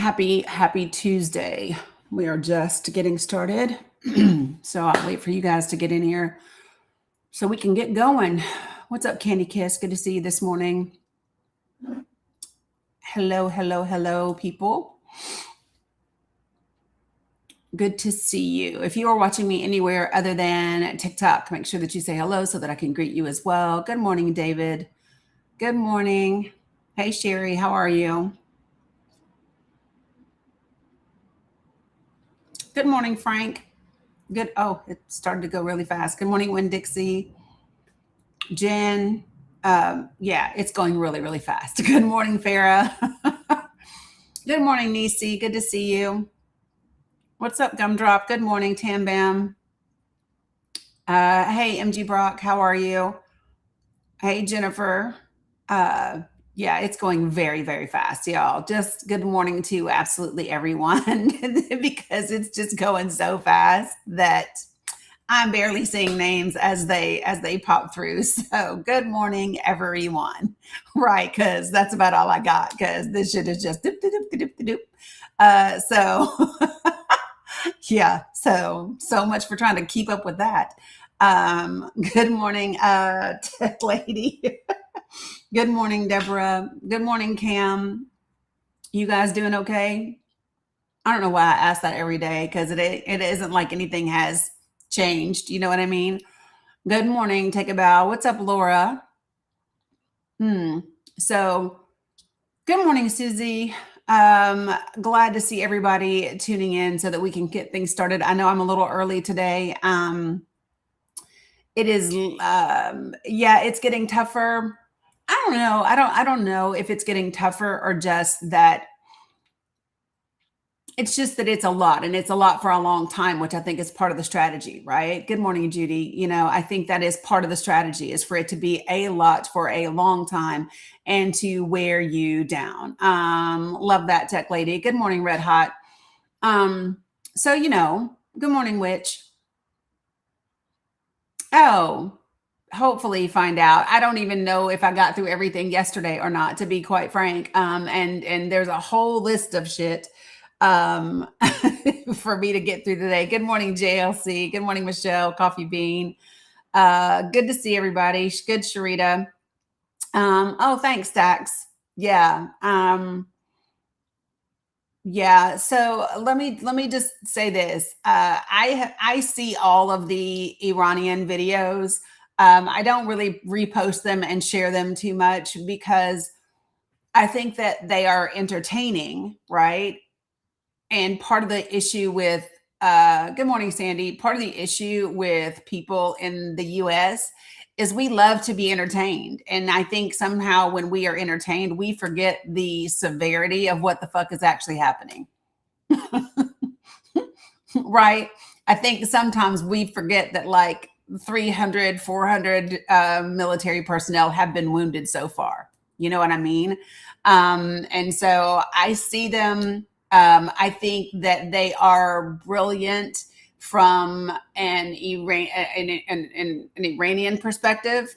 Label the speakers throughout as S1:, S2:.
S1: Happy Tuesday. We are just getting started. So I'll wait for you guys to get in here so we can get going. What's up, Candy Kiss? Good to see you this morning. Hello, people. Good to see you. If you are watching me anywhere other than TikTok, make sure that you say hello so that I can greet you as well. Good morning, David. Good morning. Hey, Sherry, how are you? Good morning, Frank. Good. Oh, it started to go really fast. Good morning, Win Dixie. Jen. Yeah, it's going really, really fast. Good morning, Farah. Good morning, Nisi. Good to see you. What's up, Gumdrop? Good morning, Tam Bam. Hey, MG Brock. How are you? Hey, Jennifer. Yeah, it's going very, very fast, y'all. Just good morning to absolutely everyone because it's just going so fast that I'm barely seeing names as they pop through. So good morning, everyone. Right, because that's about all I got. Because this shit is just doop, doop, doop, doop, doop, doop. So yeah, so much for trying to keep up with that. Good morning, tech lady. Good morning, Deborah. Good morning, Cam. You guys doing okay? I don't know why I ask that every day because it isn't like anything has changed. You know what I mean? Good morning. Take a bow. What's up, Laura? So, good morning, Susie. Glad to see everybody tuning in so that we can get things started. I know I'm a little early today. It is, yeah, it's getting tougher. I don't know. I don't know if it's getting tougher or just that it's just that it's a lot and it's a lot for a long time, which I think is part of the strategy, right? Good morning, Judy. I think that is part of the strategy is for it to be a lot for a long time and to wear you down. Love that, tech lady. Good morning, Red Hot. So, good morning, Witch. Oh, hopefully find out. I don't even know if I got through everything yesterday or not, to be quite frank. And there's a whole list of shit um, for me to get through today. Good morning, JLC. Good morning, Michelle, Coffee Bean. Good to see everybody. Good, Sharita. Oh, thanks, Dax. Yeah. Yeah. So let me just say this. I see all of the Iranian videos. I don't really repost them and share them too much because I think that they are entertaining, right? And part of the issue with good morning, Sandy. Part of the issue with people in the US is we love to be entertained. And I think somehow when we are entertained, we forget the severity of what the fuck is actually happening. Right? I think sometimes we forget that like 300, 400 military personnel have been wounded so far. You know what I mean? And so I see them. I think that they are brilliant from an Iranian perspective.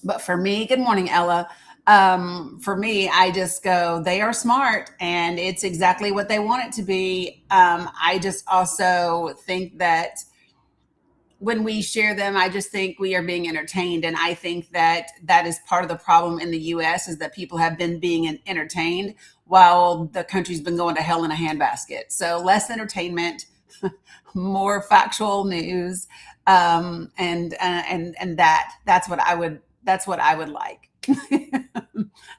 S1: But for me, good morning, Ella. For me, I just go, they are smart and it's exactly what they want it to be. I just also think that when we share them, I just think we are being entertained. And I think that that is part of the problem in the US is that people have been being entertained while the country's been going to hell in a handbasket. So less entertainment, more factual news. And that's what I would like.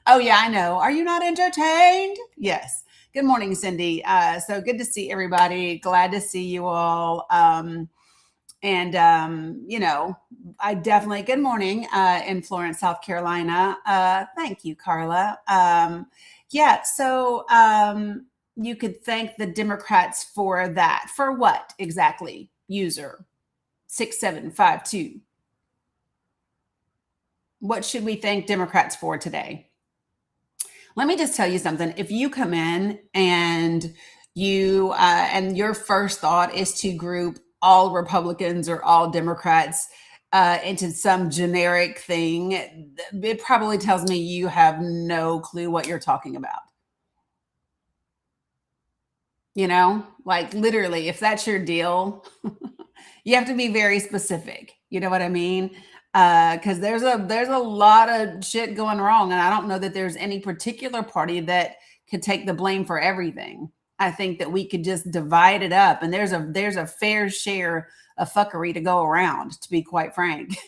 S1: Oh yeah, I know. Are you not entertained? Yes. Good morning, Cindy. So good to see everybody. Glad to see you all. And I definitely good morning in Florence, South Carolina. Thank you, Carla. Yeah, so you could thank the Democrats for that. For what exactly? User 6752. What should we thank Democrats for today? Let me just tell you something. If you come in and and your first thought is to group all Republicans or all Democrats into some generic thing, it probably tells me you have no clue what you're talking about. like literally, if that's your deal, you have to be very specific. You know what I mean? Because there's a lot of shit going wrong, and I don't know that there's any particular party that could take the blame for everything. I think that we could just divide it up, and there's a fair share of fuckery to go around. To be quite frank,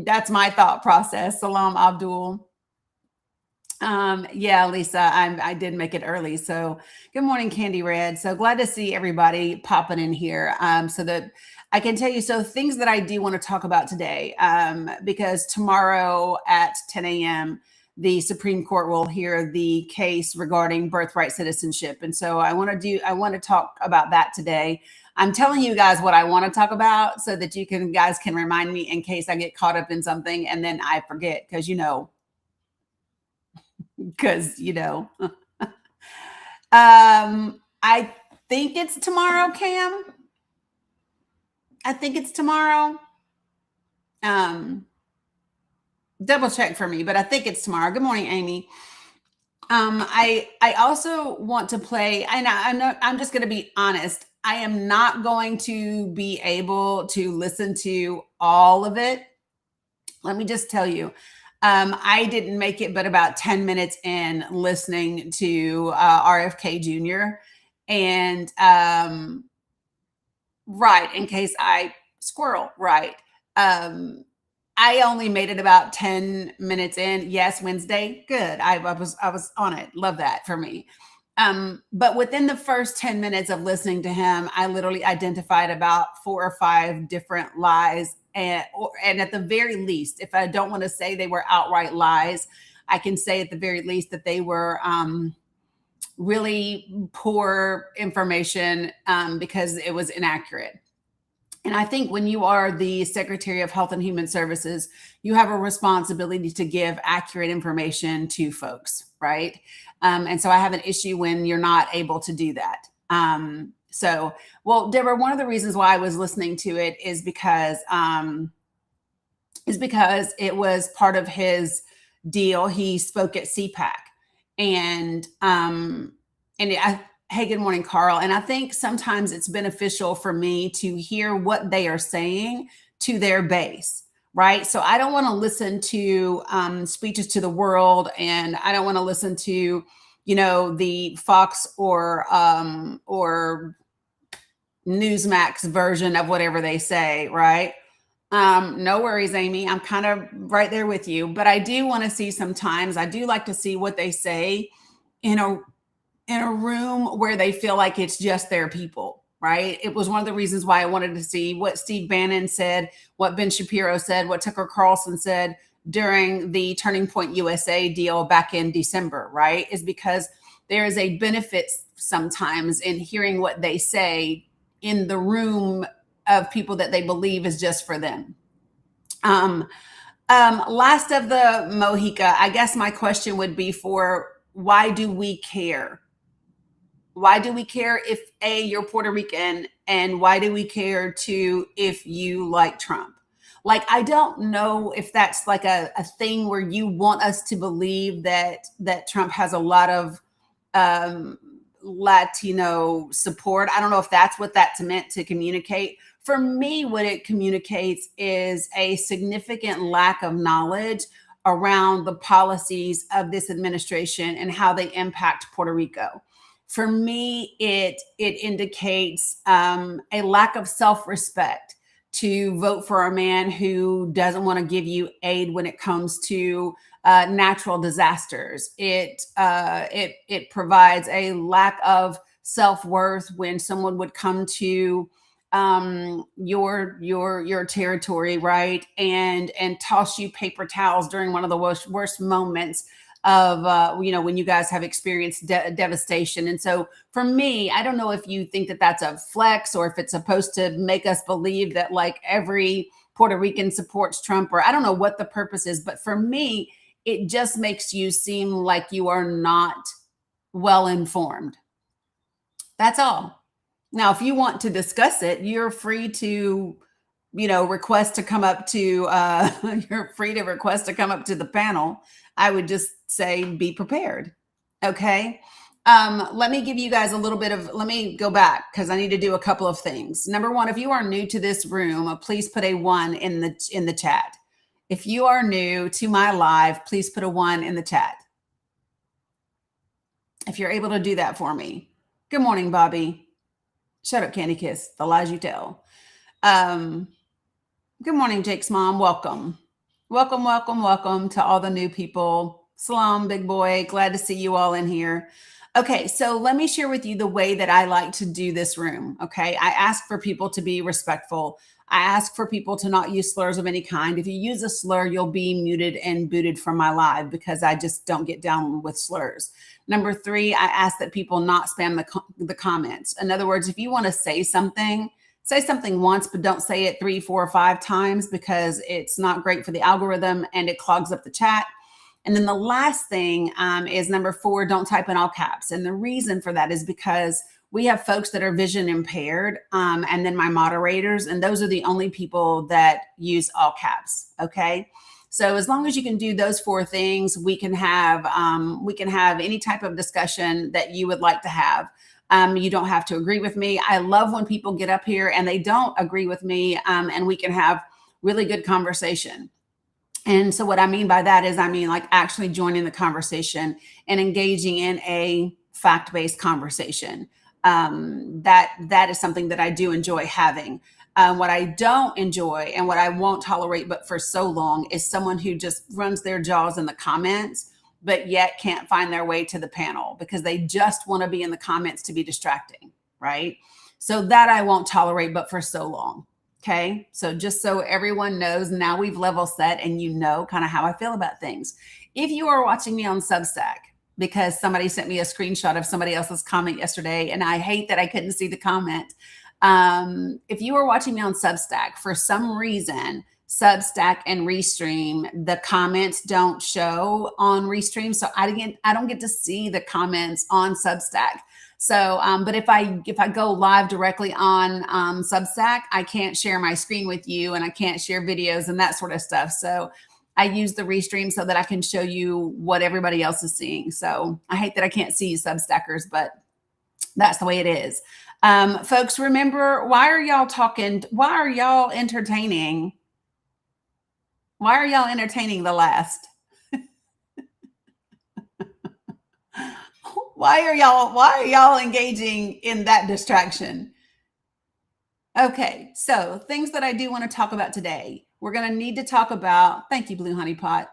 S1: that's my thought process. Salam Abdul. Yeah, Lisa, I did make it early. So good morning, Candy Red. So glad to see everybody popping in here. So that I can tell you, so things that I do want to talk about today, because tomorrow at 10 a.m., the Supreme Court will hear the case regarding birthright citizenship. And so I want to talk about that today. I'm telling you guys what I want to talk about so that guys can remind me in case I get caught up in something and then I forget, because I think it's tomorrow, Cam. I think it's tomorrow. Um, Double check for me, but I think it's tomorrow. Good morning, Amy. I also want to play. I'm just going to be honest. I am not going to be able to listen to all of it. Let me just tell you, I didn't make it but about 10 minutes in listening to RFK Jr. And right, in case I squirrel, right. I only made it about 10 minutes in. Yes, Wednesday. Good. I was on it. Love that for me. But within the first 10 minutes of listening to him, I literally identified about 4 or 5 different lies. And at the very least, if I don't want to say they were outright lies, I can say at the very least that they were really poor information, because it was inaccurate. And I think when you are the Secretary of Health and Human Services, you have a responsibility to give accurate information to folks, right? And so I have an issue when you're not able to do that. Well, Deborah, one of the reasons why I was listening to it is because it was part of his deal. He spoke at CPAC, and hey, good morning, Carl. And I think sometimes it's beneficial for me to hear what they are saying to their base, right? So I don't want to listen to speeches to the world, and I don't want to listen to, the Fox or Newsmax version of whatever they say, right? No worries, Amy. I'm kind of right there with you, but I do want to see sometimes. I do like to see what they say in a room where they feel like it's just their people, right? It was one of the reasons why I wanted to see what Steve Bannon said, what Ben Shapiro said, what Tucker Carlson said during the Turning Point USA deal back in December, right? Is because there is a benefit sometimes in hearing what they say in the room of people that they believe is just for them. Last of the Mohica, I guess my question would be for why do we care? Why do we care if A, you're Puerto Rican, and why do we care too if you like Trump? Like, I don't know if that's like a thing where you want us to believe that Trump has a lot of Latino support. I don't know if that's what that's meant to communicate. For me, what it communicates is a significant lack of knowledge around the policies of this administration and how they impact Puerto Rico. For me, it indicates a lack of self-respect to vote for a man who doesn't want to give you aid when it comes to natural disasters. It provides a lack of self-worth when someone would come to your territory, right, and toss you paper towels during one of the worst moments of when you guys have experienced devastation. And so for me, I don't know if you think that that's a flex or if it's supposed to make us believe that like every Puerto Rican supports Trump, or I don't know what the purpose is, but for me, it just makes you seem like you are not well informed. That's all. Now, if you want to discuss it, you're free to request to come up to, you're free to request to come up to the panel. I would just say be prepared. Okay. Let me give you guys a little bit of, let me go back because I need to do a couple of things. Number one, if you are new to this room, please put a 1 in the chat. If you are new to my live, please put a 1 in the chat. If you're able to do that for me. Good morning, Bobby. Shut up, Candy Kiss. The lies you tell. Good morning, Jake's mom. Welcome. Welcome, welcome, welcome to all the new people. Salam, big boy. Glad to see you all in here. Okay, so let me share with you the way that I like to do this room. Okay, I ask for people to be respectful. I ask for people to not use slurs of any kind. If you use a slur, you'll be muted and booted from my live because I just don't get down with slurs. Number 3, I ask that people not spam the comments. In other words, if you want to say something once, but don't say it 3, 4, or 5 times because it's not great for the algorithm and it clogs up the chat. And then the last thing is number 4, don't type in all caps. And the reason for that is because we have folks that are vision impaired and then my moderators, and those are the only people that use all caps. Okay. So as long as you can do those 4 things, we can have any type of discussion that you would like to have. You don't have to agree with me. I love when people get up here and they don't agree with me and we can have really good conversation. And so what I mean by that is, like actually joining the conversation and engaging in a fact-based conversation. That is something that I do enjoy having. What I don't enjoy and what I won't tolerate, but for so long, is someone who just runs their jaws in the comments, but yet can't find their way to the panel because they just want to be in the comments to be distracting, right? So that I won't tolerate, but for so long. Okay. So just so everyone knows, now we've level set and you know kind of how I feel about things. If you are watching me on Substack, because somebody sent me a screenshot of somebody else's comment yesterday, and I hate that I couldn't see the comment. If you are watching me on Substack, for some reason, Substack and Restream, the comments don't show on Restream. So I don't get to see the comments on Substack. So, but if I go live directly on Substack, I can't share my screen with you and I can't share videos and that sort of stuff. So I use the Restream so that I can show you what everybody else is seeing. So I hate that I can't see you Substackers, but that's the way it is. Folks, remember, why are y'all talking? Why are y'all entertaining? Why are y'all entertaining the last? Why are y'all engaging in that distraction? Okay, so things that I do want to talk about today. We're going to need to talk about, thank you, Blue Honey Pot.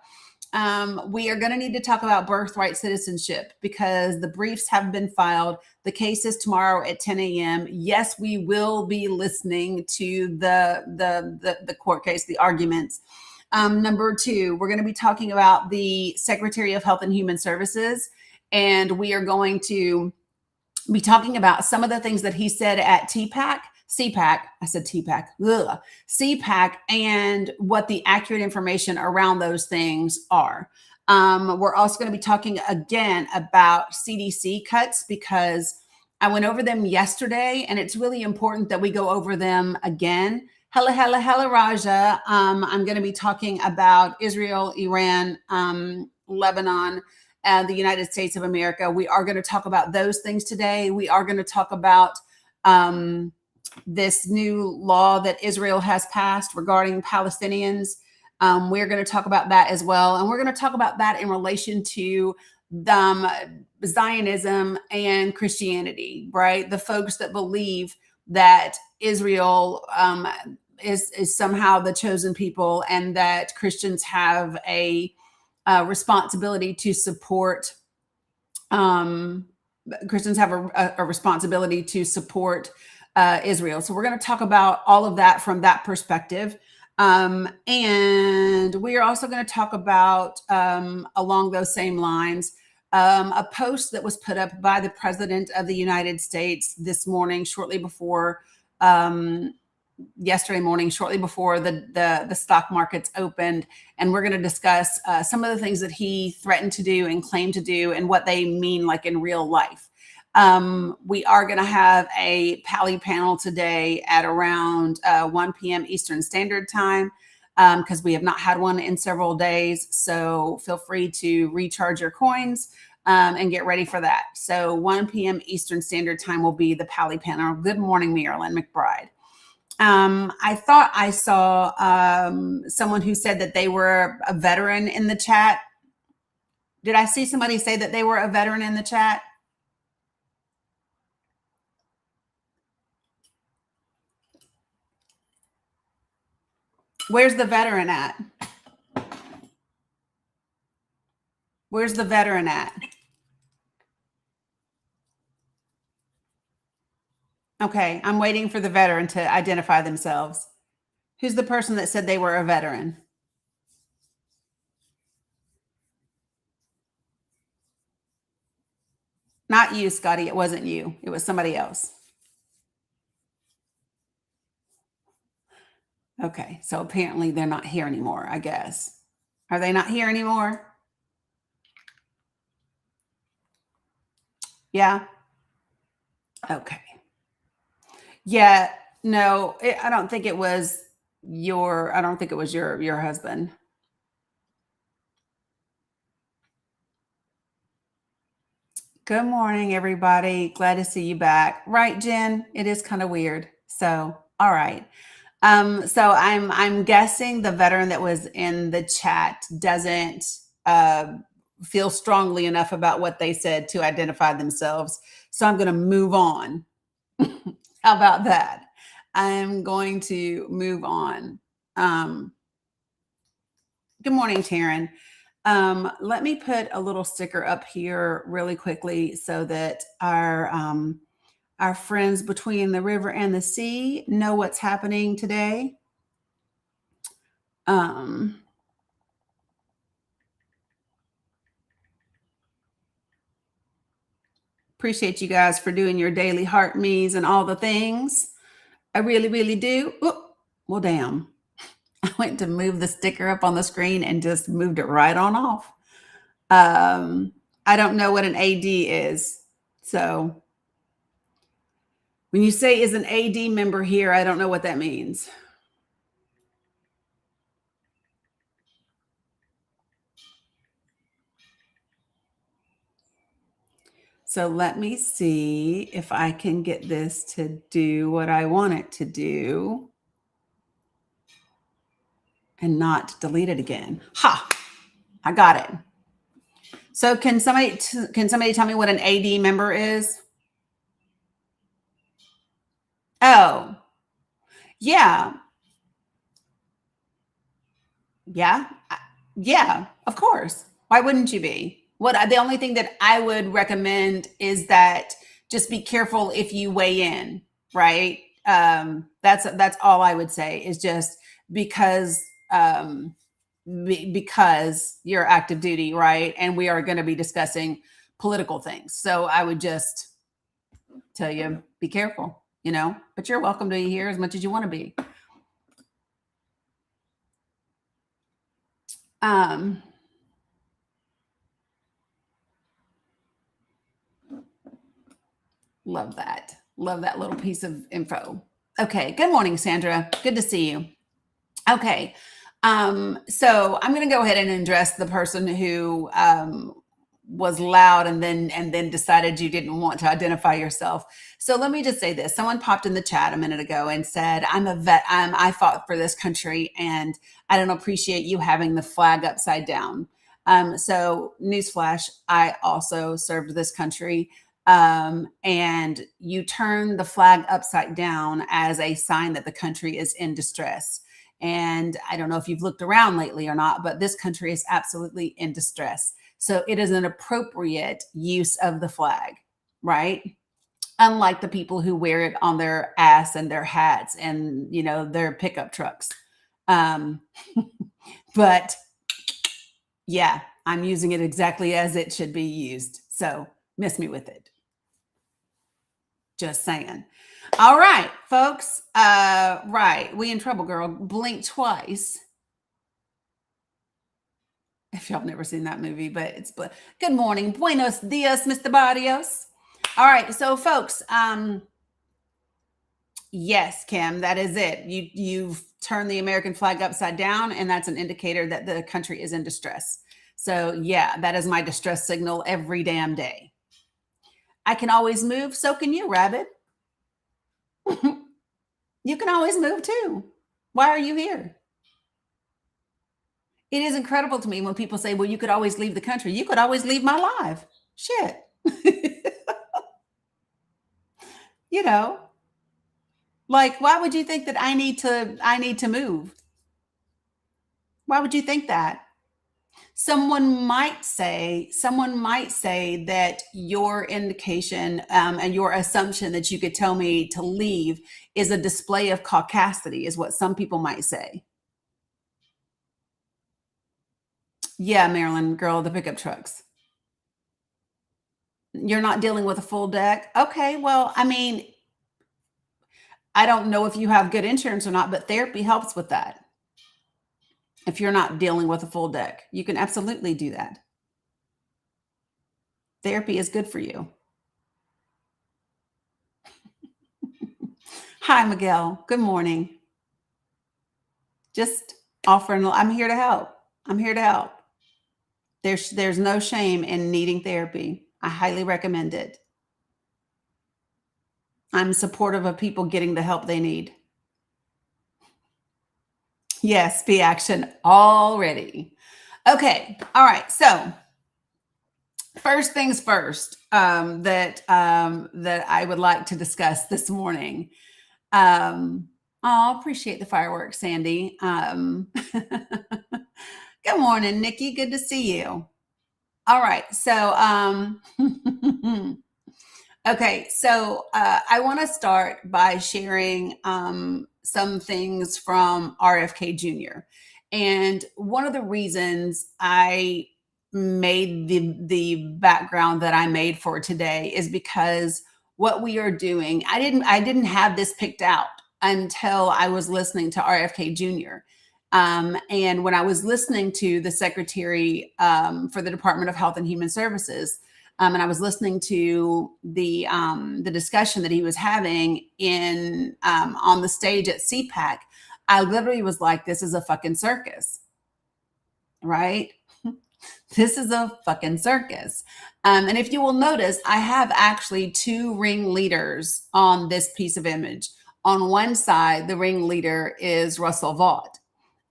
S1: We are going to need to talk about birthright citizenship because the briefs have been filed. The case is tomorrow at 10 a.m. Yes, we will be listening to the court case, the arguments. Number 2, we're going to be talking about the Secretary of Health and Human Services. And we are going to be talking about some of the things that he said at CPAC, and what the accurate information around those things are. We're also going to be talking again about CDC cuts because I went over them yesterday, and it's really important that we go over them again. Hella, Raja. I'm going to be talking about Israel, Iran, Lebanon, the United States of America. We are going to talk about those things today. We are going to talk about this new law that Israel has passed regarding Palestinians. We're going to talk about that as well. And we're going to talk about that in relation to Zionism and Christianity, right? The folks that believe that Israel is somehow the chosen people and that Christians have a responsibility to support Christians have a responsibility to support Israel. So we're going to talk about all of that from that perspective. And we are also going to talk about, along those same lines, a post that was put up by the President of the United States this morning, shortly before yesterday morning, shortly before the stock markets opened. And we're going to discuss some of the things that he threatened to do and claimed to do and what they mean like in real life. We are going to have a Pally panel today at around 1 p.m. Eastern Standard Time because we have not had one in several days. So feel free to recharge your coins and get ready for that. So 1 p.m. Eastern Standard Time will be the Pally panel. Good morning, Marilyn McBride. I thought I saw someone who said that they were a veteran in the chat. Did I see somebody say that they were a veteran in the chat? Where's the veteran at? Where's the veteran at? Okay, I'm waiting for the veteran to identify themselves. Who's the person that said they were a veteran? Not you, Scotty. It wasn't you. It was somebody else. Okay, so apparently they're not here anymore, I guess. Are they not here anymore? Yeah. Okay. Yeah. No, I don't think it was I don't think it was your husband. Good morning, everybody. Glad to see you back. Right, Jen? It is kind of weird. So, all right. So I'm guessing the veteran that was in the chat doesn't feel strongly enough about what they said to identify themselves. So I'm going to move on. How about that? I'm going to move on. Good morning, Taryn. Let me put a little sticker up here really quickly so that our friends between the river and the sea know what's happening today. Appreciate you guys for doing your daily heart me's and all the things. I really, really do. Oop, well, damn. I went to move the sticker up on the screen and just moved it right on off. I don't know what an AD is. So when you say is an AD member here, I don't know what that means. So let me see if I can get this to do what I want it to do and not delete it again. Ha! I got it. So can somebody tell me what an AD member is? Oh, yeah. Yeah. Yeah, of course. Why wouldn't you be? The only thing that I would recommend is that just be careful if you weigh in, right? That's all I would say is just because because you're active duty, right? And we are going to be discussing political things. So I would just tell you, be careful, but you're welcome to be here as much as you want to be. Love that. Love that little piece of info. Okay. Good morning, Sandra. Good to see you. Okay. So I'm going to go ahead and address the person who was loud and then decided you didn't want to identify yourself. So let me just say this. Someone popped in the chat a minute ago and said, I'm a vet. I fought for this country and I don't appreciate you having the flag upside down. So newsflash, I also served this country. And you turn the flag upside down as a sign that the country is in distress. And I don't know if you've looked around lately or not, but this country is absolutely in distress. So it is an appropriate use of the flag, right? Unlike the people who wear it on their ass and their hats and, their pickup trucks. But yeah, I'm using it exactly as it should be used. So miss me with it. Just saying. All right, folks. Right. We in trouble, girl. Blink twice. If y'all have never seen that movie, but good morning. Buenos dias, Mr. Barrios. All right. So folks, yes, Kim, that is it. You've turned the American flag upside down, and that's an indicator that the country is in distress. So yeah, that is my distress signal every damn day. I can always move, so can you, Rabbit. You can always move too. Why are you here? It is incredible to me when people say, well, you could always leave the country. You could always leave my life. Shit. You know, like why would you think that I need to move? Why would you think that? Someone might say that your indication and your assumption that you could tell me to leave is a display of caucasity, is what some people might say. Yeah, Maryland girl, the pickup trucks. You're not dealing with a full deck. Okay, well, I mean, I don't know if you have good insurance or not, but therapy helps with that. If you're not dealing with a full deck, you can absolutely do that. Therapy is good for you. Hi, Miguel. Good morning. Just offering, I'm here to help. I'm here to help. There's no shame in needing therapy. I highly recommend it. I'm supportive of people getting the help they need. Yes, be action already. Okay. All right. So first things first, that I would like to discuss this morning. Appreciate the fireworks, Sandy. Good morning, Nikki. Good to see you. All right. So, okay. So, I want to start by sharing some things from RFK Jr. And one of the reasons I made the background that I made for today is because what we are doing, I didn't have this picked out until I was listening to RFK Jr. And when I was listening to the secretary for the Department of Health and Human Services, and I was listening to the discussion that he was having in on the stage at CPAC, I literally was like, "This is a fucking circus, right? This is a fucking circus." And if you will notice, I have actually two ringleaders on this piece of image. On one side, the ringleader is Russell Vaught.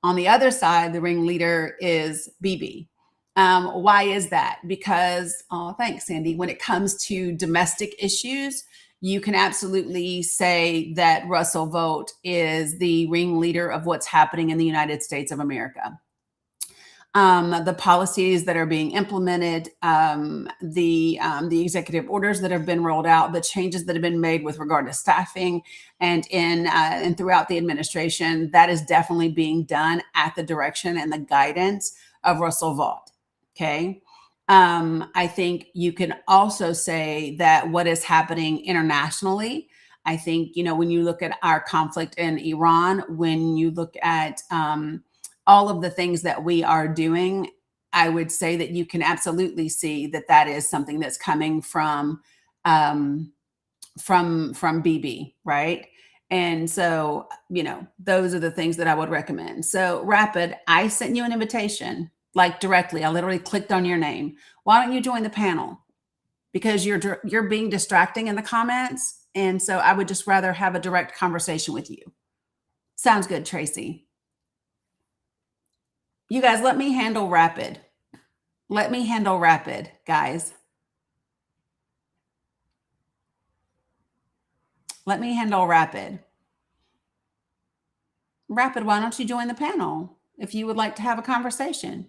S1: On the other side, the ringleader is BB. Why is that? Because, oh, thanks, Sandy. When it comes to domestic issues, you can absolutely say that Russell Vaught is the ringleader of what's happening in the United States of America. The policies that are being implemented, the executive orders that have been rolled out, the changes that have been made with regard to staffing, and and throughout the administration, that is definitely being done at the direction and the guidance of Russell Vaught. Okay. I think you can also say that what is happening internationally, I think, when you look at our conflict in Iran, when you look at all of the things that we are doing, I would say that you can absolutely see that that is something that's coming from BB, right? And so, those are the things that I would recommend. So, Rapid, I sent you an invitation, like directly. I literally clicked on your name. Why don't you join the panel? Because you're being distracting in the comments, and so I would just rather have a direct conversation with you. Sounds good, Tracy. You guys, let me handle Rapid. Let me handle Rapid, guys. Let me handle Rapid. Rapid, why don't you join the panel if you would like to have a conversation?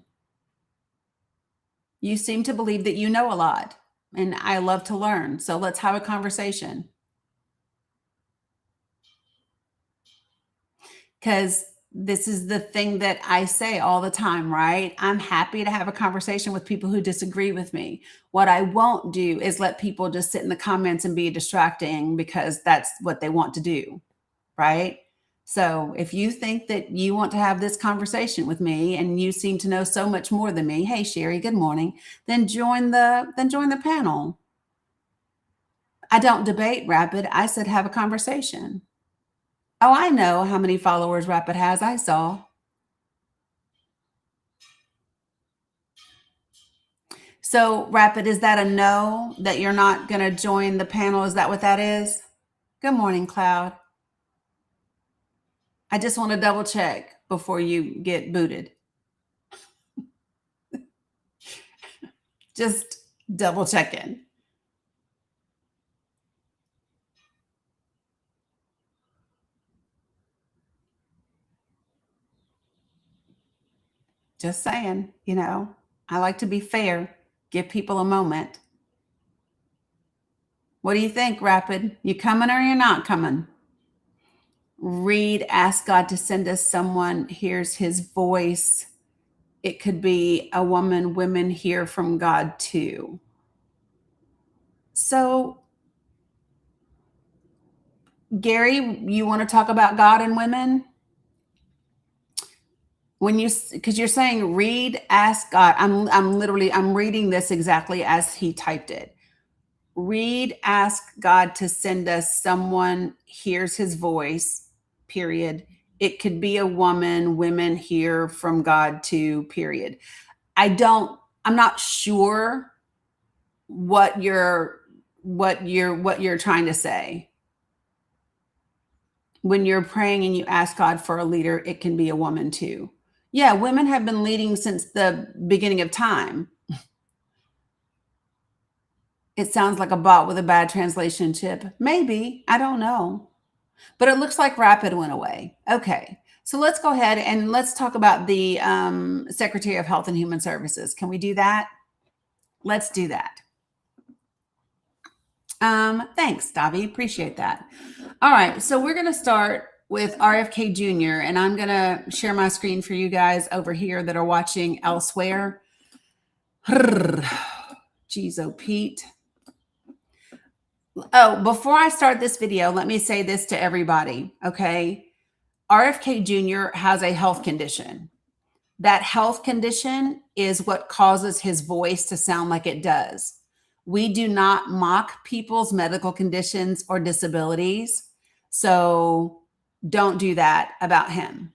S1: You seem to believe that you know a lot, and I love to learn. So let's have a conversation. Because this is the thing that I say all the time, right? I'm happy to have a conversation with people who disagree with me. What I won't do is let people just sit in the comments and be distracting because that's what they want to do, right? So if you think that you want to have this conversation with me and you seem to know so much more than me, hey Sherry, good morning, then join the panel. I don't debate Rapid. I said have a conversation. Oh, I know how many followers Rapid has. I saw. So, Rapid, is that a no that you're not going to join the panel? Is that what that is? Good morning, Cloud. I just want to double check before you get booted. Just double checking. Just saying, I like to be fair, give people a moment. What do you think, Rapid? You coming or you're not coming? Read, ask God to send us someone, hears his voice. It could be a woman, women hear from God too. So, Gary, you want to talk about God and women? Because you're saying read, ask God. I'm reading this exactly as he typed it. Read, ask God to send us someone, hears his voice, period. It could be a woman, women hear from God too, period. I'm not sure what you're trying to say. When you're praying and you ask God for a leader, it can be a woman too. Yeah, women have been leading since the beginning of time. It sounds like a bot with a bad translation chip. Maybe. I don't know. But it looks like Rapid went away. Okay. So let's go ahead and let's talk about the Secretary of Health and Human Services. Can we do that? Let's do that. Thanks, Davi. Appreciate that. All right. So we're going to start with RFK Jr., and I'm going to share my screen for you guys over here that are watching elsewhere. Jeez, oh, Pete. Oh, before I start this video, let me say this to everybody, okay? RFK Jr. has a health condition. That health condition is what causes his voice to sound like it does. We do not mock people's medical conditions or disabilities, so don't do that about him.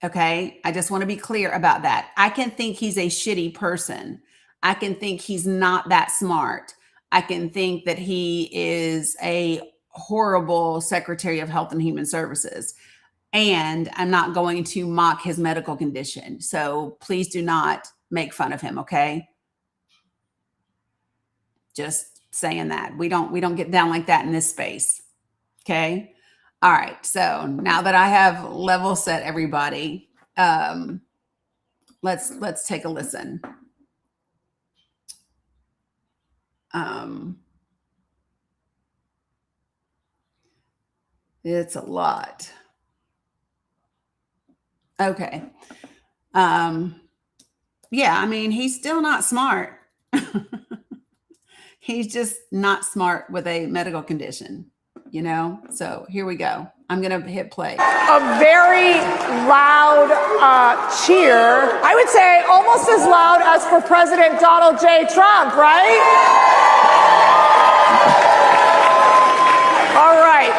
S1: Okay? I just want to be clear about that. I can think he's a shitty person. I can think he's not that smart. I can think that he is a horrible Secretary of Health and Human Services. And I'm not going to mock his medical condition. So please do not make fun of him, okay? Just saying that. We don't get down like that in this space. Okay? All right. So now that I have level set everybody, let's take a listen. It's a lot. Okay. Yeah, I mean, he's still not smart. He's just not smart with a medical condition, So here we go. I'm going to hit play.
S2: A very loud cheer. I would say almost as loud as for President Donald J. Trump, right? All right,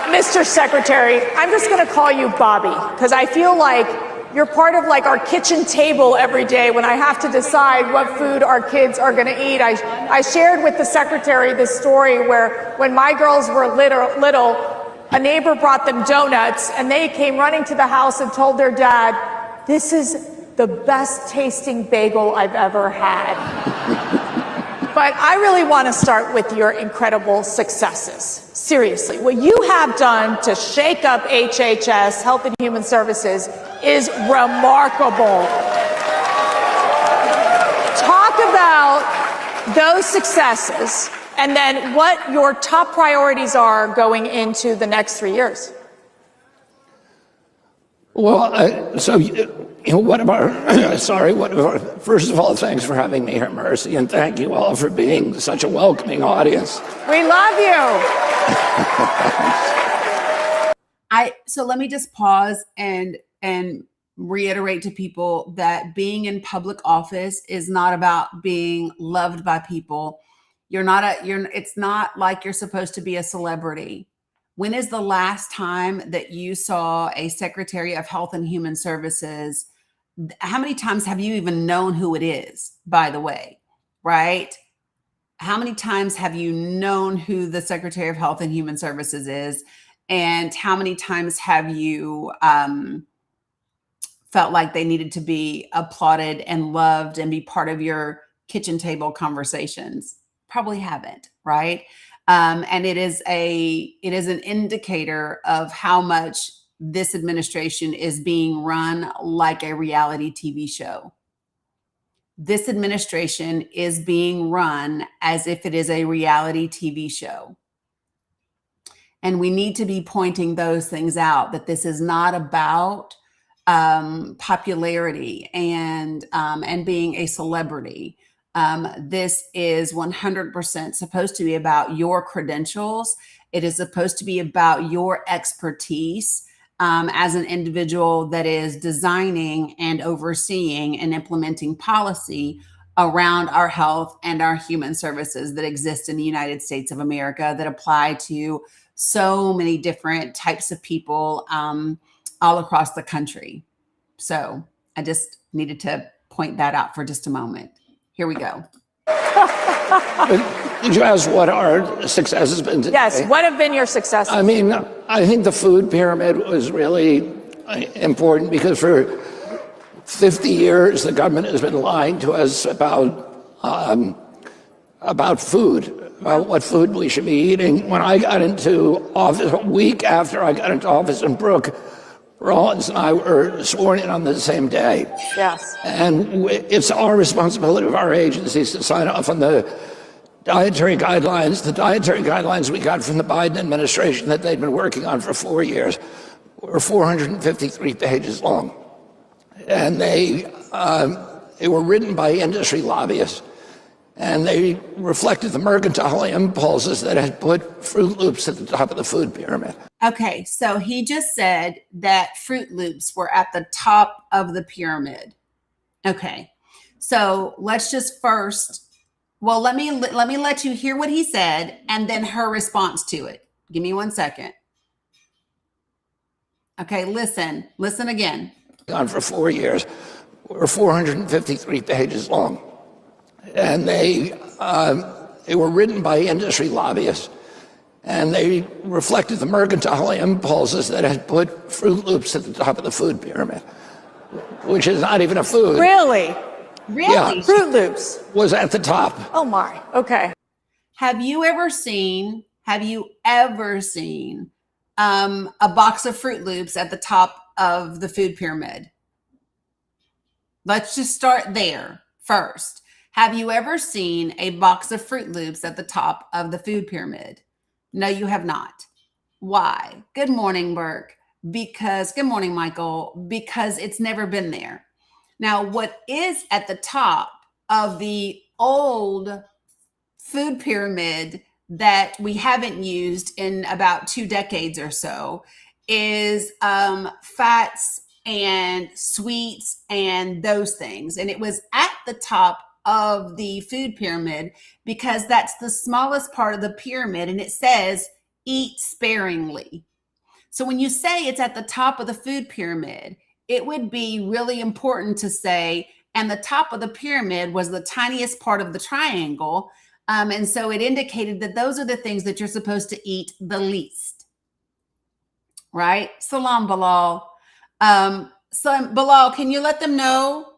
S2: Mr. Secretary, I'm just going to call you Bobby because I feel like you're part of like our kitchen table every day when I have to decide what food our kids are going to eat. I shared with the secretary this story where when my girls were little, a neighbor brought them donuts and they came running to the house and told their dad, "This is the best tasting bagel I've ever had." But I really want to start with your incredible successes. Seriously, what you have done to shake up HHS, Health and Human Services, is remarkable. Talk about those successes and then what your top priorities are going into the next 3 years.
S3: Well, first of all, thanks for having me here, Mercy, and thank you all for being such a welcoming audience.
S2: We love you.
S1: So let me just pause and reiterate to people that being in public office is not about being loved by people. It's not like you're supposed to be a celebrity. When is the last time that you saw a Secretary of Health and Human Services? How many times have you even known who it is, by the way, right? How many times have you known who the Secretary of Health and Human Services is? And how many times have you felt like they needed to be applauded and loved and be part of your kitchen table conversations? Probably haven't, right? And it is an indicator of how much this administration is being run like a reality TV show. This administration is being run as if it is a reality TV show. And we need to be pointing those things out, that this is not about popularity and being a celebrity. This is 100% supposed to be about your credentials. It is supposed to be about your expertise as an individual that is designing and overseeing and implementing policy around our health and our human services that exist in the United States of America, that apply to so many different types of people all across the country. So I just needed to point that out for just a moment. Here we go.
S3: Did you ask what our success has been today?
S2: Yes, what have been your successes?
S3: I mean, I think the food pyramid was really important because for 50 years, the government has been lying to us about food, about what food we should be eating. When I got into office, a week after I got into office in Brooke, Rollins and I were sworn in on the same day.
S2: Yes.
S3: And it's our responsibility of our agencies to sign off on the dietary guidelines. The dietary guidelines we got from the Biden administration that they'd been working on for 4 years were 453 pages long. And they were written by industry lobbyists. And they reflected the mercantile impulses that had put Fruit Loops at the top of the food pyramid.
S1: Okay, so he just said that Fruit Loops were at the top of the pyramid. Okay, so let's just first, well, let me let you hear what he said and then her response to it. Give me 1 second. Okay, listen again.
S3: On for 4 years, were 453 pages long. And they were written by industry lobbyists. And they reflected the mercantile impulses that had put Fruit Loops at the top of the food pyramid, which is not even a food.
S2: Really?
S1: Really?
S3: Yeah.
S2: Fruit Loops
S3: Was at the top.
S2: Oh my. Okay.
S1: Have you ever seen a box of Fruit Loops at the top of the food pyramid? Let's just start there first. Have you ever seen a box of Fruit Loops at the top of the food pyramid? No, you have not. Why? Good morning, Burke. Good morning, Michael. Because it's never been there. Now, what is at the top of the old food pyramid that we haven't used in about 2 decades or so is fats and sweets and those things. And it was at the top of the food pyramid because that's the smallest part of the pyramid, and it says eat sparingly. So when you say it's at the top of the food pyramid, it would be really important to say, and the top of the pyramid was the tiniest part of the triangle. And so it indicated that those are the things that you're supposed to eat the least, right? Salam, Bilal. So Bilal, can you let them know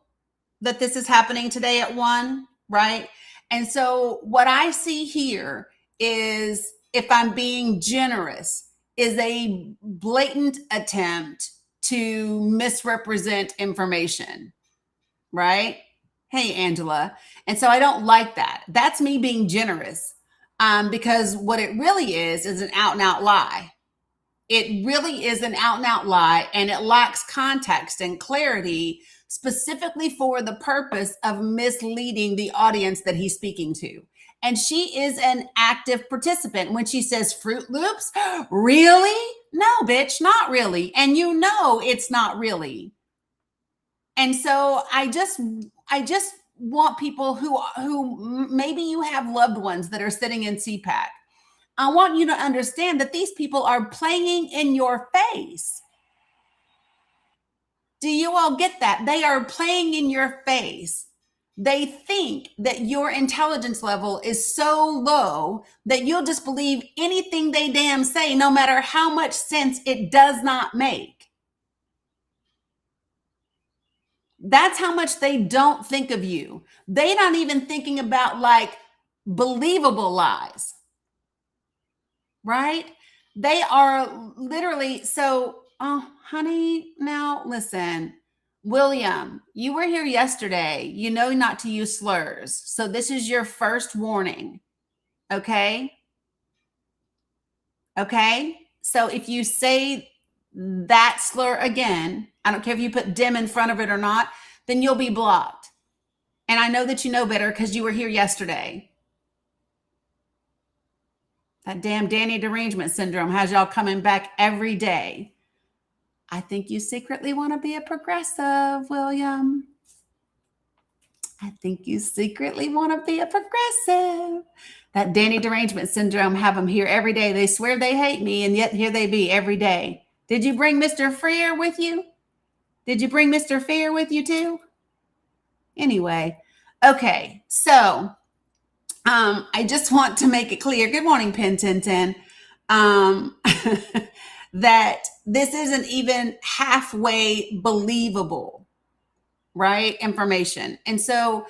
S1: that this is happening today at 1, right? And so what I see here is, if I'm being generous, is a blatant attempt to misrepresent information, right? Hey, Angela. And so I don't like that. That's me being generous because what it really is an out and out lie. It really is an out and out lie, and it lacks context and clarity specifically for the purpose of misleading the audience that he's speaking to. And she is an active participant when she says Fruit Loops. Really? No, bitch, not really. And you know it's not really. And so I just want people who maybe you have loved ones that are sitting in CPAC. I want you to understand that these people are playing in your face. Do you all get that? They are playing in your face. They think that your intelligence level is so low that you'll just believe anything they damn say, no matter how much sense it does not make. That's how much they don't think of you. They're not even thinking about like believable lies, right? They are literally so, oh, honey, now listen, William, you were here yesterday. You know not to use slurs. So this is your first warning. Okay. Okay. So if you say that slur again, I don't care if you put dim in front of it or not, then you'll be blocked. And I know that you know better because you were here yesterday. That damn Dani derangement syndrome has y'all coming back every day. I think you secretly want to be a progressive, William. I think you secretly want to be a progressive. That Dani derangement syndrome have them here every day. They swear they hate me, and yet here they be every day. Did you bring Mr. Freer with you? Did you bring Mr. Fear with you too? Anyway, okay. So I just want to make it clear. Good morning, Pin 1010. That this isn't even halfway believable, right? Information. And so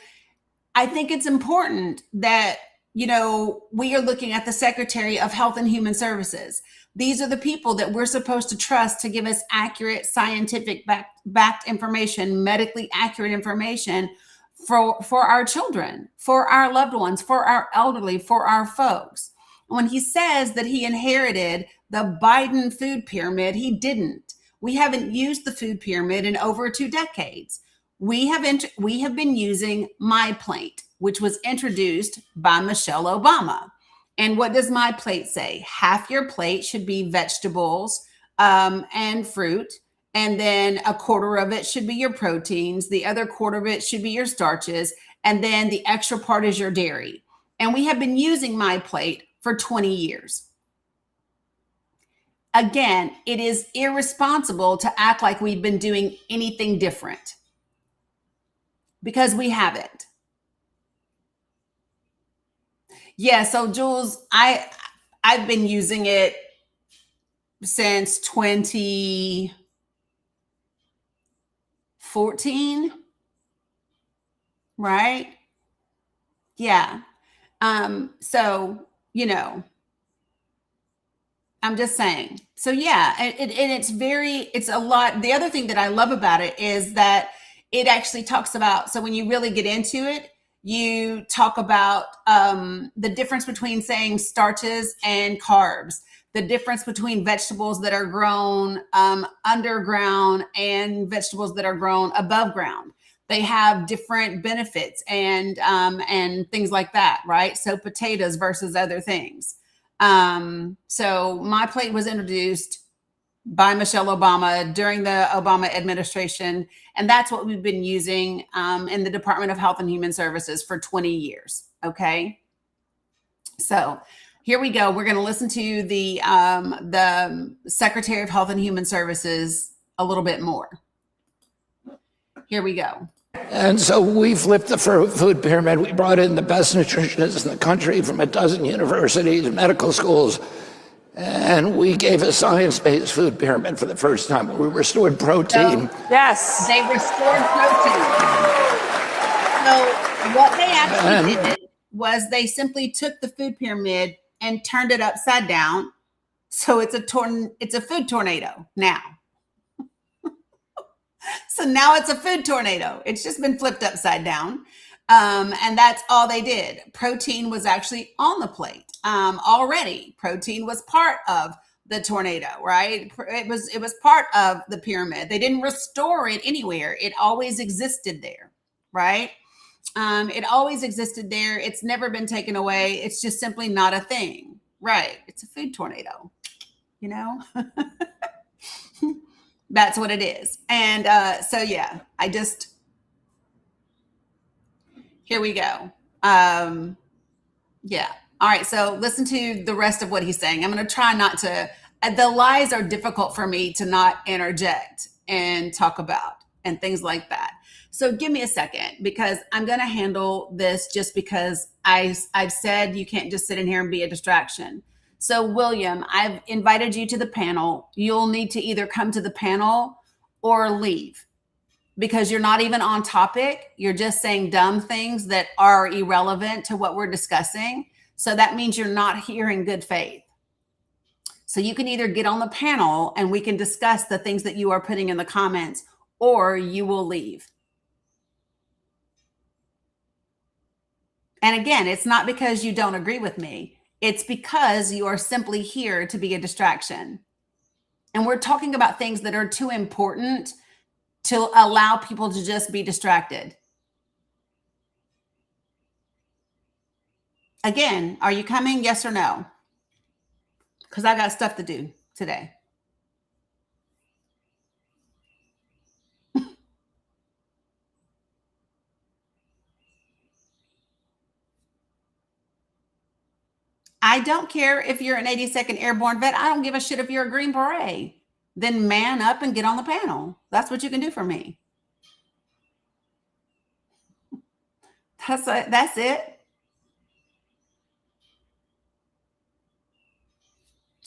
S1: I think it's important that, you know, we are looking at the Secretary of Health and Human Services. These are the people that we're supposed to trust to give us accurate, scientific backed information, medically accurate information for our children, for our loved ones, for our elderly, for our folks. When he says that he inherited the Biden food pyramid, he didn't. We haven't used the food pyramid in over 2 decades. We have been using My Plate, which was introduced by Michelle Obama. And what does My Plate say? Half your plate should be vegetables and fruit. And then a quarter of it should be your proteins. The other quarter of it should be your starches. And then the extra part is your dairy. And we have been using My Plate for 20 years. Again, it is irresponsible to act like we've been doing anything different, because we haven't. Yeah, so Jules, I've been using it since 2014, right? Yeah. So, you know, I'm just saying. So yeah, and it's a lot. The other thing that I love about it is that it actually talks about, so when you really get into it, you talk about the difference between saying starches and carbs, the difference between vegetables that are grown underground and vegetables that are grown above ground. They have different benefits and things like that, right? So potatoes versus other things. So My Plate was introduced by Michelle Obama during the Obama administration. And that's what we've been using in the Department of Health and Human Services for 20 years. Okay. So here we go. We're going to listen to the Secretary of Health and Human Services a little bit more. Here we go.
S3: And so we flipped the food pyramid. We brought in the best nutritionists in the country from a dozen universities and medical schools. And we gave a science-based food pyramid for the first time. We restored protein.
S1: So,
S2: Yes.
S1: They restored protein. So what they actually did was they simply took the food pyramid and turned it upside down. So it's a food tornado now. So now it's a food tornado. It's just been flipped upside down. And that's all they did. Protein was actually on the plate already. Protein was part of the tornado, right? It was part of the pyramid. They didn't restore it anywhere. It always existed there, right? It always existed there. It's never been taken away. It's just simply not a thing, right? It's a food tornado, you know? That's what it is. And so, yeah, here we go. Yeah. All right. So listen to the rest of what he's saying. I'm going to try not to, the lies are difficult for me to not interject and talk about and things like that. So give me a second because I'm going to handle this just because I've said you can't just sit in here and be a distraction. So William, I've invited you to the panel. You'll need to either come to the panel or leave because you're not even on topic. You're just saying dumb things that are irrelevant to what we're discussing. So that means you're not here in good faith. So you can either get on the panel and we can discuss the things that you are putting in the comments, or you will leave. And again, it's not because you don't agree with me. It's because you are simply here to be a distraction. And we're talking about things that are too important to allow people to just be distracted. Again, are you coming? Yes or no? Because I got stuff to do today. I don't care if you're an 82nd Airborne vet. I don't give a shit if you're a Green Beret. Then man up and get on the panel. That's what you can do for me. That's it.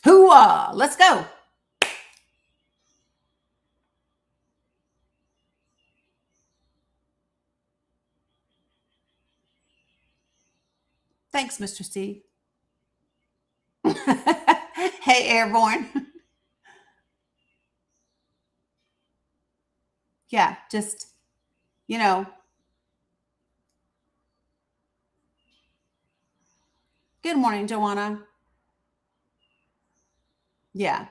S1: Hooah! Let's go. Thanks, Mr. Steve. Hey, Airborne. Yeah, just, you know. Good morning, Joanna. Yeah.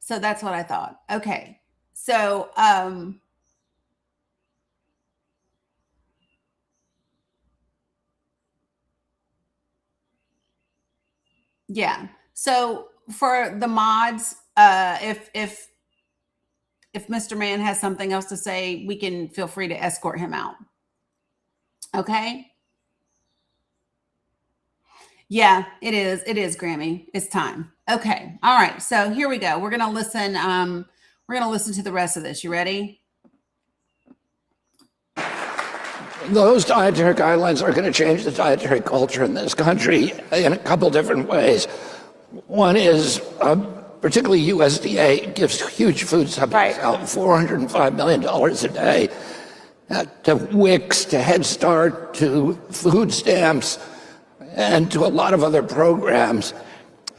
S1: So that's what I thought. Okay. So, yeah. So for the mods, if Mr. Man has something else to say, we can feel free to escort him out. Okay. Yeah, it is. It is, Grammy. It's time. Okay. All right. So here we go. We're gonna listen. We're gonna listen to the rest of this. You ready?
S3: Those dietary guidelines are going to change the dietary culture in this country in a couple different ways. One is, particularly USDA gives huge food subsidies out, $405 million a day, to WICs, to Head Start, to food stamps, and to a lot of other programs.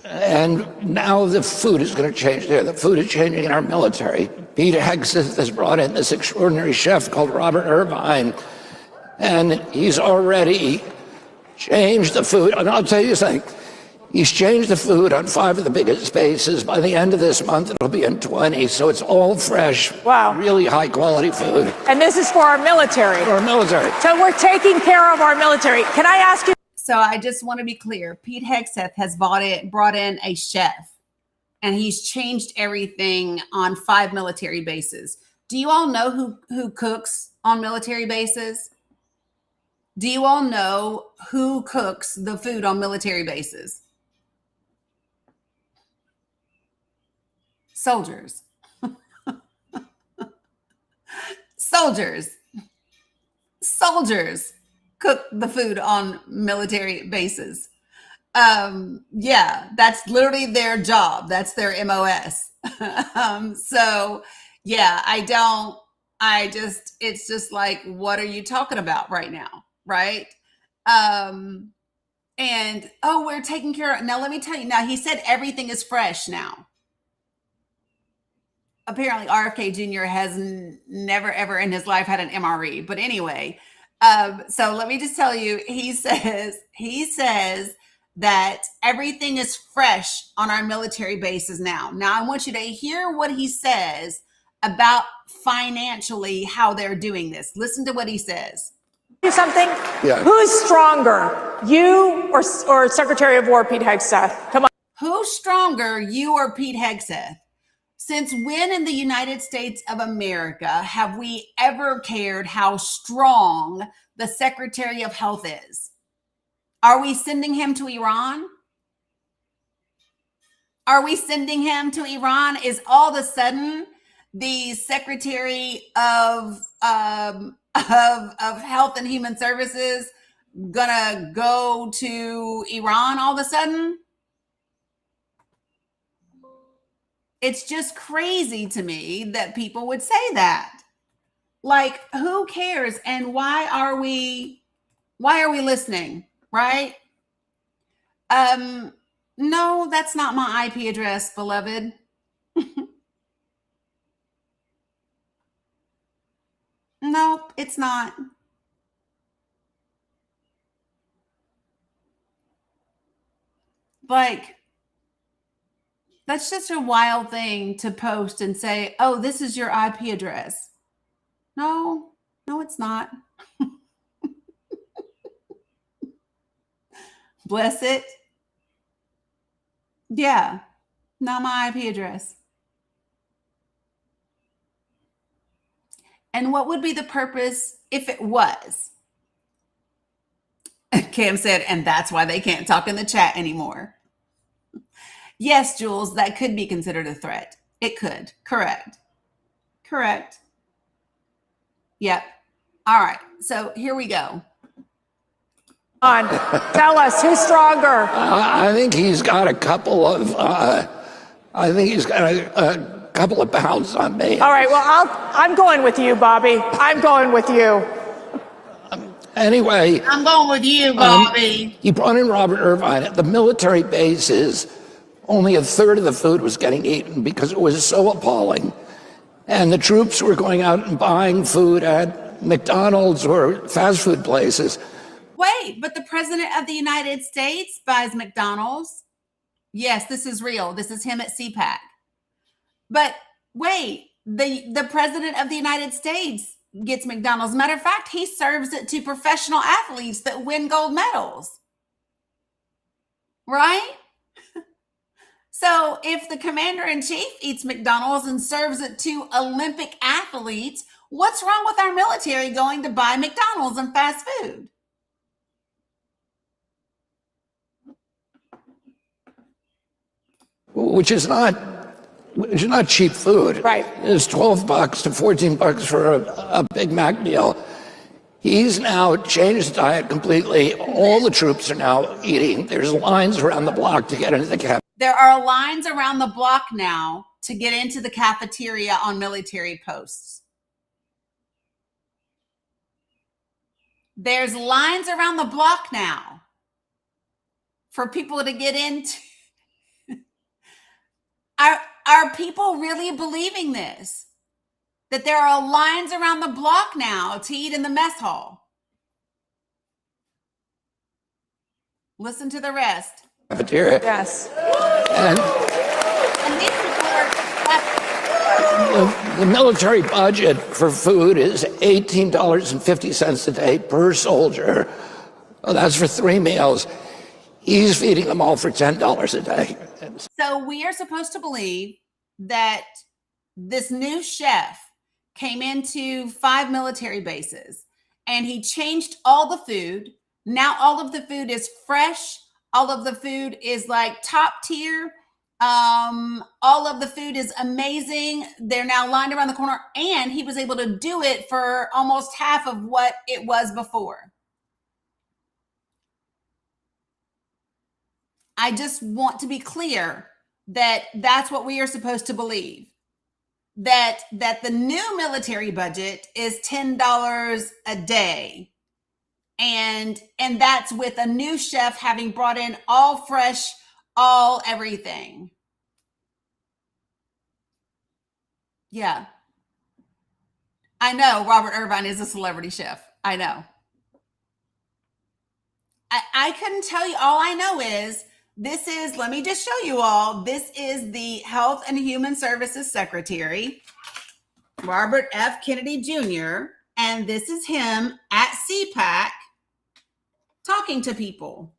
S3: And now the food is going to change there. The food is changing in our military. Pete Hegseth has brought in this extraordinary chef called Robert Irvine, and he's already changed the food. And I'll tell you something. He's changed the food on 5 of the biggest bases. By the end of this month, it'll be in 20. So it's all fresh, really high quality food.
S2: And this is for our military.
S3: For our military.
S2: So we're taking care of our military. Can I ask you?
S1: So I just want to be clear. Pete Hegseth has brought in a chef, and he's changed everything on 5 military bases. Do you all know who cooks on military bases? Do you all know who cooks the food on military bases? Soldiers. Soldiers cook the food on military bases. Yeah, that's literally their job. That's their MOS. So yeah, it's just like, what are you talking about right now? Right. And we're taking care of, now let me tell you, now he said everything is fresh now. Apparently RFK Jr. has never ever in his life had an MRE, but anyway, so let me just tell you, he says that everything is fresh on our military bases now. Now I want you to hear what he says about financially how they're doing this. Listen to what he says.
S2: Something?
S3: Yeah.
S2: Who's stronger, you or Secretary of War Pete Hegseth? Come on.
S1: Who's stronger, you or Pete Hegseth? Since when in the United States of America have we ever cared how strong the Secretary of Health is? Are we sending him to Iran? Are we sending him to Iran? Is all of a sudden the Secretary of Health and Human Services gonna go to Iran all of a sudden? It's just crazy to me that people would say that. Like, who cares? And why are we listening? Right? No, that's not my IP address, beloved. Nope, it's not. Like, that's just a wild thing to post and say, oh, this is your IP address. No, it's not. Bless it. Yeah, not my IP address. And what would be the purpose if it was? Cam said, and that's why they can't talk in the chat anymore. Yes, Jules, that could be considered a threat. It could. Correct. Yep. All right. So here we go.
S2: On. Tell us, who's stronger?
S3: I think he's got a couple of. Couple of pounds on me.
S2: All right. Well, I'm going with you, Bobby. I'm going with you.
S3: Anyway,
S1: I'm going with you, Bobby.
S3: He brought in Robert Irvine. At the military bases, only a third of the food was getting eaten because it was so appalling. And the troops were going out and buying food at McDonald's or fast food places.
S1: Wait, but the president of the United States buys McDonald's? Yes, this is real. This is him at CPAC. But wait, the president of the United States gets McDonald's. Matter of fact, he serves it to professional athletes that win gold medals. Right? So if the commander-in-chief eats McDonald's and serves it to Olympic athletes, what's wrong with our military going to buy McDonald's and fast food?
S3: Which is not cheap food.
S2: Right.
S3: It's $12 to $14 for a Big Mac meal. He's now changed the diet completely. All the troops are now eating. There's lines around the block to get into the cafeteria.
S1: There are lines around the block now to get into the cafeteria on military posts. There's lines around the block now for people to get into. Are people really believing this? That there are lines around the block now to eat in the mess hall? Listen to the rest.
S3: Cafeteria.
S2: Yes.
S3: And
S1: these people are
S3: the military budget for food is $18.50 a day per soldier. Well, that's for 3 meals. He's feeding them all for $10 a day.
S1: So we are supposed to believe that this new chef came into 5 military bases and he changed all the food. Now all of the food is fresh. All of the food is like top tier. All of the food is amazing. They're now lined around the corner, and he was able to do it for almost half of what it was before. I just want to be clear that that's what we are supposed to believe. That the new military budget is $10 a day. And that's with a new chef having brought in all fresh, all everything. Yeah. I know Robert Irvine is a celebrity chef. I know. I couldn't tell you. All I know is this is, let me just show you all. This is the Health and Human Services Secretary, Robert F. Kennedy Jr., and this is him at CPAC talking to people.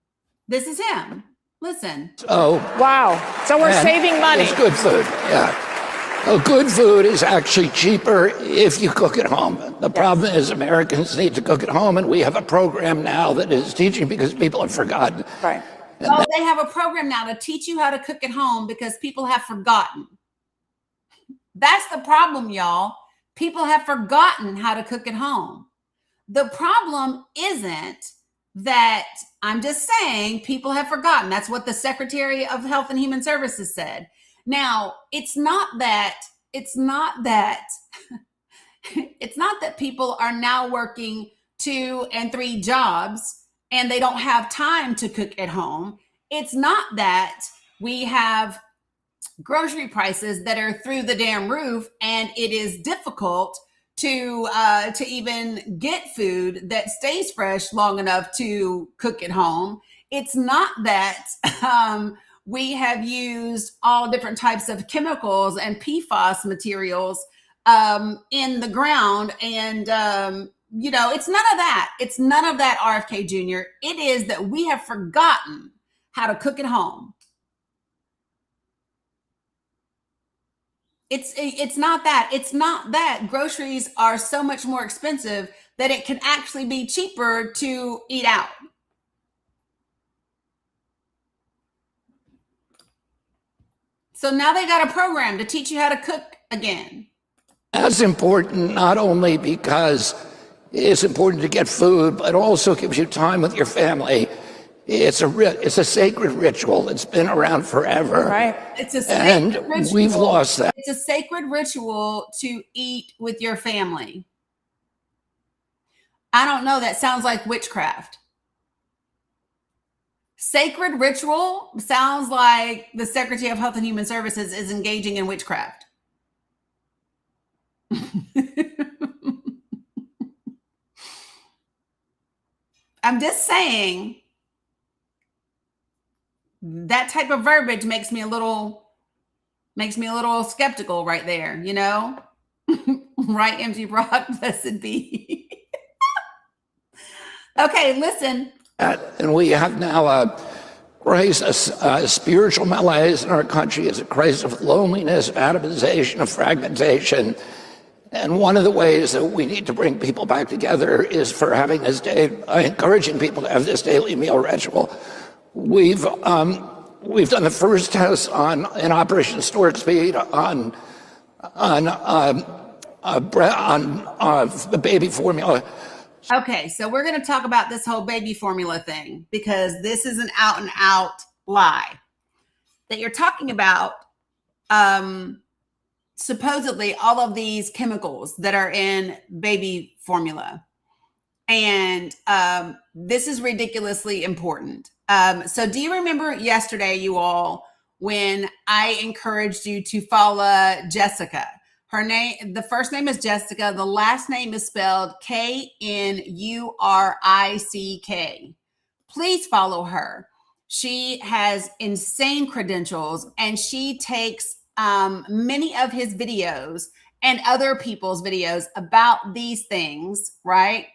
S1: This is him. Listen.
S3: Oh,
S2: wow. So we're saving money.
S3: It's good food, yeah. Good food is actually cheaper if you cook at home. The problem is Americans need to cook at home, and we have a program now that is teaching because people have forgotten.
S2: Right.
S1: Oh, they have a program now to teach you how to cook at home because people have forgotten. That's the problem, y'all. People have forgotten how to cook at home. The problem isn't that, I'm just saying, people have forgotten. That's what the Secretary of Health and Human Services said. Now, it's not that it's not that people are now working 2 and 3 jobs and they don't have time to cook at home. It's not that we have grocery prices that are through the damn roof and it is difficult to even get food that stays fresh long enough to cook at home. It's not that we have used all different types of chemicals and PFAS materials in the ground. And, it's none of that. It's none of that, RFK Jr. It is that we have forgotten how to cook at home. It's not that. It's not that groceries are so much more expensive that it can actually be cheaper to eat out. So now they got a program to teach you how to cook again.
S3: That's important not only because it's important to get food, but also gives you time with your family. It's a sacred ritual. It's been around forever.
S2: Right.
S1: It's a sacred
S3: and
S1: ritual.
S3: We've lost that.
S1: It's a sacred ritual to eat with your family. I don't know. That sounds like witchcraft. Sacred ritual sounds like the Secretary of Health and Human Services is engaging in witchcraft. I'm just saying that type of verbiage makes me a little skeptical right there, right, MG Brock, blessed be. Okay, listen.
S3: And we have now a crisis, a spiritual malaise in our country. It's a crisis of loneliness, of atomization, of fragmentation. And one of the ways that we need to bring people back together is for having this day, encouraging people to have this daily meal ritual. We've done the first test in Operation Stork Speed on the baby formula.
S1: Okay, so we're going to talk about this whole baby formula thing because this is an out and out lie that you're talking about. Supposedly all of these chemicals that are in baby formula. And this is ridiculously important. So do you remember yesterday, you all, when I encouraged you to follow Jessica? Her name, the first name is Jessica. The last name is spelled Knurick. Please follow her. She has insane credentials and she takes many of his videos and other people's videos about these things, right?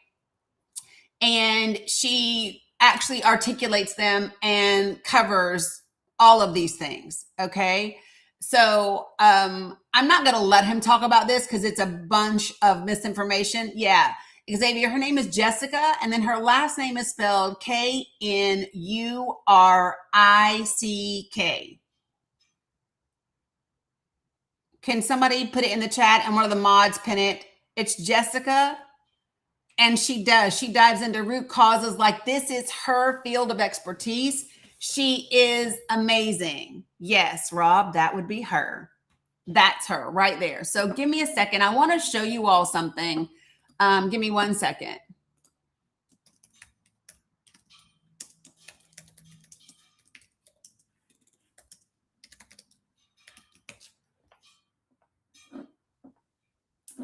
S1: And she actually articulates them and covers all of these things, okay? So I'm not going to let him talk about this because it's a bunch of misinformation. Yeah, Xavier, her name is Jessica, and then her last name is spelled Knurick. Can somebody put it in the chat and one of the mods pin it? It's Jessica. And she dives into root causes. Like, this is her field of expertise. She is amazing. Yes, Rob, that would be her. That's her right there. So give me a second. I want to show you all something. Give me 1 second.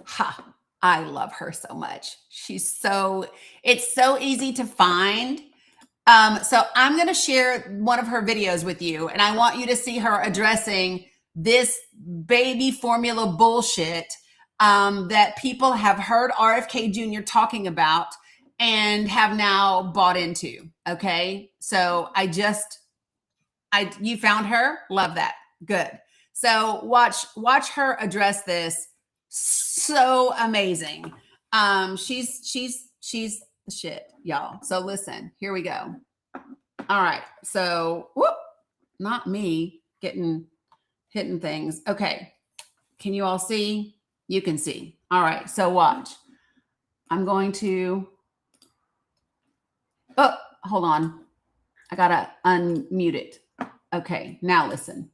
S1: Ha, I love her so much. It's so easy to find. So I'm going to share one of her videos with you, and I want you to see her addressing this baby formula bullshit that people have heard RFK Jr. talking about and have now bought into. Okay. So you found her. Love that. Good. So watch her address this. So amazing. She's the shit, y'all. So listen, here we go. All right. So whoop, not me hitting things. Okay. Can you all see? You can see. All right. So watch. I'm going to, oh, hold on. I gotta unmute it. Okay. Now listen.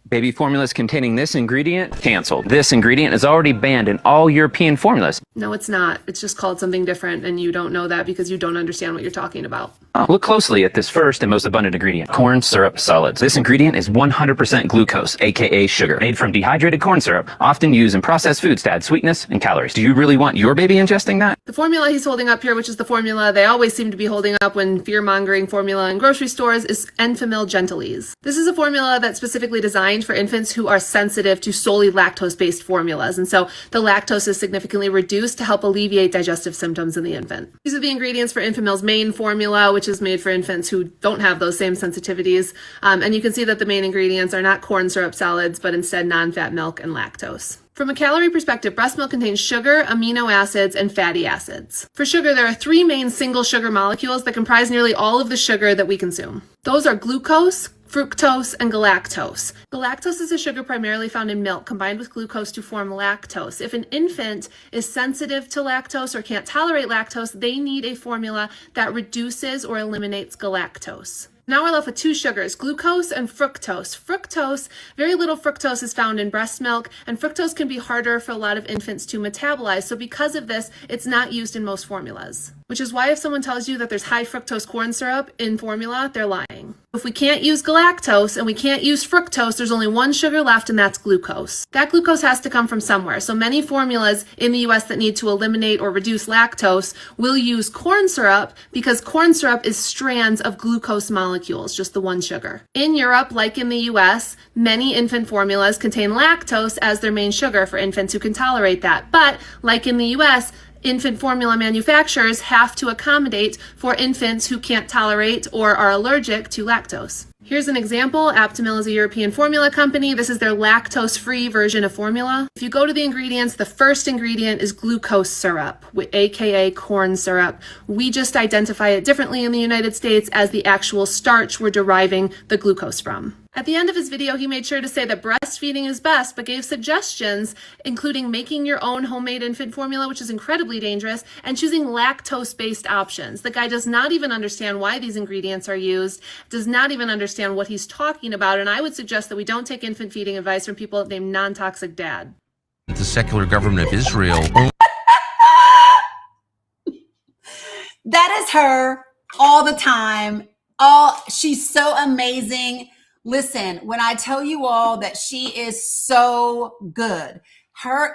S4: Baby formulas containing this ingredient, canceled. This ingredient is already banned in all European formulas.
S5: No, it's not. It's just called something different, and you don't know that because you don't understand what you're talking about.
S4: Look closely at this first and most abundant ingredient, corn syrup solids. This ingredient is 100% glucose, aka sugar, made from dehydrated corn syrup, often used in processed foods to add sweetness and calories. Do you really want your baby ingesting that?
S5: The formula he's holding up here, which is the formula they always seem to be holding up when fear-mongering formula in grocery stores, is Enfamil Gentilese. This is a formula that's specifically designed for infants who are sensitive to solely lactose-based formulas, and so the lactose is significantly reduced to help alleviate digestive symptoms in the infant. These are the ingredients for Enfamil's main formula, which is made for infants who don't have those same sensitivities, and you can see that the main ingredients are not corn syrup solids, but instead non-fat milk and lactose. From a calorie perspective, breast milk contains sugar, amino acids, and fatty acids. For sugar, there are three main single sugar molecules that comprise nearly all of the sugar that we consume. Those are glucose, fructose, and galactose. Galactose is a sugar primarily found in milk combined with glucose to form lactose. If an infant is sensitive to lactose or can't tolerate lactose, they need a formula that reduces or eliminates galactose. Now we're left with two sugars, glucose and fructose. Fructose, very little fructose is found in breast milk, and fructose can be harder for a lot of infants to metabolize. So because of this, it's not used in most formulas, which is why if someone tells you that there's high fructose corn syrup in formula, they're lying. If we can't use galactose and we can't use fructose, there's only one sugar left, and that's glucose. That glucose has to come from somewhere. So many formulas in the US that need to eliminate or reduce lactose will use corn syrup because corn syrup is strands of glucose molecules, just the one sugar. In Europe, like in the US, many infant formulas contain lactose as their main sugar for infants who can tolerate that. But like in the US, infant formula manufacturers have to accommodate for infants who can't tolerate or are allergic to lactose. Here's an example. Aptamil is a European formula company. This is their lactose-free version of formula. If you go to the ingredients, the first ingredient is glucose syrup, aka corn syrup. We just identify it differently in the United States as the actual starch we're deriving the glucose from. At the end of his video, he made sure to say that breastfeeding is best, but gave suggestions, including making your own homemade infant formula, which is incredibly dangerous, and choosing lactose-based options. The guy does not even understand why these ingredients are used, does not even understand what he's talking about, and I would suggest that we don't take infant feeding advice from people named Non-Toxic Dad.
S6: The secular government of Israel.
S1: That is her all the time. She's so amazing. Listen, when I tell you all that she is so good, her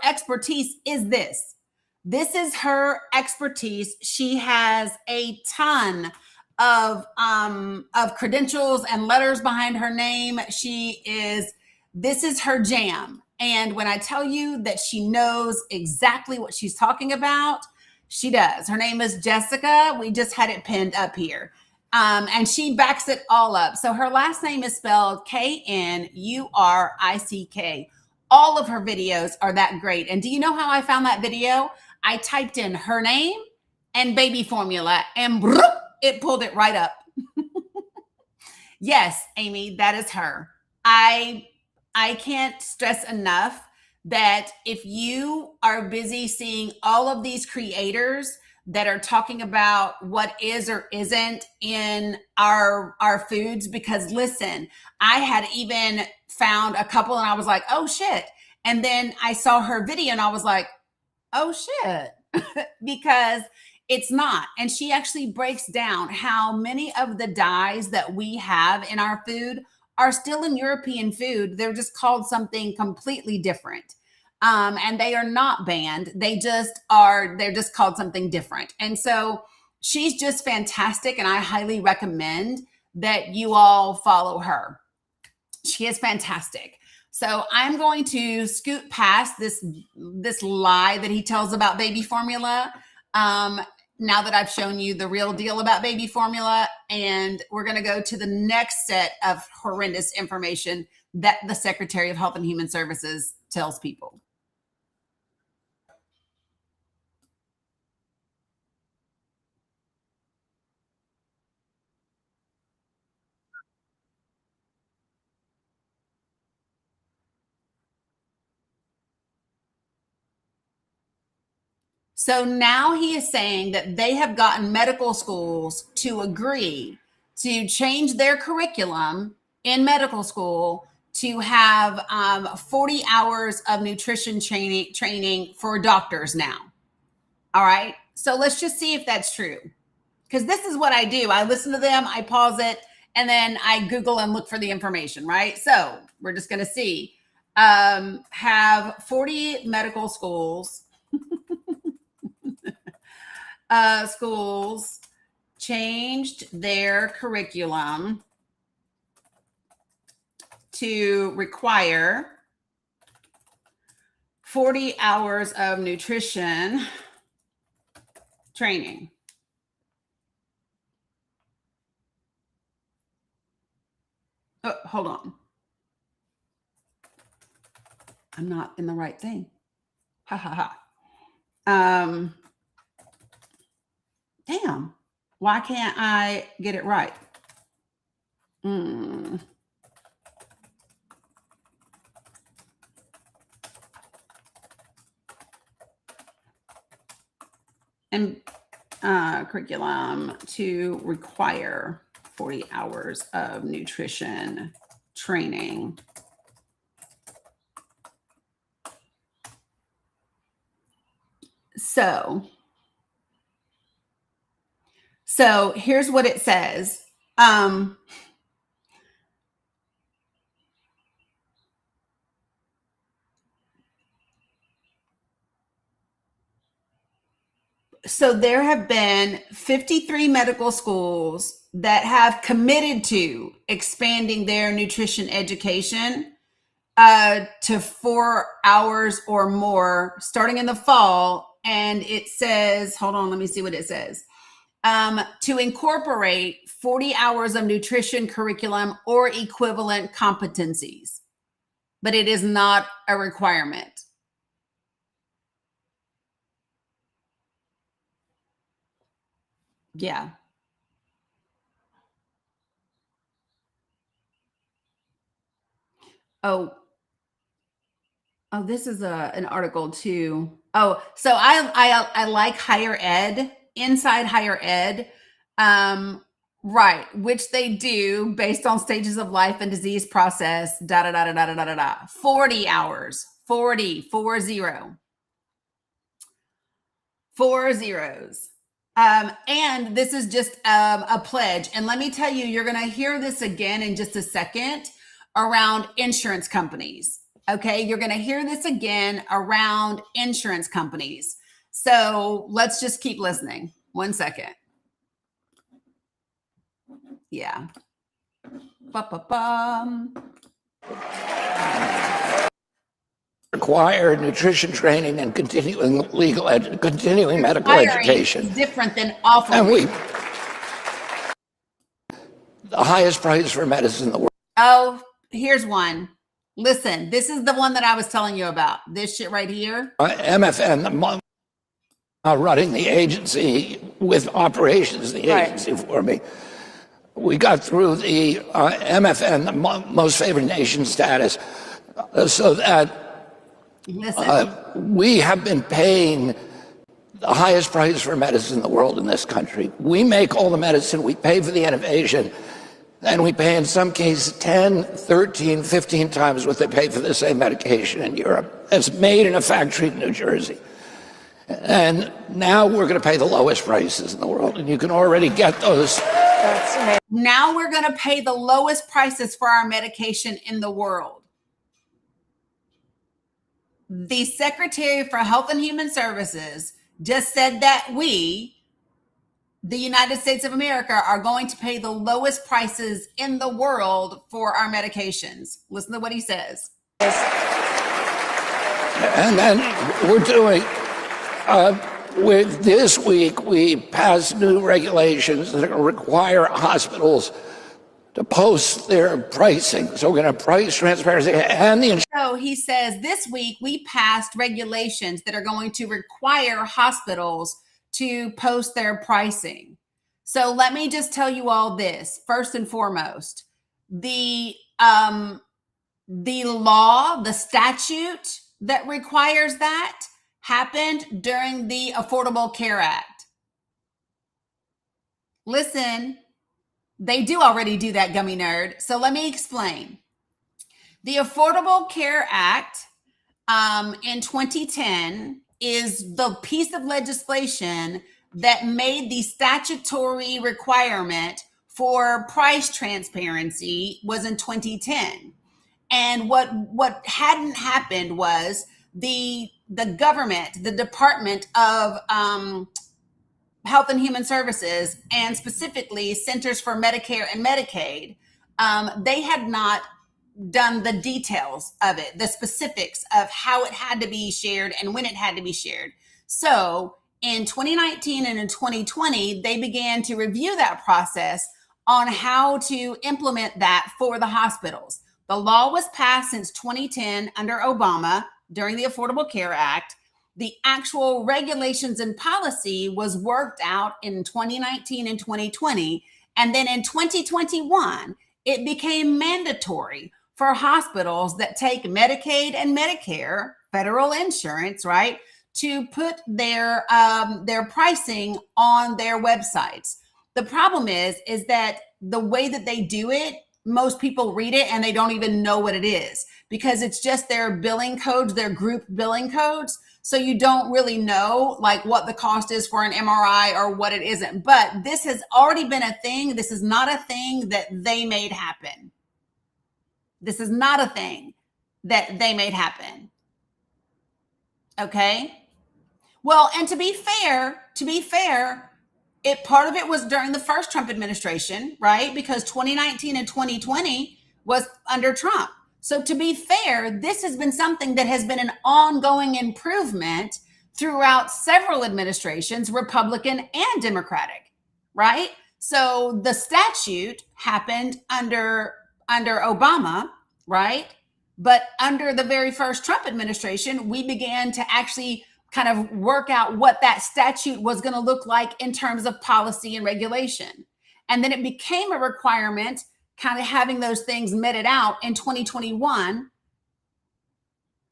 S1: expertise is this. This is her expertise. She has a ton of credentials and letters behind her name. This is her jam. And when I tell you that she knows exactly what she's talking about, she does. Her name is Jessica. We just had it pinned up here. And she backs it all up. So her last name is spelled Knurick. All of her videos are that great. And do you know how I found that video? I typed in her name and baby formula, and it pulled it right up. Yes, Amy, that is her. I can't stress enough that if you are busy seeing all of these creators that are talking about what is or isn't in our foods, because listen, I had even found a couple and I was like, oh shit. And then I saw her video and I was like, oh shit, because it's not. And she actually breaks down how many of the dyes that we have in our food are still in European food. They're just called something completely different. And they are not banned. They're just called something different. And so she's just fantastic. And I highly recommend that you all follow her. She is fantastic. So I'm going to scoot past this lie that he tells about baby formula. Now that I've shown you the real deal about baby formula, and we're going to go to the next set of horrendous information that the Secretary of Health and Human Services tells people. So now he is saying that they have gotten medical schools to agree to change their curriculum in medical school to have 40 hours of nutrition training for doctors now. All right. So let's just see if that's true. Because this is what I do. I listen to them, I pause it, and then I Google and look for the information, right? So we're just going to see. Have 40 medical schools schools changed their curriculum to require 40 hours of nutrition training. Oh, hold on. I'm not in the right thing. Ha ha ha. Damn. Why can't I get it right? And curriculum to require 40 hours of nutrition training. So here's what it says. So there have been 53 medical schools that have committed to expanding their nutrition education to 4 hours or more starting in the fall. And it says, hold on, let me see what it says. To incorporate 40 hours of nutrition curriculum or equivalent competencies, but it is not a requirement. Yeah. Oh, this is an article too. Oh, so I like higher ed, inside higher ed, right, which they do based on stages of life and disease process. 40 hours, 40 4 zeros. And this is just a pledge. And let me tell you, you're going to hear this again in just a second around insurance companies. Okay, you're going to hear this again around insurance companies. So let's just keep listening. 1 second. Yeah.
S3: Require nutrition training and continuing medical education.
S1: Is different than offering.
S3: And the highest price for medicine in the world.
S1: Oh, here's one. Listen, this is the one that I was telling you about. This shit right here.
S3: MFN, running the agency with operations, the agency for me. We got through the MFN, most favored nation status, so that we have been paying the highest price for medicine in the world in this country. We make all the medicine, we pay for the innovation, and we pay in some cases 10, 13, 15 times what they pay for the same medication in Europe. It's made in a factory in New Jersey. And now we're going to pay the lowest prices in the world, and you can already get those.
S1: Now we're going to pay the lowest prices for our medication in the world. The Secretary for Health and Human Services just said that we, the United States of America, are going to pay the lowest prices in the world for our medications. Listen to what he says.
S3: And then we're doing, with this week, we passed new regulations that are going to require hospitals to post their pricing. So we're going to price transparency and the insurance.
S1: So he says this week we passed regulations that are going to require hospitals to post their pricing. So let me just tell you all this. First and foremost, the law, the statute that requires that happened during the Affordable Care Act. Listen, they do already do that, gummy nerd. So let me explain. The Affordable Care Act in 2010 is the piece of legislation that made the statutory requirement for price transparency was in 2010. And what hadn't happened was the government, the Department of Health and Human Services, and specifically Centers for Medicare and Medicaid, they had not done the details of it, the specifics of how it had to be shared and when it had to be shared. So in 2019 and in 2020, they began to review that process on how to implement that for the hospitals. The law was passed since 2010 under Obama during the Affordable Care Act. The actual regulations and policy was worked out in 2019 and 2020. And then in 2021, it became mandatory for hospitals that take Medicaid and Medicare, federal insurance, right, to put their pricing on their websites. The problem is that the way that they do it, most people read it and they don't even know what it is because it's just their billing codes, their group billing codes. So you don't really know like what the cost is for an MRI or what it isn't. But this has already been a thing. This is not a thing that they made happen. This is not a thing that they made happen. Okay? Well, and to be fair, part of it was during the first Trump administration, right? Because 2019 and 2020 was under Trump. So to be fair, this has been something that has been an ongoing improvement throughout several administrations, Republican and Democratic, right? So the statute happened under Obama, right? But under the very first Trump administration, we began to actually kind of work out what that statute was going to look like in terms of policy and regulation. And then it became a requirement, kind of having those things meted out in 2021.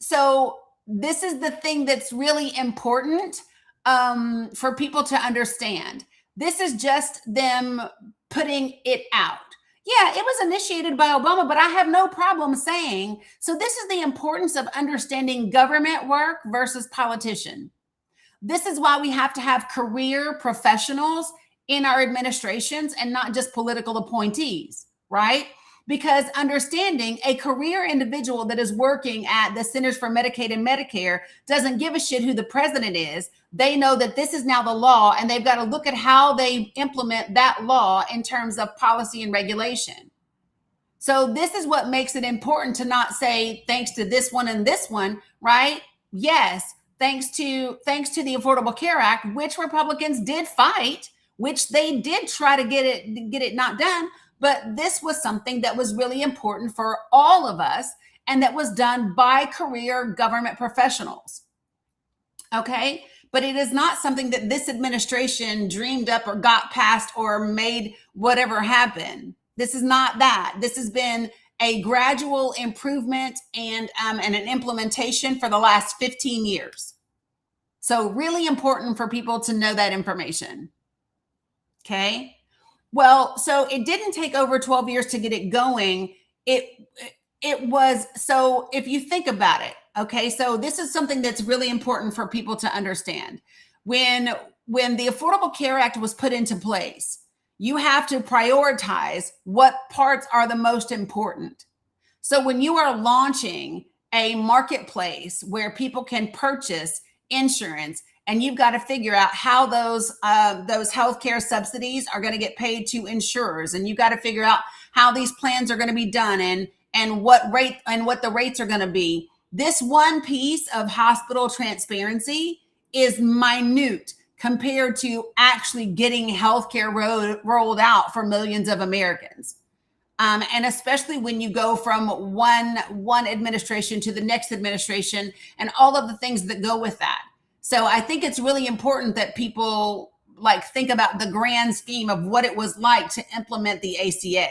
S1: So this is the thing that's really important for people to understand. This is just them putting it out. Yeah, it was initiated by Obama, but I have no problem saying, so this is the importance of understanding government work versus politician. This is why we have to have career professionals in our administrations and not just political appointees, right? Because understanding a career individual that is working at the Centers for Medicaid and Medicare doesn't give a shit who the president is. They know that this is now the law, and they've got to look at how they implement that law in terms of policy and regulation. So this is what makes it important to not say thanks to this one and this one, right? Yes, thanks to the Affordable Care Act, which Republicans did fight, which they did try to get it not done. But this was something that was really important for all of us, and that was done by career government professionals. Okay? But it is not something that this administration dreamed up or got passed or made whatever happen. This is not that. This has been a gradual improvement and an implementation for the last 15 years. So really important for people to know that information. Okay? Well, so it didn't take over 12 years to get it going. It was, so if you think about it, okay, so this is something that's really important for people to understand. When the Affordable Care Act was put into place, you have to prioritize what parts are the most important. So when you are launching a marketplace where people can purchase insurance, and you've got to figure out how those healthcare subsidies are going to get paid to insurers, and you've got to figure out how these plans are going to be done, and what rate and what the rates are going to be. This one piece of hospital transparency is minute compared to actually getting healthcare rolled out for millions of Americans. And especially when you go from one administration to the next administration and all of the things that go with that. So I think it's really important that people like think about the grand scheme of what it was like to implement the ACA.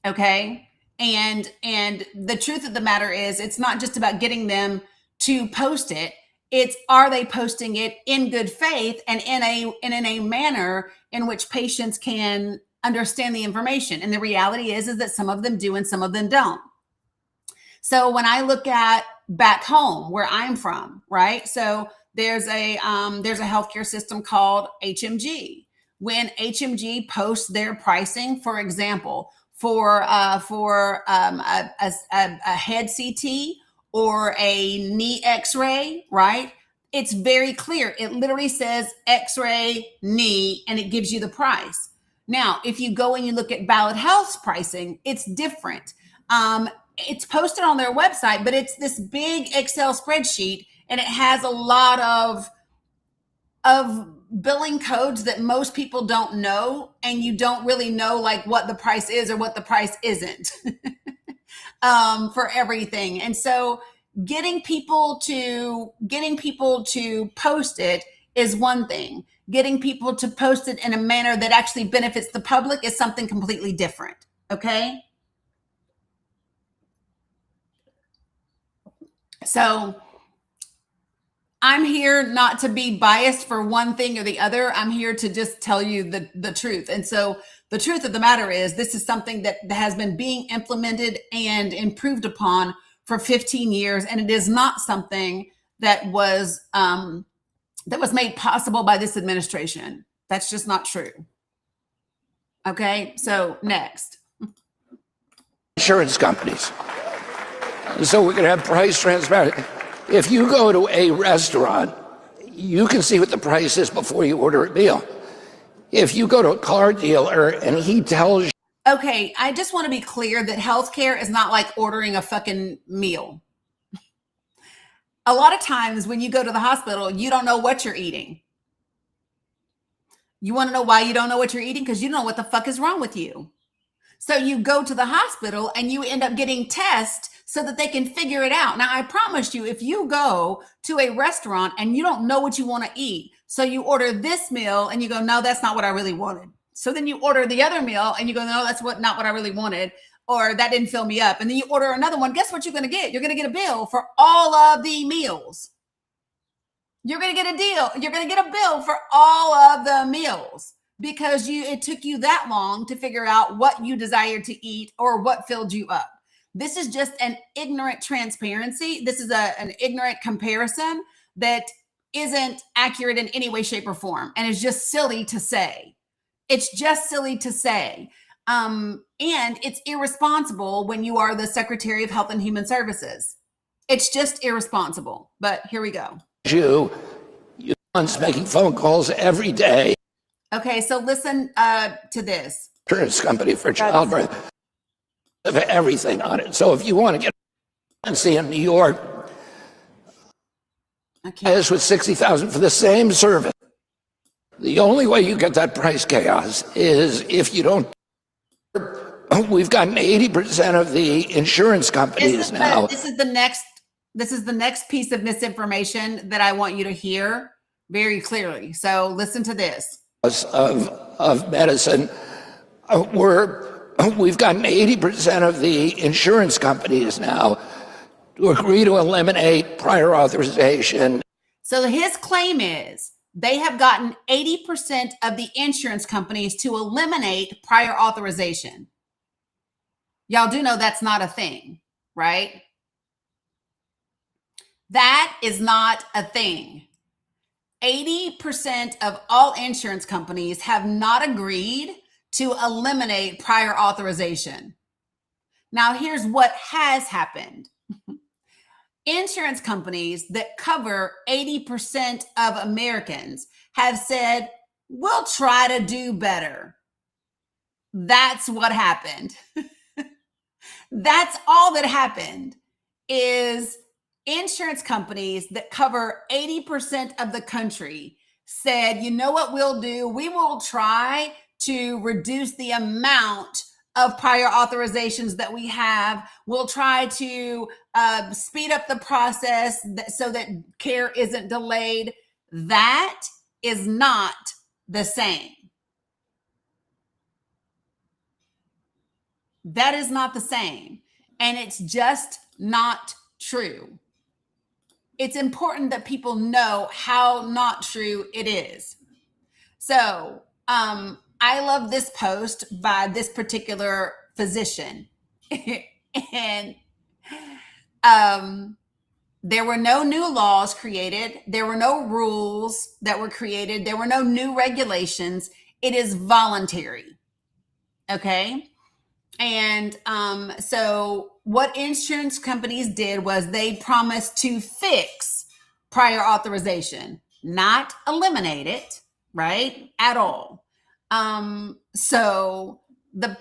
S1: Okay. And the truth of the matter is it's not just about getting them to post it. It's, are they posting it in good faith and in a manner in which patients can understand the information? And the reality is that some of them do and some of them don't. So when I look at back home where I'm from, right? So there's a healthcare system called HMG. When HMG posts their pricing, for example, for a head CT or a knee X-ray, right? It's very clear. It literally says X-ray knee, and it gives you the price. Now, if you go and you look at Ballot Health's pricing, it's different. It's posted on their website, but it's this big Excel spreadsheet, and it has a lot of billing codes that most people don't know, and you don't really know like what the price is or what the price isn't for everything. And so getting people to post it is one thing. Getting people to post it in a manner that actually benefits the public is something completely different. Okay. So I'm here not to be biased for one thing or the other. I'm here to just tell you the truth. And so the truth of the matter is this is something that has been being implemented and improved upon for 15 years. And it is not something that was made possible by this administration. That's just not true. Okay, so next.
S3: Insurance companies. So we're going to have price transparency. If you go to a restaurant, you can see what the price is before you order a meal. If you go to a car dealer and he tells you.
S1: Okay, I just want to be clear that healthcare is not like ordering a fucking meal. A lot of times when you go to the hospital, you don't know what you're eating. You want to know why you don't know what you're eating? Because you don't know what the fuck is wrong with you. So you go to the hospital and you end up getting tests so that they can figure it out. Now, I promise you, if you go to a restaurant and you don't know what you want to eat, so you order this meal and you go, no, that's not what I really wanted. So then you order the other meal and you go, no, that's not what I really wanted. Or that didn't fill me up. And then you order another one. Guess what you're going to get? You're going to get a bill for all of the meals. You're going to get a deal. You're going to get a bill for all of the meals because it took you that long to figure out what you desired to eat or what filled you up. This is just an ignorant transparency. This is an ignorant comparison that isn't accurate in any way, shape, or form. And it's just silly to say. It's just silly to say. And it's irresponsible when you are the Secretary of Health and Human Services. It's just irresponsible. But here we go.
S3: You're making phone calls every day.
S1: Okay, so listen to this.
S3: Insurance company for childbirth. Of everything on it. So if you want to get and see in New York, this was $60,000 for the same service. The only way you get that price chaos is if you don't. We've gotten 80% of the insurance companies now.
S1: This is the next piece of misinformation that I want you to hear very clearly. So listen to this.
S3: Of medicine, we've gotten 80% of the insurance companies now to agree to eliminate prior authorization.
S1: So his claim is they have gotten 80% of the insurance companies to eliminate prior authorization. Y'all do know that's not a thing, right? That is not a thing. 80% of all insurance companies have not agreed to eliminate prior authorization. Now, here's what has happened. Insurance companies that cover 80% of Americans have said, we'll try to do better. That's what happened. That's all that happened is insurance companies that cover 80% of the country said, you know what we'll do? We will try to reduce the amount of prior authorizations that we have. We'll try to speed up the process so that care isn't delayed. That is not the same. That is not the same. And it's just not true. It's important that people know how not true it is. So, I love this post by this particular physician. And there were no new laws created. There were no rules that were created. There were no new regulations. It is voluntary. Okay. And so what insurance companies did was they promised to fix prior authorization, not eliminate it, right? At all. So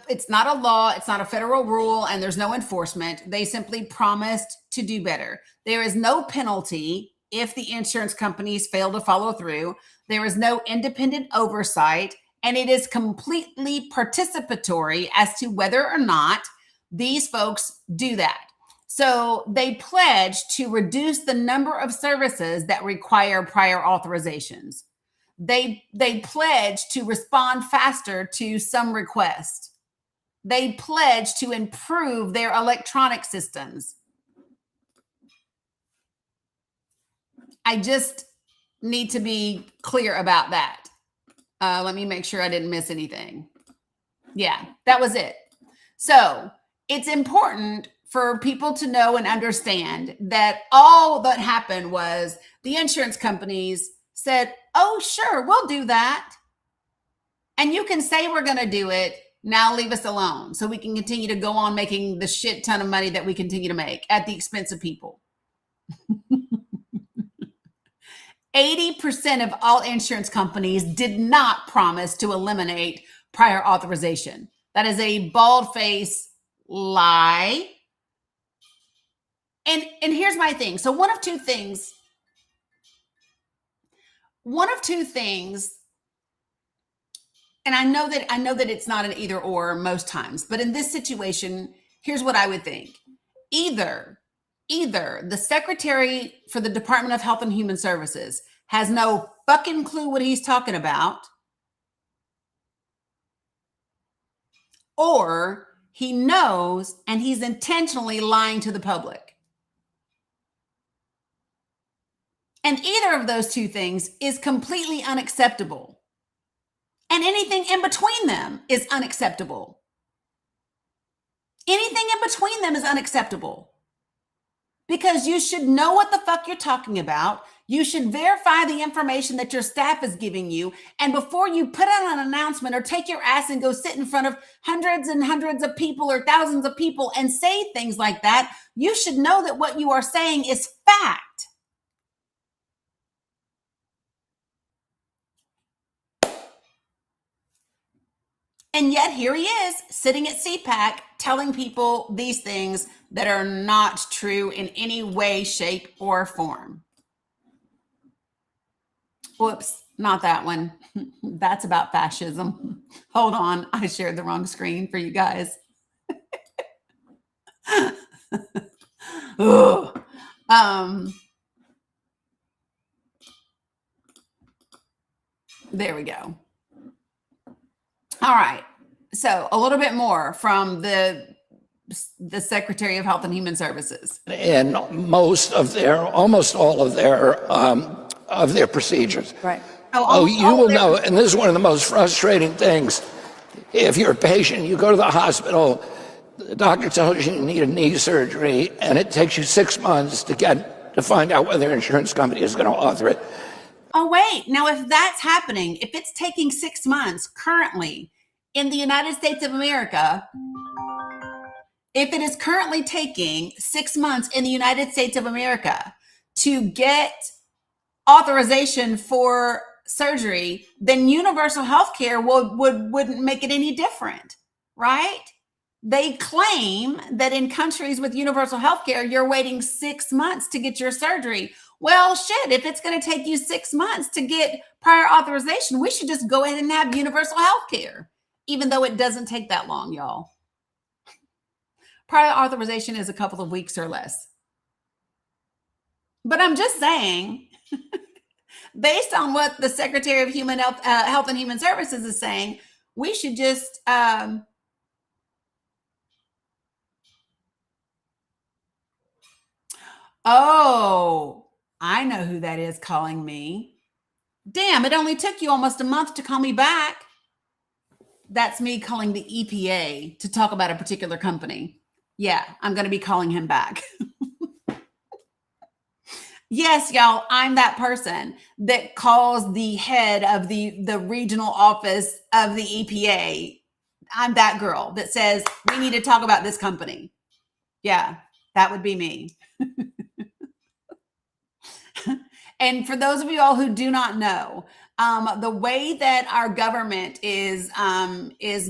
S1: it's not a law, it's not a federal rule, and there's no enforcement. They simply promised to do better. There is no penalty if the insurance companies fail to follow through. There is no independent oversight, and it is completely participatory as to whether or not these folks do that. So they pledge to reduce the number of services that require prior authorizations. They pledge to respond faster to some requests. They pledge to improve their electronic systems. I just need to be clear about that. Let me make sure I didn't miss anything. Yeah, that was it. So it's important for people to know and understand that all that happened was the insurance companies said, oh, sure, we'll do that. And you can say we're going to do it. Now leave us alone so we can continue to go on making the shit ton of money that we continue to make at the expense of people. 80% of all insurance companies did not promise to eliminate prior authorization. That is a bald-faced lie. And here's my thing. So one of two things, and I know that it's not an either or most times, but in this situation, here's what I would think. Either the Secretary for the Department of Health and Human Services has no fucking clue what he's talking about, or he knows and he's intentionally lying to the public. And either of those two things is completely unacceptable. And anything in between them is unacceptable. Anything in between them is unacceptable. Because you should know what the fuck you're talking about. You should verify the information that your staff is giving you. And before you put out an announcement or take your ass and go sit in front of hundreds and hundreds of people or thousands of people and say things like that, you should know that what you are saying is fact. And yet here he is sitting at CPAC telling people these things that are not true in any way, shape, or form. Whoops, not that one. That's about fascism. Hold on, I shared the wrong screen for you guys. There we go. All right. So a little bit more from the Secretary of Health and Human Services.
S3: In almost all of their procedures.
S1: Right.
S3: Oh, you will know, and this is one of the most frustrating things. If you're a patient, you go to the hospital, the doctor tells you you need a knee surgery, and it takes you 6 months to find out whether insurance company is going to author it.
S1: Oh, wait. Now, if that's happening, if it's taking 6 months currently in the United States of America, if it is currently taking 6 months in the United States of America to get authorization for surgery, then universal health care wouldn't make it any different, right? They claim that in countries with universal health care, you're waiting 6 months to get your surgery. Well, shit, if it's going to take you 6 months to get prior authorization, we should just go ahead and have universal health care, even though it doesn't take that long, y'all. Prior authorization is a couple of weeks or less. But I'm just saying, based on what the Secretary of Health and Human Services is saying, we should just oh, I know who that is calling me. Damn, it only took you almost a month to call me back. That's me calling the EPA to talk about a particular company. Yeah, I'm going to be calling him back. Yes, y'all, I'm that person that calls the head of the regional office of the EPA. I'm that girl that says, we need to talk about this company. Yeah, that would be me. And for those of you all who do not know, the way that our government is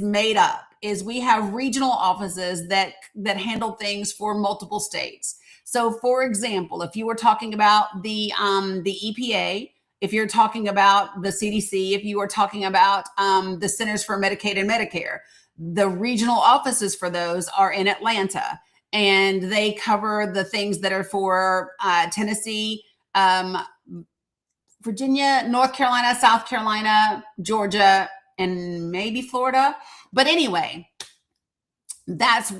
S1: made up is we have regional offices that handle things for multiple states. So, for example, if you were talking about the EPA, if you're talking about the CDC, if you were talking about the Centers for Medicaid and Medicare, the regional offices for those are in Atlanta, and they cover the things that are for Tennessee, Virginia, North Carolina, South Carolina, Georgia, and maybe Florida. But anyway, that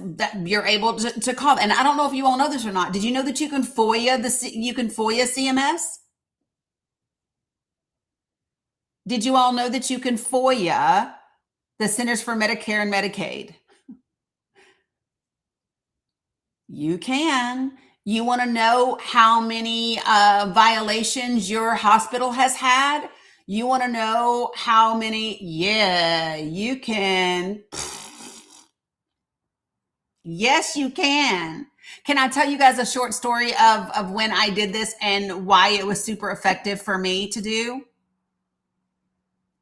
S1: you're able to call. And I don't know if you all know this or not. Did you know that you can FOIA CMS? Did you all know that you can FOIA the Centers for Medicare and Medicaid? You can. You want to know how many violations your hospital has had? You want to know how many? Yeah, you can. Yes, you can. Can I tell you guys a short story of when I did this and why it was super effective for me to do?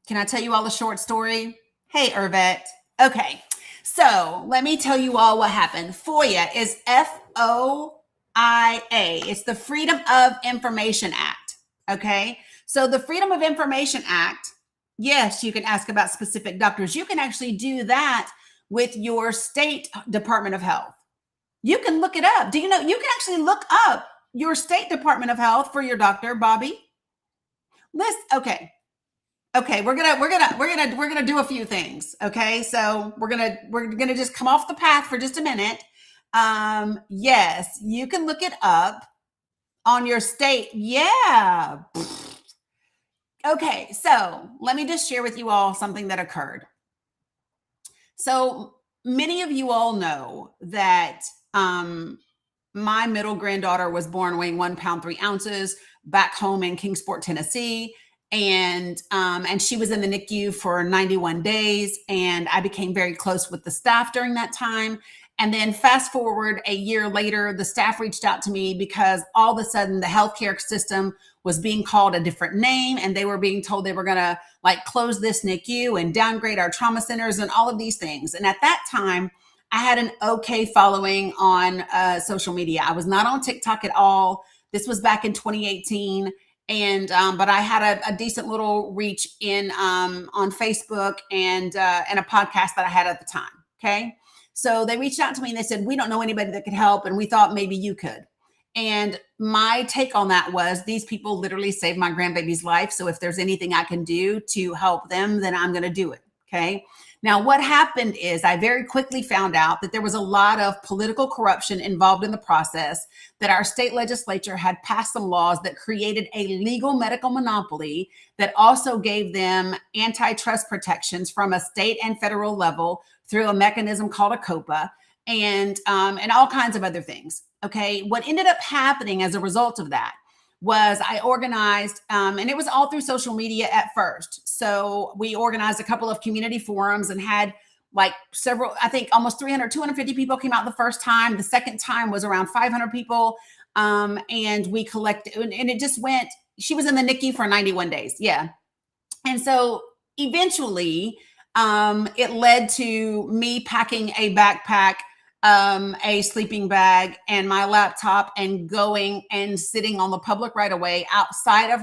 S1: Can I tell you all a short story? Hey, Irvette. Okay, so let me tell you all what happened. FOIA is FOIA. It's the Freedom of Information Act. Okay, so the Freedom of Information Act, yes, you can ask about specific doctors. You can actually do that with your state Department of Health. You can look it up. Do you know you can actually look up your state Department of Health for your doctor, Bobby? Okay. Okay, we're gonna do a few things. Okay, so we're gonna just come off the path for just a minute. Yes, you can look it up on your state. Yeah. Okay, so let me just share with you all something that occurred. So many of you all know that my middle granddaughter was born weighing 1 pound 3 ounces back home in Kingsport, Tennessee. And she was in the NICU for 91 days. And I became very close with the staff during that time. And then fast forward a year later, the staff reached out to me because all of a sudden the healthcare system was being called a different name, and they were being told they were going to like close this NICU and downgrade our trauma centers and all of these things. And at that time, I had an okay following on social media. I was not on TikTok at all. This was back in 2018. And but I had a decent little reach in on Facebook and a podcast that I had at the time. Okay, so they reached out to me and they said, we don't know anybody that could help, and we thought maybe you could. And my take on that was, these people literally saved my grandbaby's life. So if there's anything I can do to help them, then I'm going to do it. Okay. Now, what happened is I very quickly found out that there was a lot of political corruption involved in the process, that our state legislature had passed some laws that created a legal medical monopoly that also gave them antitrust protections from a state and federal level through a mechanism called a COPA, and all kinds of other things. Okay. What ended up happening as a result of that was I organized, and it was all through social media at first. So we organized a couple of community forums and had like several, I think almost 300, 250 people came out the first time. The second time was around 500 people. And we collected, and it just went, she was in the NICU for 91 days. Yeah. And so eventually it led to me packing a backpack, a sleeping bag, and my laptop, and going and sitting on the public right away outside of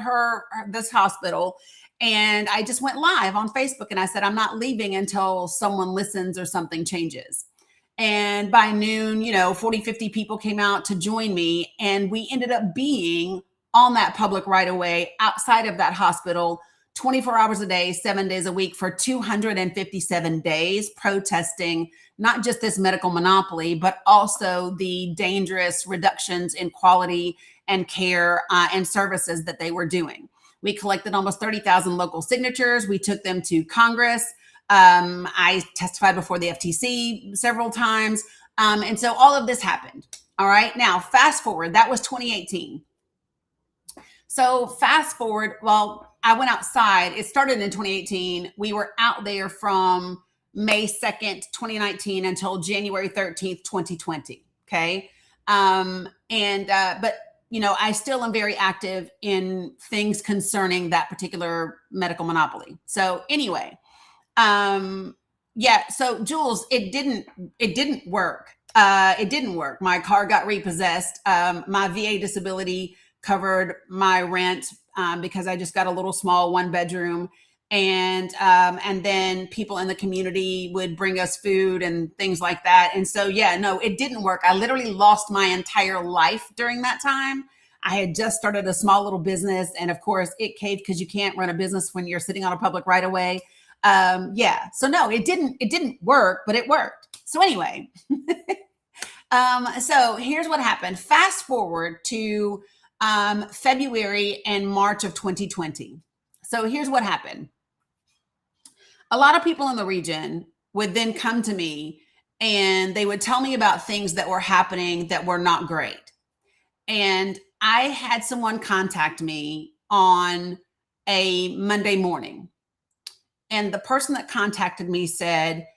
S1: this hospital. And I just went live on Facebook and I said, I'm not leaving until someone listens or something changes. And by noon, 40, 50 people came out to join me. And we ended up being on that public right of way outside of that hospital 24 hours a day, 7 days a week for 257 days, protesting not just this medical monopoly, but also the dangerous reductions in quality and care and services that they were doing. We collected almost 30,000 local signatures. We took them to Congress. I testified before the FTC several times. And so all of this happened. All right. Now, fast forward, that was 2018. So fast forward, well, I went outside. It started in 2018. We were out there from May 2nd, 2019 until January 13th, 2020. Okay. But I still am very active in things concerning that particular medical monopoly. So anyway, so Jules, it didn't work. It didn't work. My car got repossessed. My VA disability covered my rent because I just got a little small 1-bedroom, and then people in the community would bring us food and things like that. And so, no, it didn't work. I literally lost my entire life during that time. I had just started a small little business, and of course, it caved because you can't run a business when you're sitting on a public right of way. So no, it didn't work, but it worked. So anyway, so here's what happened. Fast forward to February and March of 2020. So here's what happened. A lot of people in the region would then come to me and they would tell me about things that were happening that were not great. And I had someone contact me on a Monday morning. And the person that contacted me said,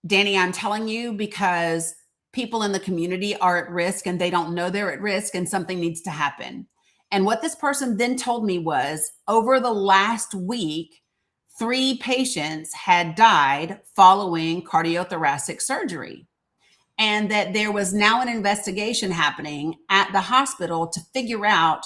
S1: Dani, I'm telling you because people in the community are at risk and they don't know they're at risk and something needs to happen. And what this person then told me was over the last week, 3 patients had died following cardiothoracic surgery. And that there was now an investigation happening at the hospital to figure out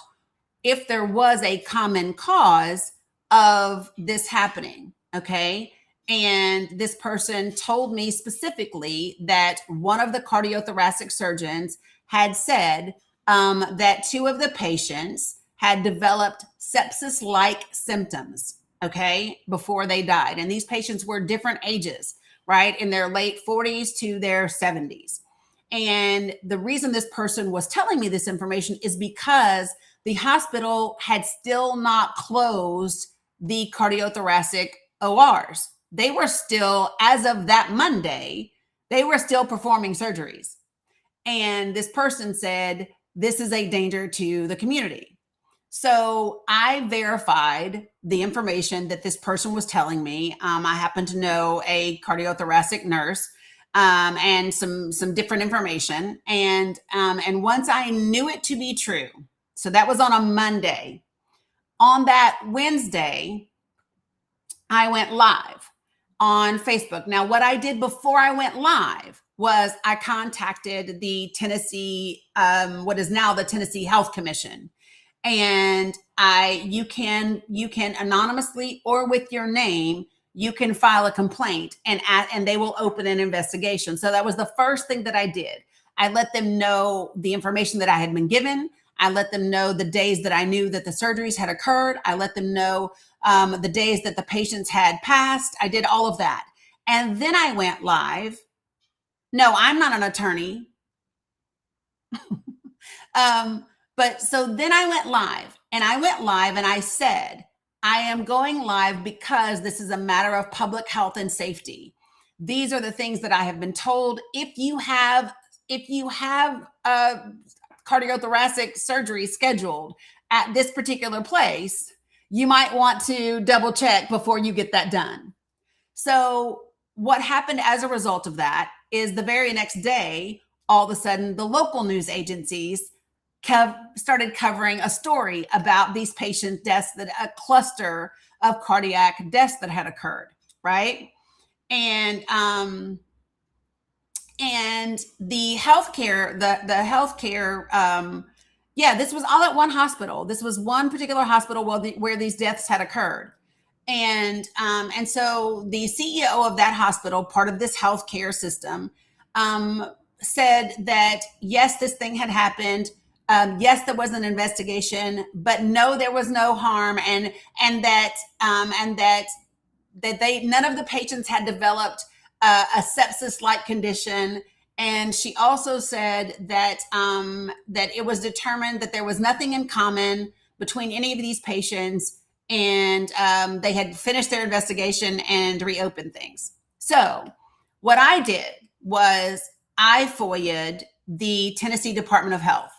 S1: if there was a common cause of this happening. Okay. And this person told me specifically that one of the cardiothoracic surgeons had said that 2 of the patients had developed sepsis-like symptoms, okay, before they died. And these patients were different ages, right, in their late 40s to their 70s. And the reason this person was telling me this information is because the hospital had still not closed the cardiothoracic ORs. They were still, as of that Monday, they were still performing surgeries. And this person said, this is a danger to the community. So I verified the information that this person was telling me. I happen to know a cardiothoracic nurse and some different information. And once I knew it to be true, so that was on a Monday. On that Wednesday, I went live on Facebook. Now, what I did before I went live was I contacted the Tennessee, what is now the Tennessee Health Commission. And you can anonymously or with your name, you can file a complaint and they will open an investigation. So that was the first thing that I did. I let them know the information that I had been given. I let them know the days that I knew that the surgeries had occurred. I let them know the days that the patients had passed. I did all of that. And then I went live. No, I'm not an attorney. But so then I went live and I said, I am going live because this is a matter of public health and safety. These are the things that I have been told. If you have cardiothoracic surgery scheduled at this particular place, you might want to double check before you get that done. So what happened as a result of that is the very next day, all of a sudden, the local news agencies started covering a story about these patient deaths, that a cluster of cardiac deaths that had occurred, right? And the healthcare, this was all at one hospital. This was one particular hospital where these deaths had occurred. And so the CEO of that hospital, part of this healthcare system, said that yes, this thing had happened. Yes, there was an investigation, but no, there was no harm, and that they none of the patients had developed a sepsis-like condition. And she also said that that it was determined that there was nothing in common between any of these patients, and they had finished their investigation and reopened things. So what I did was I FOIA'd the Tennessee Department of Health,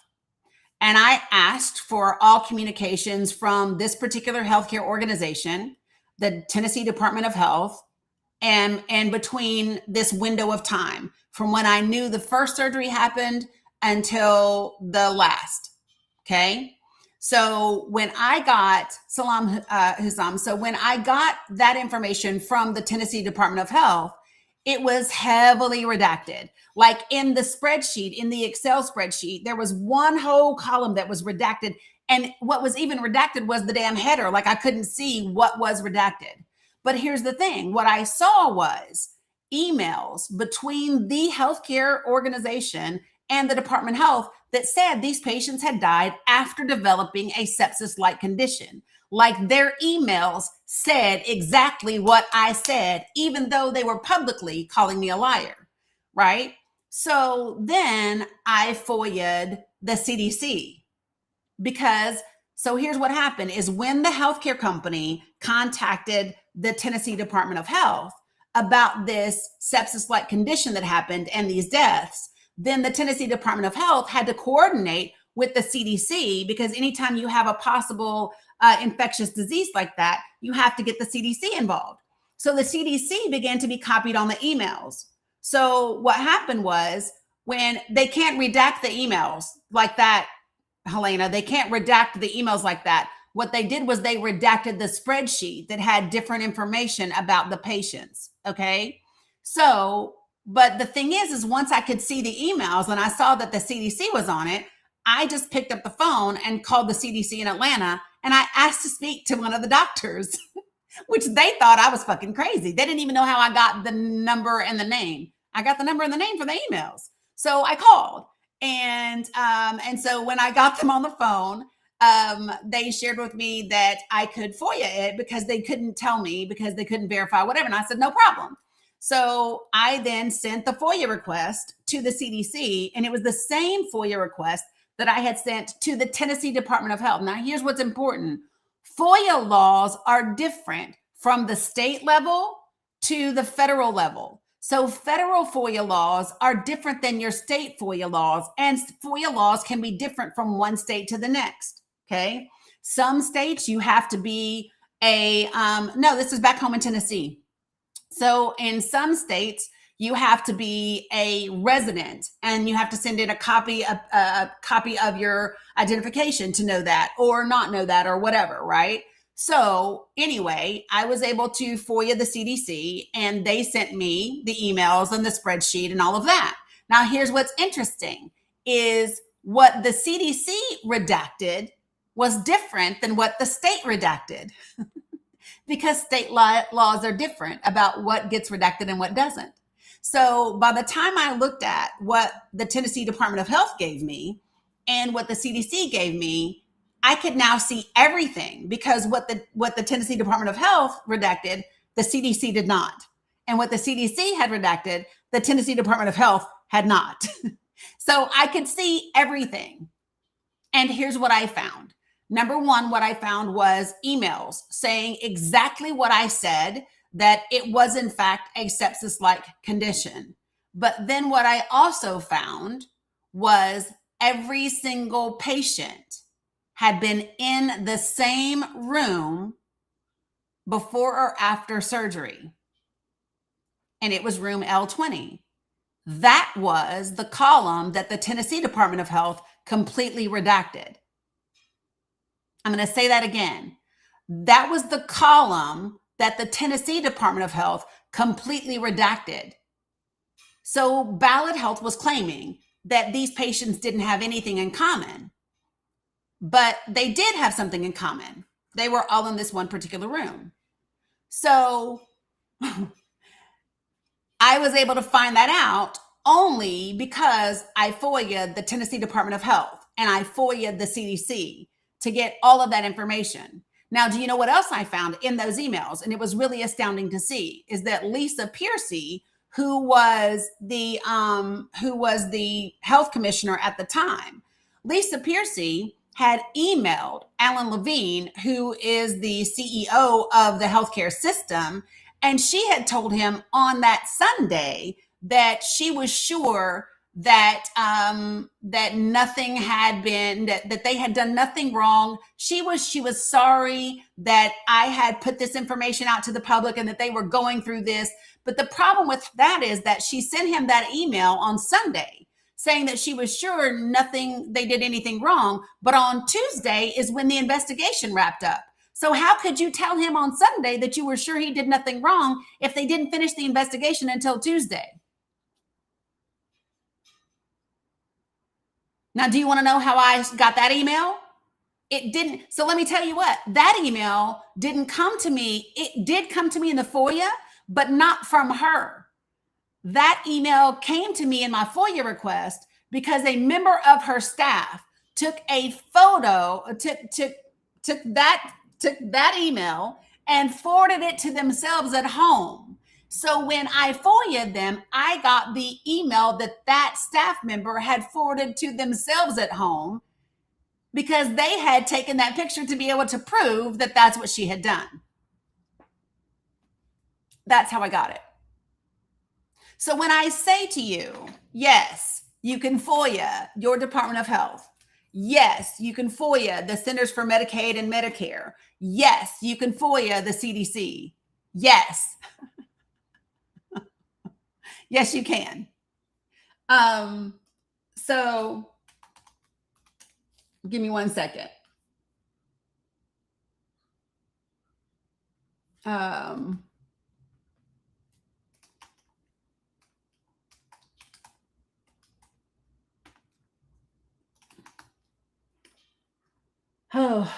S1: and I asked for all communications from this particular healthcare organization, the Tennessee Department of Health, and between this window of time from when I knew the first surgery happened until the last. Okay. So when I got Hussam, so when I got that information from the Tennessee Department of Health, it was heavily redacted. Like in the spreadsheet, in the Excel spreadsheet, there was one whole column that was redacted. And what was even redacted was the damn header. Like I couldn't see what was redacted. But here's the thing. What I saw was emails between the healthcare organization and the Department of Health that said these patients had died after developing a sepsis-like condition. Like their emails said exactly what I said, even though they were publicly calling me a liar, right? So then I FOIA'd the CDC because, so here's what happened is when the healthcare company contacted the Tennessee Department of Health about this sepsis-like condition that happened and these deaths, then the Tennessee Department of Health had to coordinate with the CDC, because anytime you have a possible infectious disease like that, you have to get the CDC involved. So the CDC began to be copied on the emails. So what happened was when they can't redact the emails like that, Helena, they can't redact the emails like that. What they did was they redacted the spreadsheet that had different information about the patients. Okay. So, but the thing is once I could see the emails and I saw that the CDC was on it, I just picked up the phone and called the CDC in Atlanta and I asked to speak to one of the doctors, which they thought I was fucking crazy. They didn't even know how I got the number and the name. I got the number and the name for the emails. So I called. And so when I got them on the phone, they shared with me that I could FOIA it because they couldn't tell me, because they couldn't verify whatever. And I said, no problem. So I then sent the FOIA request to the CDC, and it was the same FOIA request that I had sent to the Tennessee Department of Health. Now, here's what's important. FOIA laws are different from the state level to the federal level. So federal FOIA laws are different than your state FOIA laws, and FOIA laws can be different from one state to the next. Okay. Some states you have to be no, this is back home in Tennessee. So in some states, you have to be a resident and you have to send in a copy of your identification to know that or not know that or whatever, right? So anyway, I was able to FOIA the CDC and they sent me the emails and the spreadsheet and all of that. Now, here's what's interesting is what the CDC redacted was different than what the state redacted because state laws are different about what gets redacted and what doesn't. So by the time I looked at what the Tennessee Department of Health gave me and what the CDC gave me, I could now see everything, because what the Tennessee Department of Health redacted, the CDC did not. And what the CDC had redacted, the Tennessee Department of Health had not. So I could see everything. And here's what I found. Number one, what I found was emails saying exactly what I said, that it was in fact a sepsis-like condition. But then what I also found was every single patient had been in the same room before or after surgery. And it was room L20. That was the column that the Tennessee Department of Health completely redacted. I'm going to say that again. That was the column that the Tennessee Department of Health completely redacted. So Ballot Health was claiming that these patients didn't have anything in common, but they did have something in common. They were all in this one particular room. So I was able to find that out only because I FOIA'd the Tennessee Department of Health and I FOIA'd the CDC to get all of that information. Now, do you know what else I found in those emails? And it was really astounding to see is that Lisa Piercy, who was the health commissioner at the time, Lisa Piercy had emailed Alan Levine, who is the CEO of the healthcare system, and she had told him on that Sunday that she was sure that that nothing had been that they had done nothing wrong. She was sorry that I had put this information out to the public and that they were going through this. But the problem with that is that she sent him that email on Sunday saying that she was sure they did anything wrong. But on Tuesday is when the investigation wrapped up. So how could you tell him on Sunday that you were sure he did nothing wrong if they didn't finish the investigation until Tuesday? Now, do you want to know how I got that email? It didn't. So let me tell you what, that email didn't come to me. It did come to me in the FOIA, but not from her. That email came to me in my FOIA request because a member of her staff took a photo, took that email and forwarded it to themselves at home. So when I FOIA'd them, I got the email that staff member had forwarded to themselves at home because they had taken that picture to be able to prove that that's what she had done. That's how I got it. So when I say to you, yes, you can FOIA your Department of Health. Yes, you can FOIA the Centers for Medicaid and Medicare. Yes, you can FOIA the CDC. Yes. Yes, you can. So give me 1 second. Oh,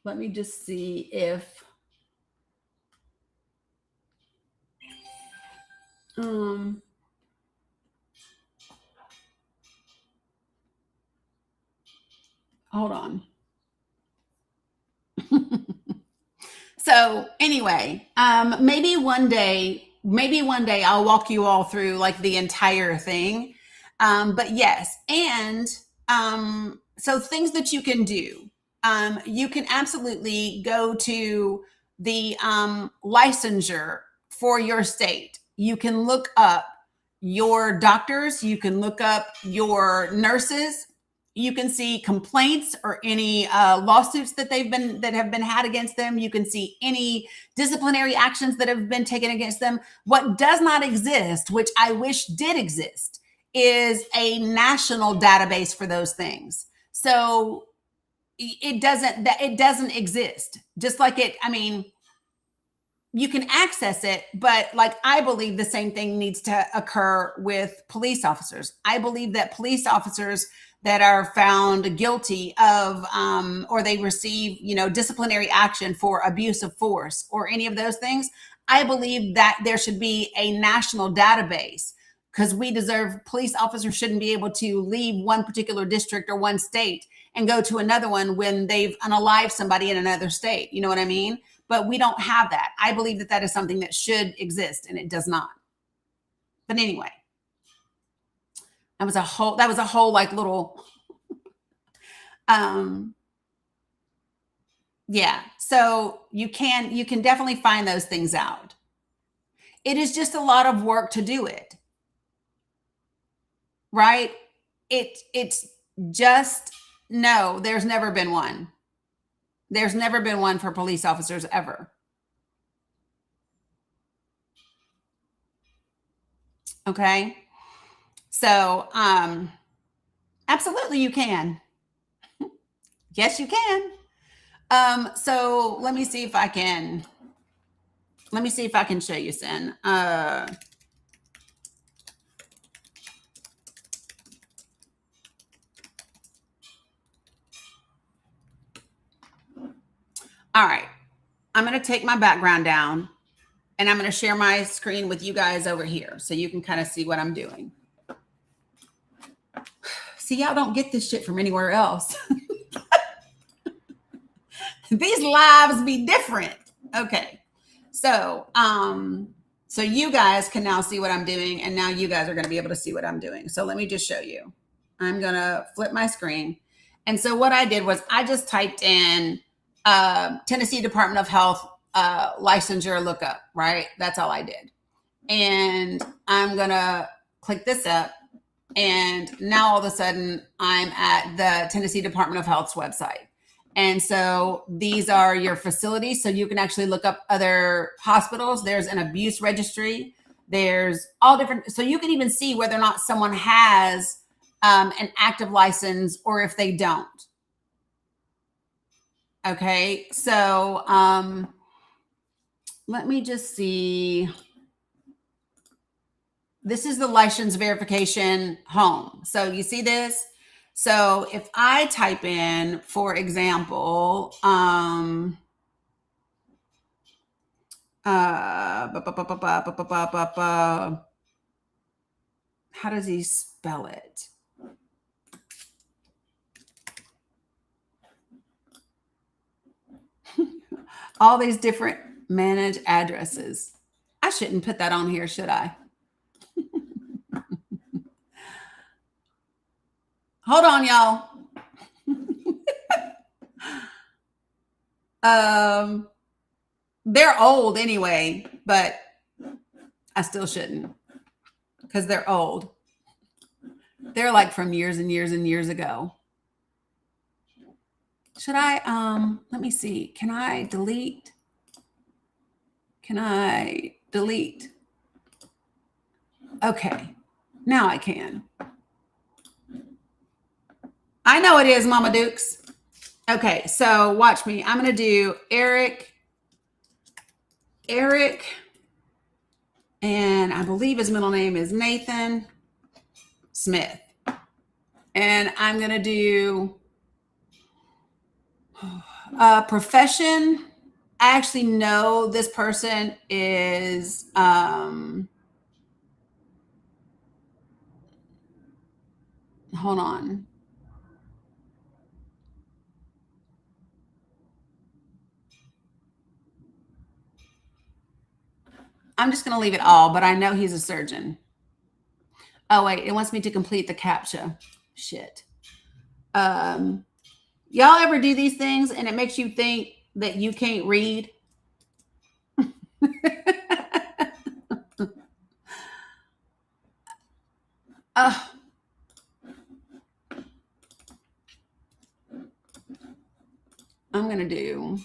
S1: let me just see if hold on. So anyway, maybe one day I'll walk you all through like the entire thing. But yes, and so things that you can do. You can absolutely go to the licensure for your state. You can look up your doctors. You can look up your nurses. You can see complaints or any lawsuits that have been had against them. You can see any disciplinary actions that have been taken against them. What does not exist, which I wish did exist, is a national database for those things. So it doesn't exist. Just like you can access it, but like I believe the same thing needs to occur with police officers. I believe that police officers that are found guilty of or they receive, disciplinary action for abuse of force or any of those things, I believe that there should be a national database because police officers shouldn't be able to leave one particular district or one state and go to another one when they've unalived somebody in another state. You know what I mean? But we don't have that. I believe that is something that should exist, and it does not. But anyway, that was a whole like little, yeah. So you can definitely find those things out. It is just a lot of work to do it, right? It's just, no, there's never been one. There's never been one for police officers ever. Okay. So, absolutely you can. Yes, you can. So let me see if I can show you, Sin. All right, I'm going to take my background down and I'm going to share my screen with you guys over here so you can kind of see what I'm doing. See, y'all don't get this shit from anywhere else. These lives be different. Okay. So, so you guys can now see what I'm doing, and now you guys are going to be able to see what I'm doing. So let me just show you. I'm going to flip my screen. And so what I did was I just typed in Tennessee Department of Health licensure lookup, right? That's all I did. And I'm going to click this up. And now all of a sudden I'm at the Tennessee Department of Health's website. And so these are your facilities. So you can actually look up other hospitals. There's an abuse registry. There's all different. So you can even see whether or not someone has an active license or if they don't. Okay. So let me just see. This is the license verification home. So you see this? So if I type in, for example, how does he spell it? All these different manage addresses. I shouldn't put that on here, should I? Hold on, y'all. They're old anyway, but I still shouldn't because they're old. They're like from years and years and years ago. Should I, let me see. Can I delete? Can I delete? Okay, now I can. I know it is, Mama Dukes. Okay, so watch me. I'm going to do Eric, and I believe his middle name is Nathan Smith. And I'm going to do profession. I actually know this person is, hold on. I'm just going to leave it all, but I know he's a surgeon. Oh, wait, it wants me to complete the CAPTCHA. Shit. Y'all ever do these things and it makes you think that you can't read? I'm going to do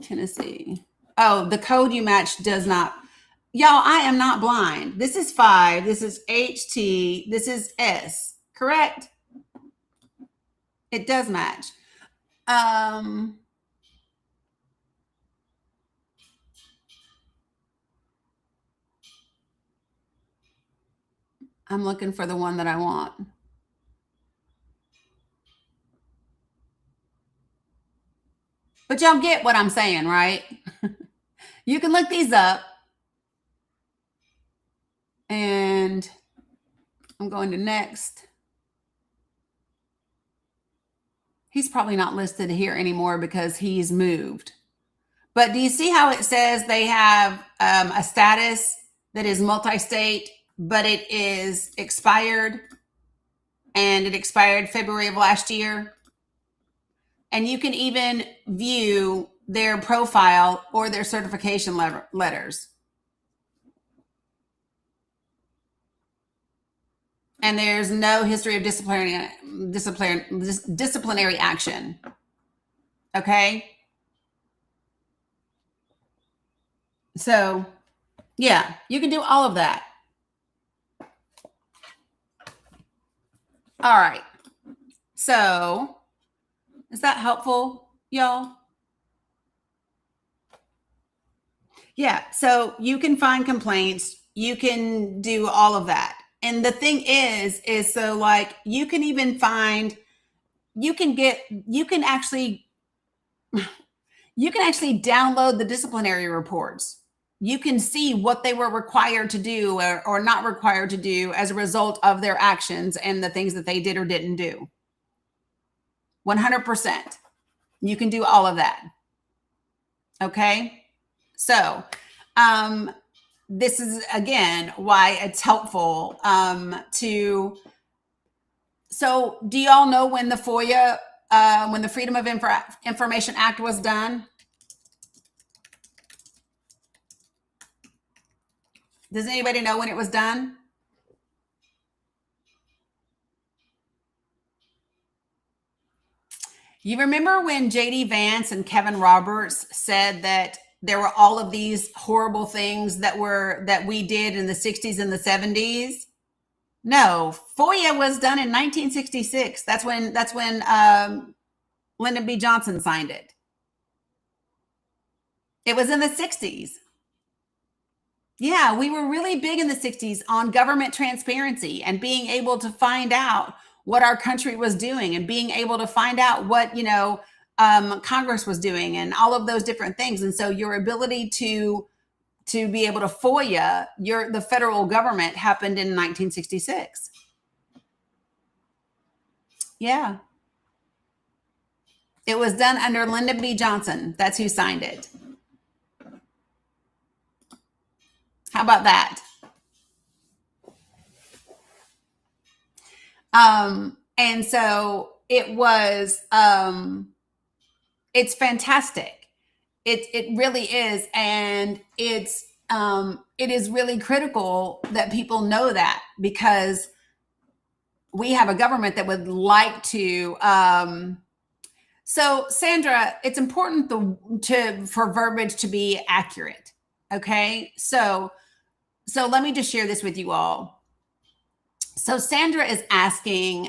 S1: Tennessee. Oh, the code you match does not. Y'all, I am not blind. This is 5. This is HT. This is S. Correct? It does match. I'm looking for the one that I want. But y'all get what I'm saying, right? You can look these up. And I'm going to next. He's probably not listed here anymore because he's moved. But do you see how it says they have a status that is multi-state, but it is expired? And it expired February of last year. And you can even view their profile or their certification letters. And there's no history of disciplinary action. Okay. So, yeah, you can do all of that. All right. So, is that helpful, y'all? Yeah. So you can find complaints. You can do all of that. And the thing is so like you can even find, you can actually download the disciplinary reports. you can see what they were required to do or not required to do as a result of their actions and the things that they did or didn't do. 100%. You can do all of that. Okay. So, this is again why it's helpful so do y'all know when the FOIA, when the Freedom of Information Act was done? Does anybody know when it was done? You remember when JD Vance and Kevin Roberts said that there were all of these horrible things that we did in the 60s and the 70s? No, FOIA was done in 1966. That's when Lyndon B. Johnson signed it. It was in the 60s. Yeah, we were really big in the 60s on government transparency and being able to find out what our country was doing and being able to find out what, Congress was doing and all of those different things. And so your ability to be able to FOIA the federal government happened in 1966. Yeah. It was done under Lyndon B. Johnson. That's who signed it. How about that? And so it was, it's fantastic. It really is. And it is really critical that people know that, because we have a government that would like to, so Sandra, it's important for verbiage to be accurate. Okay. So let me just share this with you all. So Sandra is asking,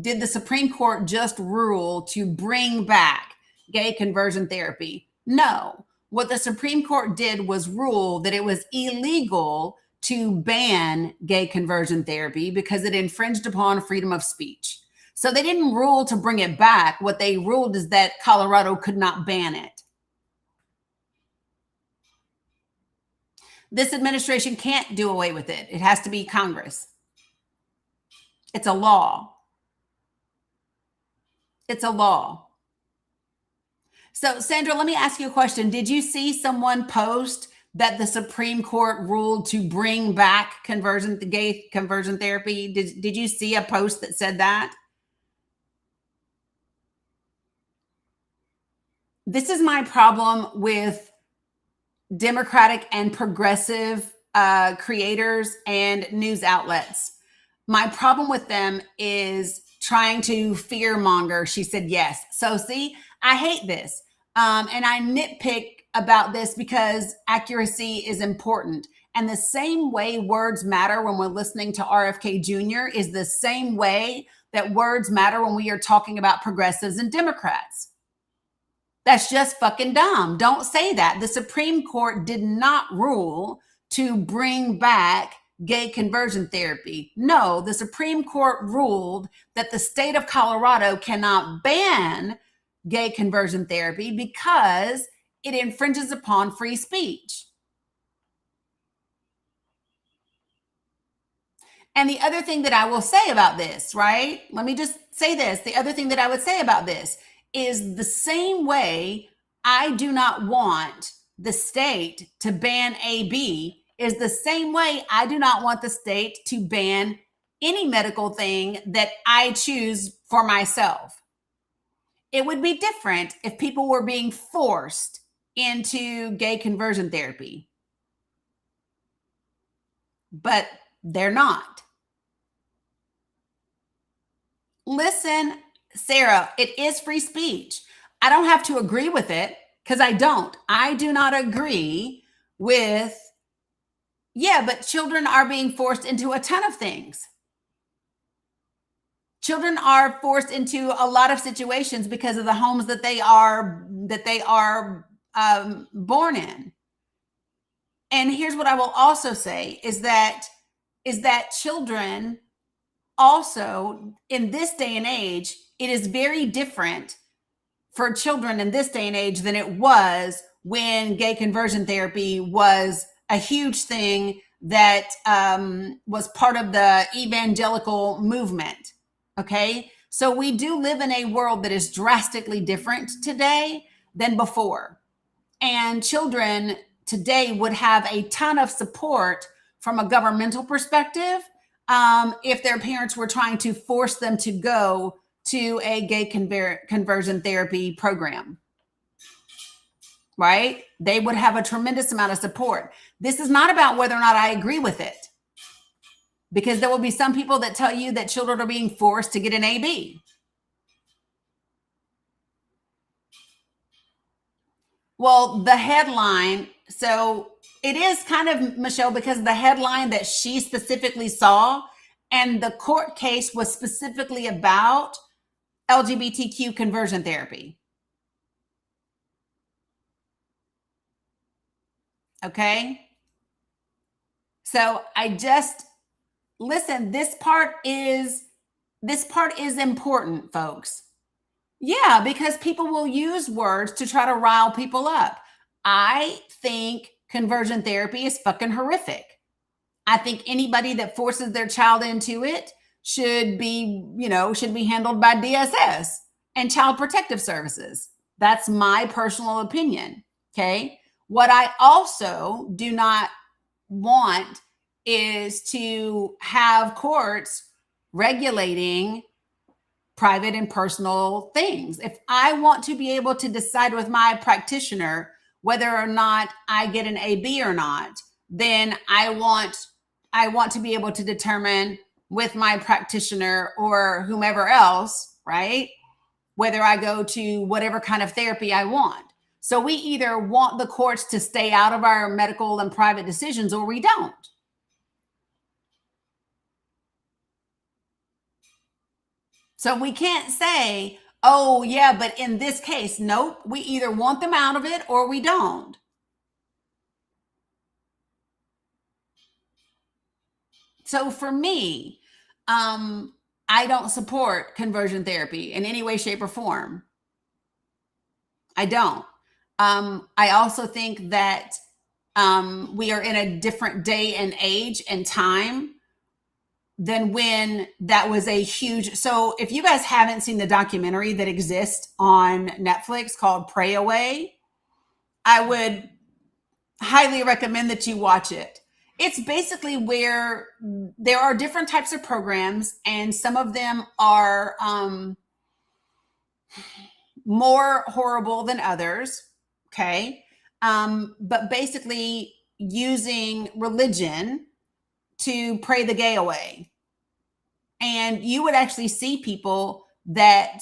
S1: did the Supreme Court just rule to bring back gay conversion therapy? No. What the Supreme Court did was rule that it was illegal to ban gay conversion therapy because it infringed upon freedom of speech. So they didn't rule to bring it back. What they ruled is that Colorado could not ban it. This administration can't do away with it. It has to be Congress. It's a law. It's a law. So, Sandra, let me ask you a question. Did you see someone post that the Supreme Court ruled to bring back gay conversion therapy? Did you see a post that said that? This is my problem with Democratic and progressive creators and news outlets. My problem with them is trying to fear monger. She said yes. So see, I hate this. And I nitpick about this because accuracy is important. And the same way words matter when we're listening to RFK Jr. is the same way that words matter when we are talking about progressives and Democrats. That's just fucking dumb. Don't say that. The Supreme Court did not rule to bring back gay conversion therapy. No, the Supreme Court ruled that the state of Colorado cannot ban gay conversion therapy because it infringes upon free speech. And the other thing that I will say about this, right? Let me just say this. The other thing that I would say about this is the same way I do not want the state to ban AB is the same way I do not want the state to ban any medical thing that I choose for myself. It would be different if people were being forced into gay conversion therapy, but they're not. Listen, Sarah, it is free speech. I don't have to agree with it because I don't. I do not agree with, but children are being forced into a ton of things. Children are forced into a lot of situations because of the homes that they are born in. And here's what I will also say is that children also in this day and age, it is very different for children in this day and age than it was when gay conversion therapy was a huge thing that was part of the evangelical movement. Okay. So we do live in a world that is drastically different today than before. And children today would have a ton of support from a governmental perspective if their parents were trying to force them to go to a gay conversion therapy program. Right? They would have a tremendous amount of support. This is not about whether or not I agree with it, because there will be some people that tell you that children are being forced to get an AB. Well, the headline, so it is kind of, Michelle, because the headline that she specifically saw and the court case was specifically about LGBTQ conversion therapy. Okay. So I just, listen, this part is important, folks. Yeah, because people will use words to try to rile people up. I think conversion therapy is fucking horrific. I think anybody that forces their child into it should be handled by DSS and Child Protective Services. That's my personal opinion. Okay. What I also do not want is to have courts regulating private and personal things. If I want to be able to decide with my practitioner whether or not I get an AB or not, then I want to be able to determine with my practitioner or whomever else, right, whether I go to whatever kind of therapy I want. So we either want the courts to stay out of our medical and private decisions or we don't. So we can't say, oh, yeah, but in this case, nope, we either want them out of it or we don't. So for me, I don't support conversion therapy in any way, shape, or form. I don't. I also think that we are in a different day and age and time than when that was a huge. So if you guys haven't seen the documentary that exists on Netflix called Pray Away, I would highly recommend that you watch it. It's basically where there are different types of programs, and some of them are more horrible than others. Okay. But basically using religion to pray the gay away. And you would actually see people that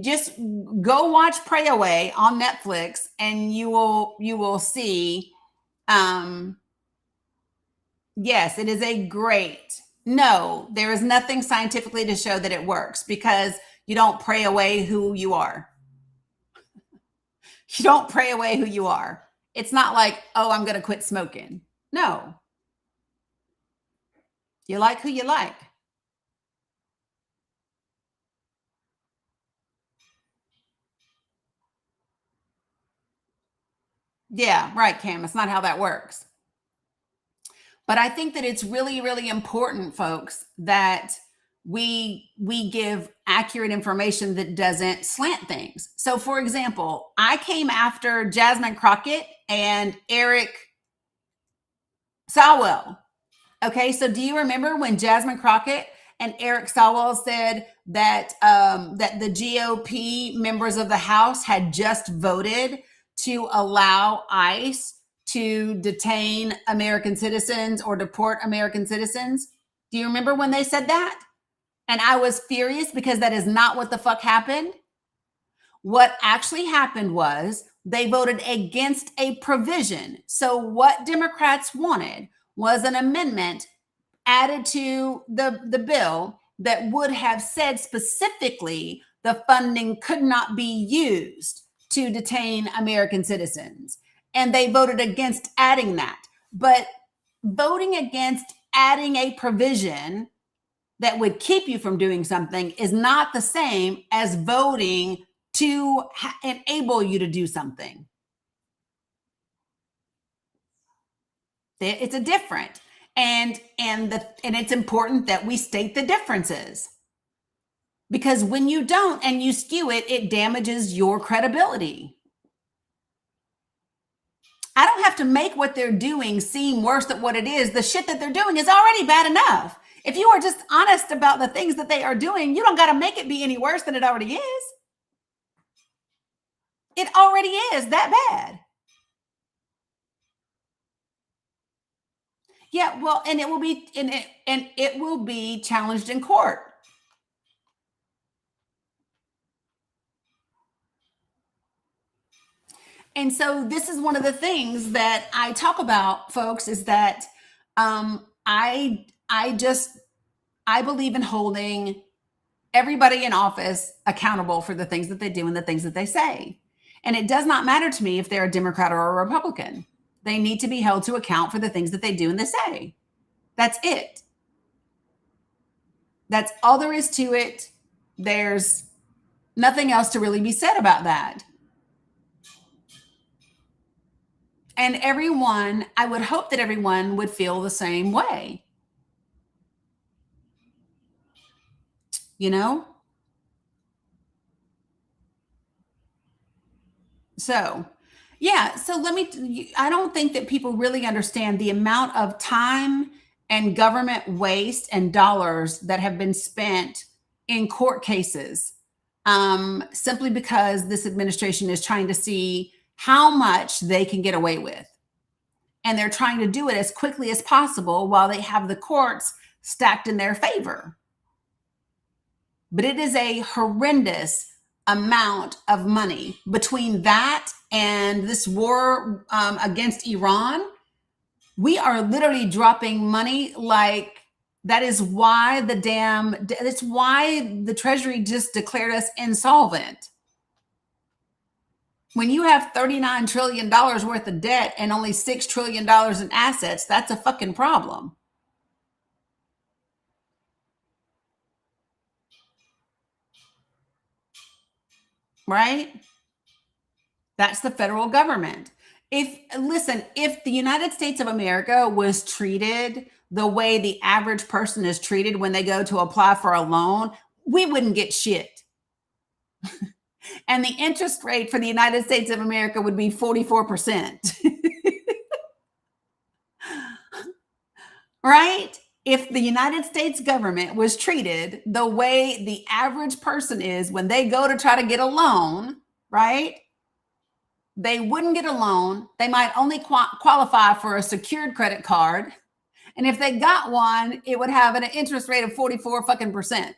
S1: just go watch Pray Away on Netflix, and you will see, yes, it is a great, no, there is nothing scientifically to show that it works, because you don't pray away who you are. You don't pray away who you are. It's not like, oh, I'm going to quit smoking. No. You like who you like. Yeah, right, Cam. It's not how that works. But I think that it's really, really important, folks, that we give accurate information that doesn't slant things. So, for example, I came after Jasmine Crockett and Eric Sowell. Okay, so do you remember when Jasmine Crockett and Eric Sowell said that that the GOP members of the House had just voted to allow ICE to detain American citizens or deport American citizens? Do you remember when they said that? And I was furious because that is not what the fuck happened. What actually happened was they voted against a provision. So what Democrats wanted was an amendment added to the bill that would have said specifically the funding could not be used to detain American citizens. And they voted against adding that. But voting against adding a provision that would keep you from doing something is not the same as voting to enable you to do something. It's a different. And it's important that we state the differences. Because when you don't and you skew it, it damages your credibility. I don't have to make what they're doing seem worse than what it is. The shit that they're doing is already bad enough. If you are just honest about the things that they are doing, you don't got to make it be any worse than it already is. It already is that bad. Yeah, well, and it will be challenged in court. And so this is one of the things that I talk about, folks, is that I believe in holding everybody in office accountable for the things that they do and the things that they say. And it does not matter to me if they're a Democrat or a Republican. They need to be held to account for the things that they do and they say. That's it. That's all there is to it. There's nothing else to really be said about that. And I would hope that everyone would feel the same way. You know? So, yeah. So I don't think that people really understand the amount of time and government waste and dollars that have been spent in court cases, simply because this administration is trying to see how much they can get away with. And they're trying to do it as quickly as possible while they have the courts stacked in their favor. But it is a horrendous amount of money between that and this war against Iran. We are literally dropping money like that is why that's why the Treasury just declared us insolvent. When you have $39 trillion worth of debt and only $6 trillion in assets, that's a fucking problem. Right? That's the federal government. If the United States of America was treated the way the average person is treated when they go to apply for a loan, we wouldn't get shit. And the interest rate for the United States of America would be 44%. Right? If the United States government was treated the way the average person is when they go to try to get a loan, right? They wouldn't get a loan. They might only qualify for a secured credit card. And if they got one, it would have an interest rate of 44%.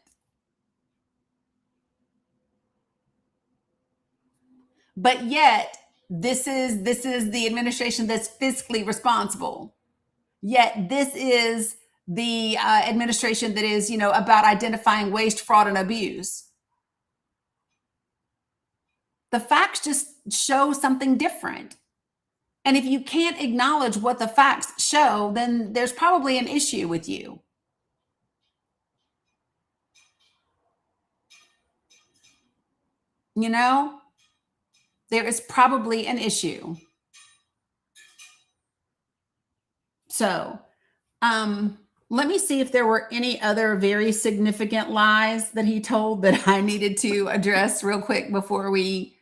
S1: But yet, this is the administration that's fiscally responsible. Yet this is the administration that is, about identifying waste, fraud, and abuse. The facts just show something different. And if you can't acknowledge what the facts show, then there's probably an issue with you. There is probably an issue. So, let me see if there were any other very significant lies that he told that I needed to address real quick before we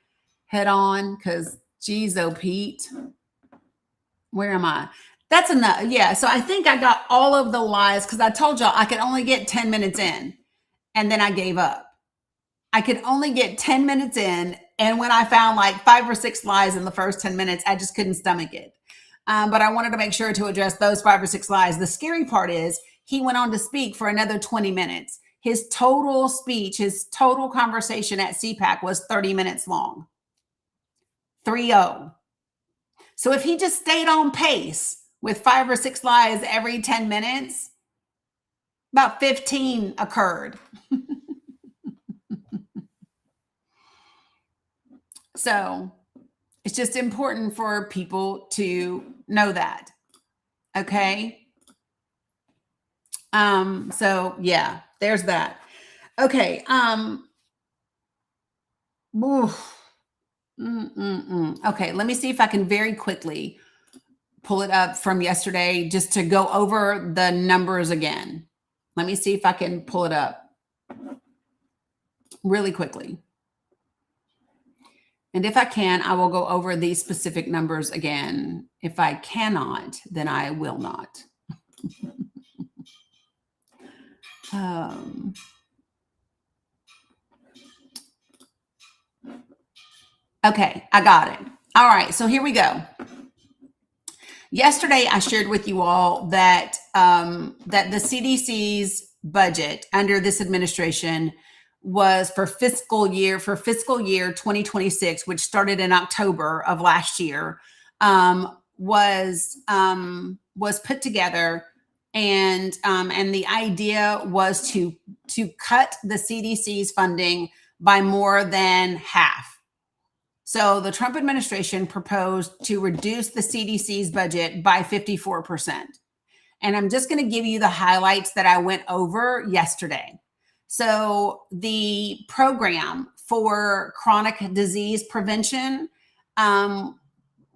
S1: head on. Because, geez, oh, Pete, where am I? That's enough. Yeah. So I think I got all of the lies because I told y'all I could only get 10 minutes in and then I gave up. I could only get 10 minutes in. And when I found like 5 or 6 lies in the first 10 minutes, I just couldn't stomach it. But I wanted to make sure to address those 5 or 6 lies. The scary part is he went on to speak for another 20 minutes. His total speech, his total conversation at CPAC was 30 minutes long. 3-0. So if he just stayed on pace with 5 or 6 lies every 10 minutes, about 15 occurred. So it's just important for people to know that. Okay. So yeah, there's that. Okay. Okay. Let me see if I can very quickly pull it up from yesterday just to go over the numbers again. Let me see if I can pull it up really quickly. And if I can, I will go over these specific numbers again. If I cannot, then I will not. Okay, I got it. All right, so here we go. Yesterday, I shared with you all that that the CDC's budget under this administration was for fiscal year 2026, which started in October of last year, was put together, and the idea was to cut the CDC's funding by more than half. So the Trump administration proposed to reduce the CDC's budget by 54%. And I'm just going to give you the highlights that I went over yesterday. So the program for chronic disease prevention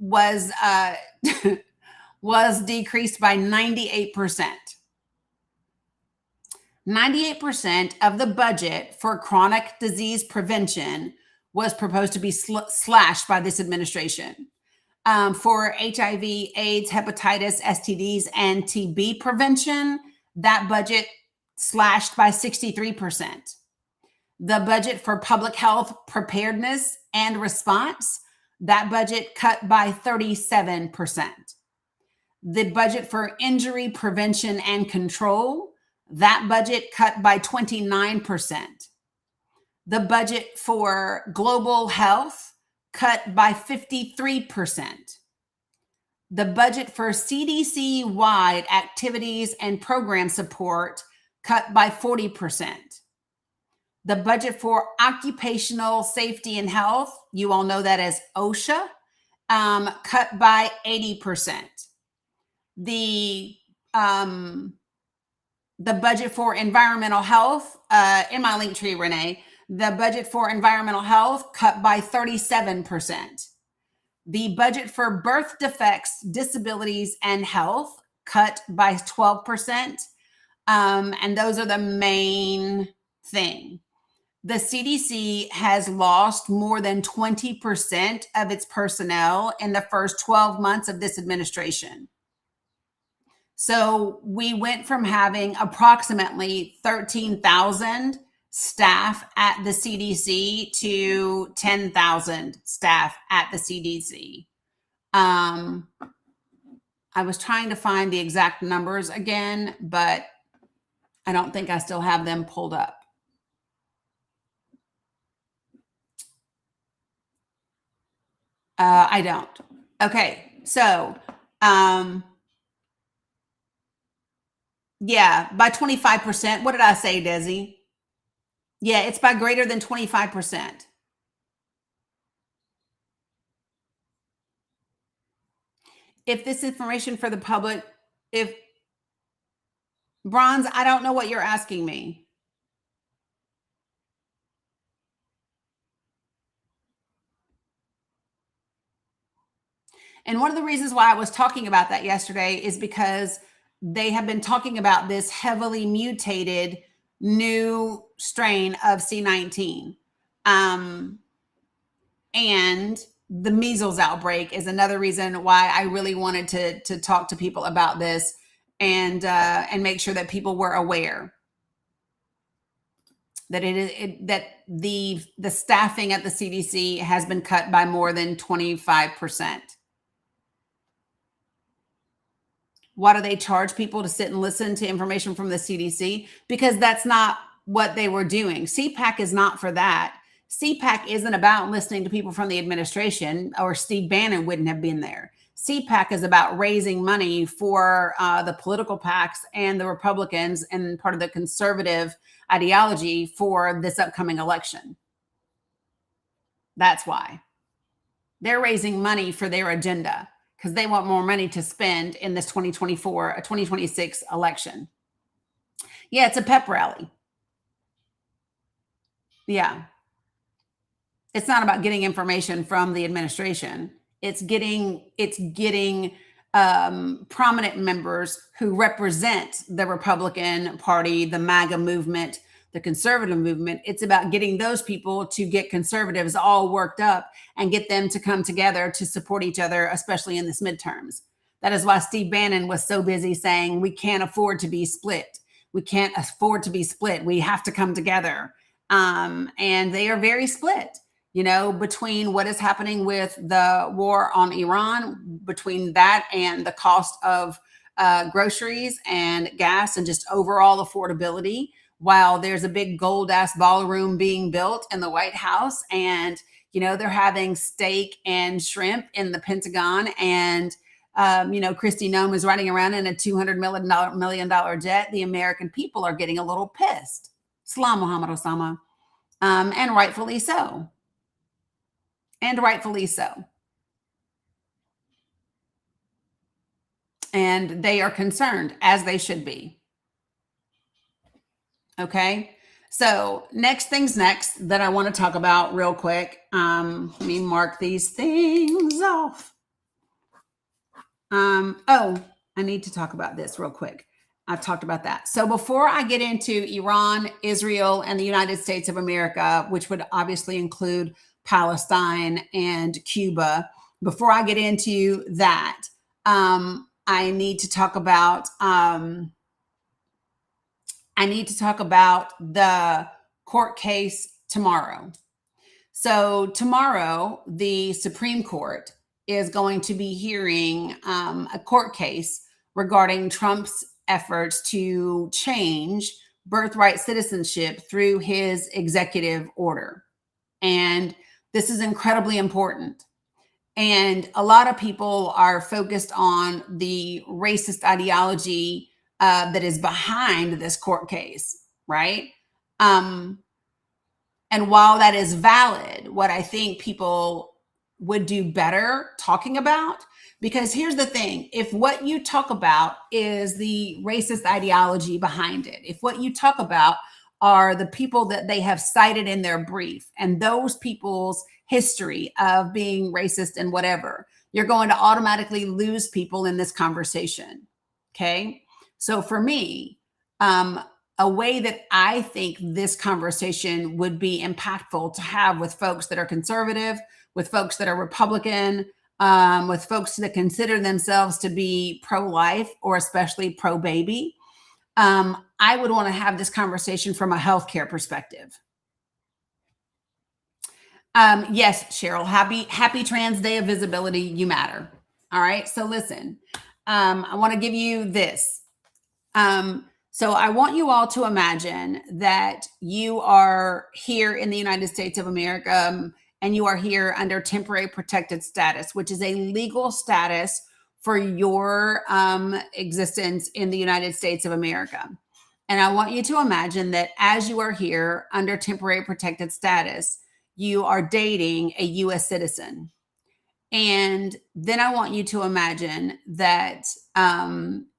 S1: was was decreased by 98%. 98% of the budget for chronic disease prevention was proposed to be slashed by this administration. For HIV, AIDS, hepatitis, STDs, and TB prevention, that budget slashed by 63%. The budget for public health preparedness and response, that budget cut by 37%. The budget for injury prevention and control, that budget cut by 29%. The budget for global health cut by 53%. The budget for CDC-wide activities and program support cut by 40%. The budget for occupational safety and health, you all know that as OSHA, cut by 80%. The budget for environmental health, in my link tree, Renee, the budget for environmental health cut by 37%. The budget for birth defects, disabilities, and health cut by 12%. And those are the main thing. The CDC has lost more than 20% of its personnel in the first 12 months of this administration. So we went from having approximately 13,000 staff at the CDC to 10,000 staff at the CDC. I was trying to find the exact numbers again, but I don't think I still have them pulled up. I don't. Okay, so yeah, by 25%. What did I say, Desi? Yeah, it's by greater than 25%. If this information for the public, if Bronze, I don't know what you're asking me. And one of the reasons why I was talking about that yesterday is because they have been talking about this heavily mutated new strain of C19. And the measles outbreak is another reason why I really wanted to talk to people about this and make sure that people were aware that that the staffing at the CDC has been cut by more than 25%. Why do they charge people to sit and listen to information from the CDC? Because that's not what they were doing. CPAC is not for that. CPAC isn't about listening to people from the administration, or Steve Bannon wouldn't have been there. CPAC is about raising money for the political PACs and the Republicans and part of the conservative ideology for this upcoming election. That's why. They're raising money for their agenda because they want more money to spend in this 2026 election. Yeah, it's a pep rally. Yeah. It's not about getting information from the administration. It's getting prominent members who represent the Republican Party, the MAGA movement, the conservative movement. It's about getting those people to get conservatives all worked up and get them to come together to support each other, especially in this midterms. That is why Steve Bannon was so busy saying, we can't afford to be split. We can't afford to be split. We have to come together. And they are very split, you know, between what is happening with the war on Iran, between that and the cost of groceries and gas and just overall affordability. While there's a big gold ass ballroom being built in the White House, and, you know, they're having steak and shrimp in the Pentagon, and you know, Kristi Noem is riding around in a $200 million jet. The American people are getting a little pissed. Salam Muhammad Osama. And rightfully so. And rightfully so. And they are concerned, as they should be. Okay. So next things next that I want to talk about real quick. Let me mark these things off. Oh, I need to talk about this real quick. I've talked about that. So before I get into Iran, Israel, and the United States of America, which would obviously include Palestine and Cuba, before I get into that, I need to talk about the court case tomorrow. So tomorrow, the Supreme Court is going to be hearing a court case regarding Trump's efforts to change birthright citizenship through his executive order. And this is incredibly important. And a lot of people are focused on the racist ideology that is behind this court case, right? And while that is valid, what I think people would do better talking about, because here's the thing, if what you talk about is the racist ideology behind it, if what you talk about are the people that they have cited in their brief and those people's history of being racist and whatever, you're going to automatically lose people in this conversation. Okay. So for me, a way that I think this conversation would be impactful to have with folks that are conservative, with folks that are Republican, with folks that consider themselves to be pro-life or especially pro-baby, I would want to have this conversation from a healthcare perspective. Yes, Cheryl, happy Trans Day of Visibility. You matter. All right. So listen, I want to give you this. So I want you all to imagine that you are here in the United States of America, and you are here under temporary protected status, which is a legal status for your existence in the United States of America. And I want you to imagine that as you are here under temporary protected status, you are dating a U.S. citizen. And then I want you to imagine that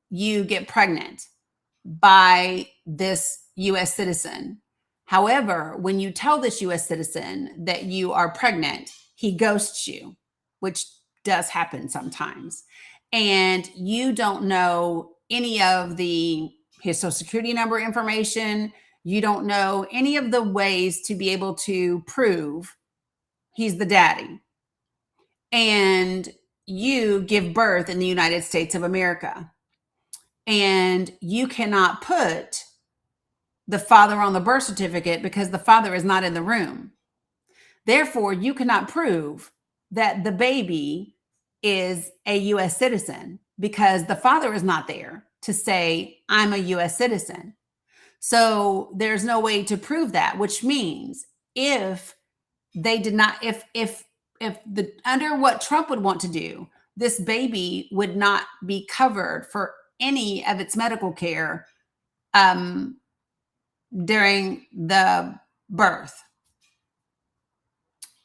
S1: you get pregnant by this U.S. citizen. However, when you tell this U.S. citizen that you are pregnant, he ghosts you, which does happen sometimes. And you don't know any of his social security number information. You don't know any of the ways to be able to prove he's the daddy. And you give birth in the United States of America. And you cannot put the father on the birth certificate because the father is not in the room. Therefore, you cannot prove that the baby is a U.S. citizen because the father is not there to say, I'm a U.S. citizen. So there's no way to prove that, which means if they did not, if under what Trump would want to do, this baby would not be covered for any of its medical care during the birth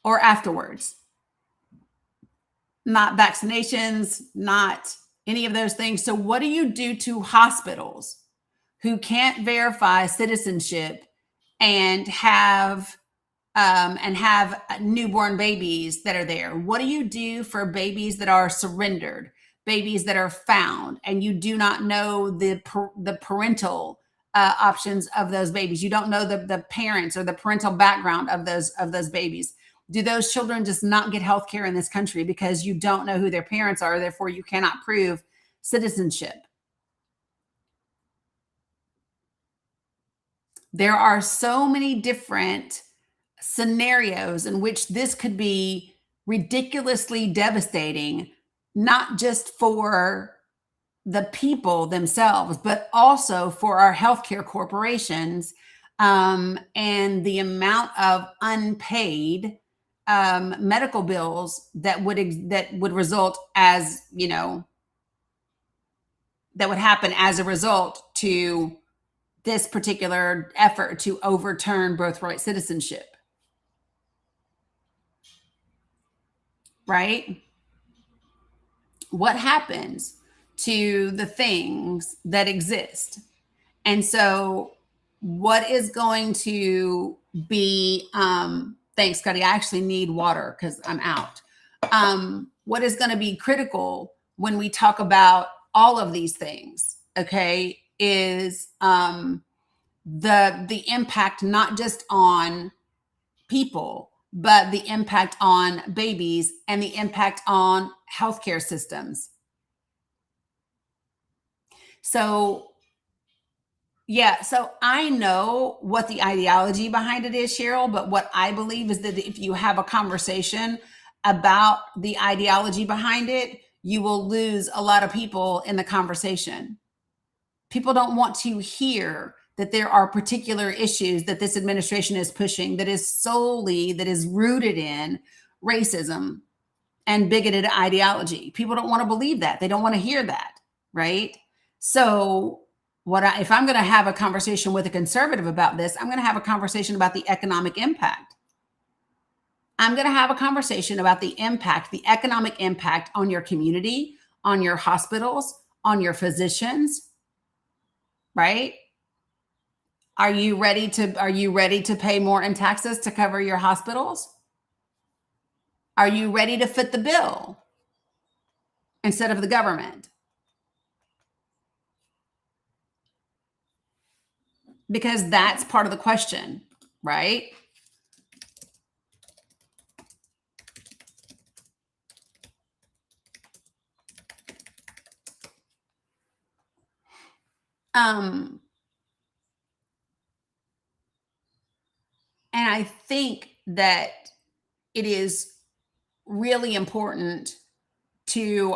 S1: or afterwards. Not vaccinations, not any of those things. So what do you do to hospitals who can't verify citizenship and have newborn babies that are there? What do you do for babies that are surrendered? babies that are found, and you do not know the parental options of those babies. You don't know the parents or the parental background of those babies. Do those children just not get health care in this country because you don't know who their parents are, therefore you cannot prove citizenship? There are so many different scenarios in which this could be ridiculously devastating, not just for the people themselves, but also for our healthcare corporations, and the amount of unpaid medical bills that would result, as you know, that would happen as a result to this particular effort to overturn birthright citizenship. Right? What happens to the things that exist? And so what is going to be, thanks, Cuddy, I actually need water because I'm out. What is going to be critical when we talk about all of these things, okay, is the impact not just on people, but the impact on babies and the impact on healthcare systems. So, yeah, so I know what the ideology behind it is, Cheryl, but what I believe is that if you have a conversation about the ideology behind it, you will lose a lot of people in the conversation. People don't want to hear that there are particular issues that this administration is pushing that is rooted in racism and bigoted ideology. People don't want to believe that. They don't want to hear that, right? So if I'm going to have a conversation with a conservative about this, I'm going to have a conversation about the economic impact. I'm going to have a conversation about the economic impact on your community, on your hospitals, on your physicians, right? Are you ready to pay more in taxes to cover your hospitals? Are you ready to foot the bill instead of the government? Because that's part of the question, right? And I think that it is really important to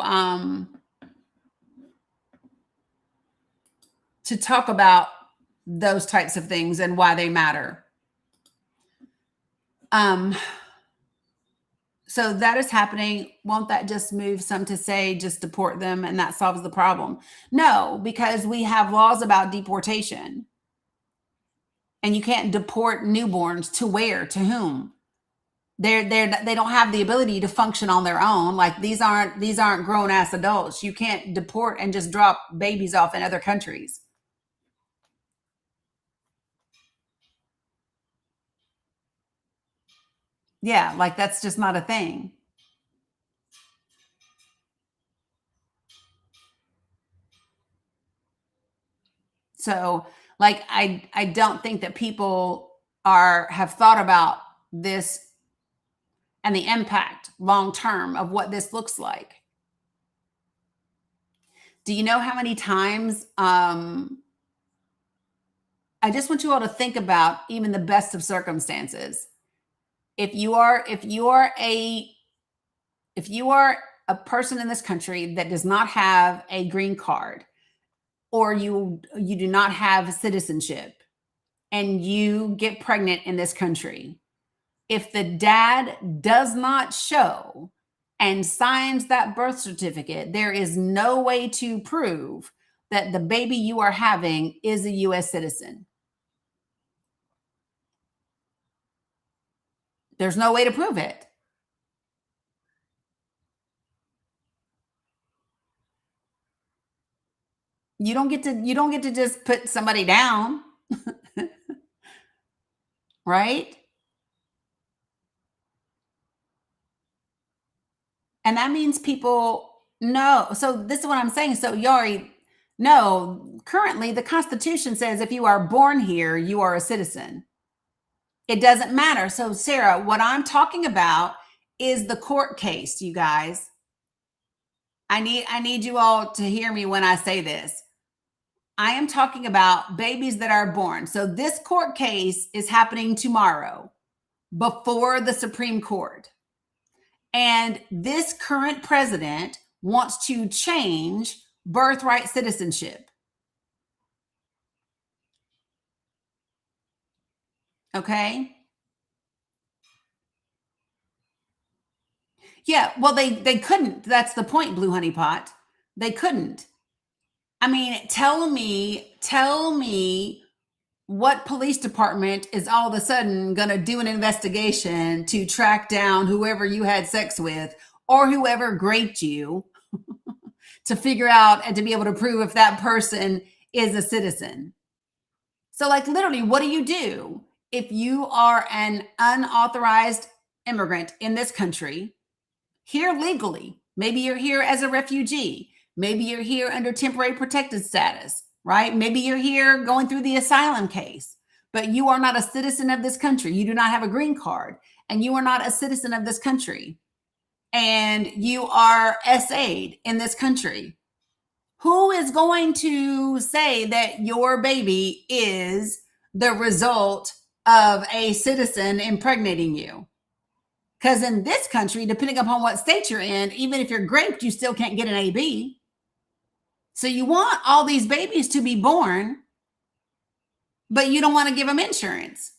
S1: talk about those types of things and why they matter. So that is happening. Won't that just move some to say just deport them and that solves the problem? No, because we have laws about deportation. And you can't deport newborns to where, to whom? They don't have the ability to function on their own. Like these aren't grown ass adults. You can't deport and just drop babies off in other countries. Yeah, like that's just not a thing. So like I don't think that people have thought about this and the impact long term of what this looks like. Do you know how many times I just want you all to think about even the best of circumstances. If you are a person in this country that does not have a green card, or you do not have citizenship, and you get pregnant in this country, if the dad does not show and signs that birth certificate, there is no way to prove that the baby you are having is a US citizen. There's no way to prove it. You don't get to just put somebody down. Right? And that means people No, so this is what I'm saying. So Yari, no, currently the Constitution says if you are born here, you are a citizen. It doesn't matter. So Sarah, what I'm talking about is the court case, you guys. I need you all to hear me when I say this. I am talking about babies that are born. So this court case is happening tomorrow before the Supreme Court. And this current president wants to change birthright citizenship. Okay? Yeah, well, they couldn't. That's the point, Blue Honey Pot. They couldn't. I mean, tell me what police department is all of a sudden going to do an investigation to track down whoever you had sex with or whoever raped you to figure out and to be able to prove if that person is a citizen. So, like, literally, what do if you are an unauthorized immigrant in this country, here legally? Maybe you're here as a refugee. Maybe you're here under temporary protected status, right? Maybe you're here going through the asylum case, but you are not a citizen of this country. You do not have a green card, and you are not a citizen of this country. And you are SA'd in this country. Who is going to say that your baby is the result of a citizen impregnating you? Because in this country, depending upon what state you're in, even if you're raped, you still can't get an AB. So you want all these babies to be born, but you don't want to give them insurance.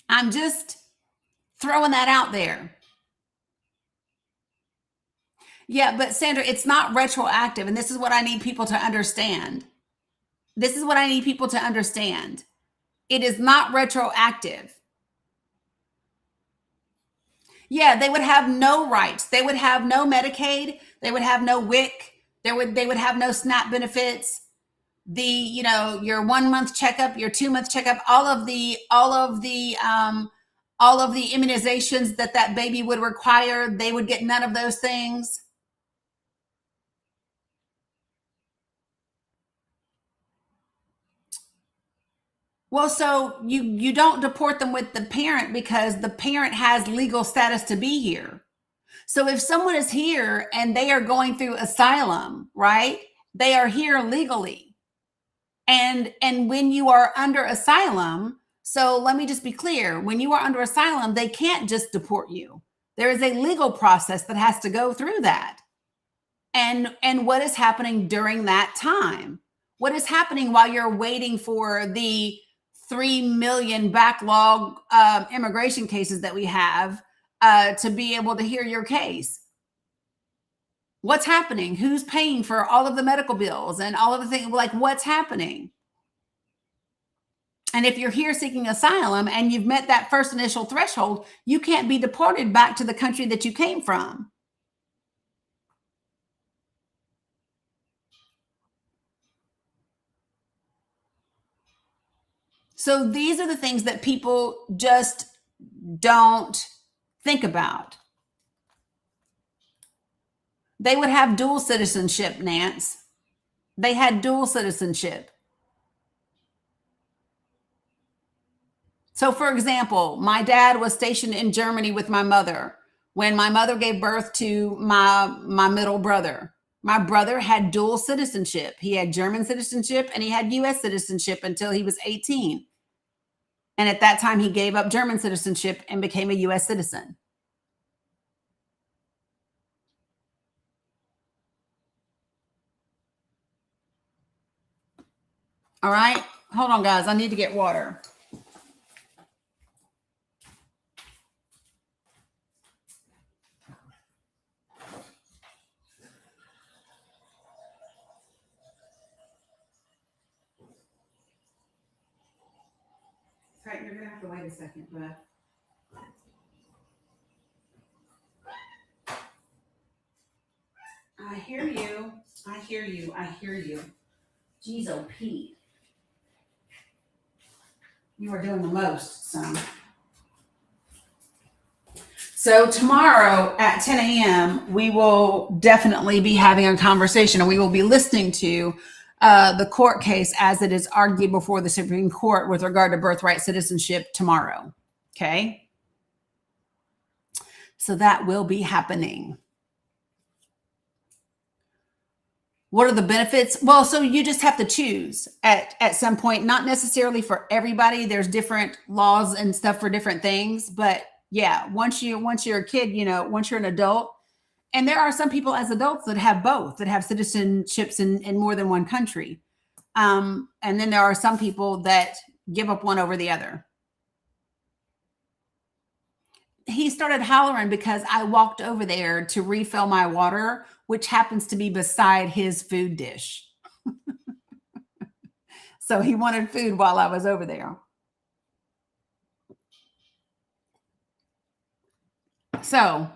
S1: I'm just throwing that out there. Yeah, but Sandra, it's not retroactive. And this is what I need people to understand. This is what I need people to understand. It is not retroactive. Yeah, they would have no rights. They would have no Medicaid. They would have no WIC. They would have no SNAP benefits. Your 1 month checkup, your 2 month checkup, all of the immunizations that baby would require, they would get none of those things. Well, so you don't deport them with the parent because the parent has legal status to be here. So if someone is here and they are going through asylum, right? They are here legally. And when you are under asylum, so let me just be clear, when you are under asylum, they can't just deport you. There is a legal process that has to go through that. And what is happening during that time? What is happening while you're waiting for the 3 million backlog immigration cases that we have to be able to hear your case? What's happening? Who's paying for all of the medical bills and all of the things? Like, what's happening? And if you're here seeking asylum and you've met that first initial threshold, you can't be deported back to the country that you came from. So these are the things that people just don't think about. They would have dual citizenship, Nance. They had dual citizenship. So, for example, my dad was stationed in Germany with my mother. When my mother gave birth to my middle brother, my brother had dual citizenship. He had German citizenship and he had U.S. citizenship until he was 18. And at that time, he gave up German citizenship and became a U.S. citizen. All right. Hold on, guys. I need to get water. All right, you're going to have to wait a second, but. I hear you. I hear you. I hear you. Jeez, oh, Pete. You are doing the most, son. So tomorrow at 10 a.m., we will definitely be having a conversation, and we will be listening to the court case as it is argued before the Supreme Court with regard to birthright citizenship tomorrow. Okay. So that will be happening. What are the benefits? Well, so you just have to choose at some point, not necessarily for everybody. There's different laws and stuff for different things, but yeah, once you're a kid, once you're an adult, and there are some people as adults that have both, that have citizenships in more than one country. And then there are some people that give up one over the other. He started hollering because I walked over there to refill my water, which happens to be beside his food dish. So he wanted food while I was over there. So,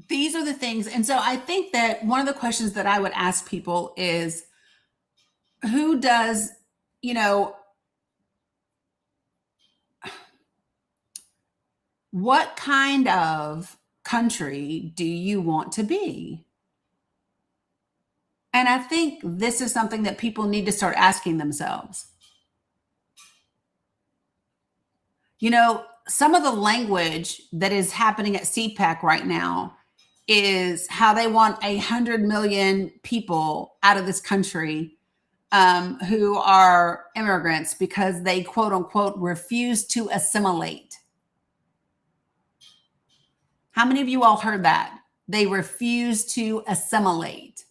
S1: these are the things. And so I think that one of the questions that I would ask people is, who does, what kind of country do you want to be? And I think this is something that people need to start asking themselves. Some of the language that is happening at CPAC right now is how they want 100 million people out of this country who are immigrants because they, quote unquote, refuse to assimilate. How many of you all heard that? They refuse to assimilate.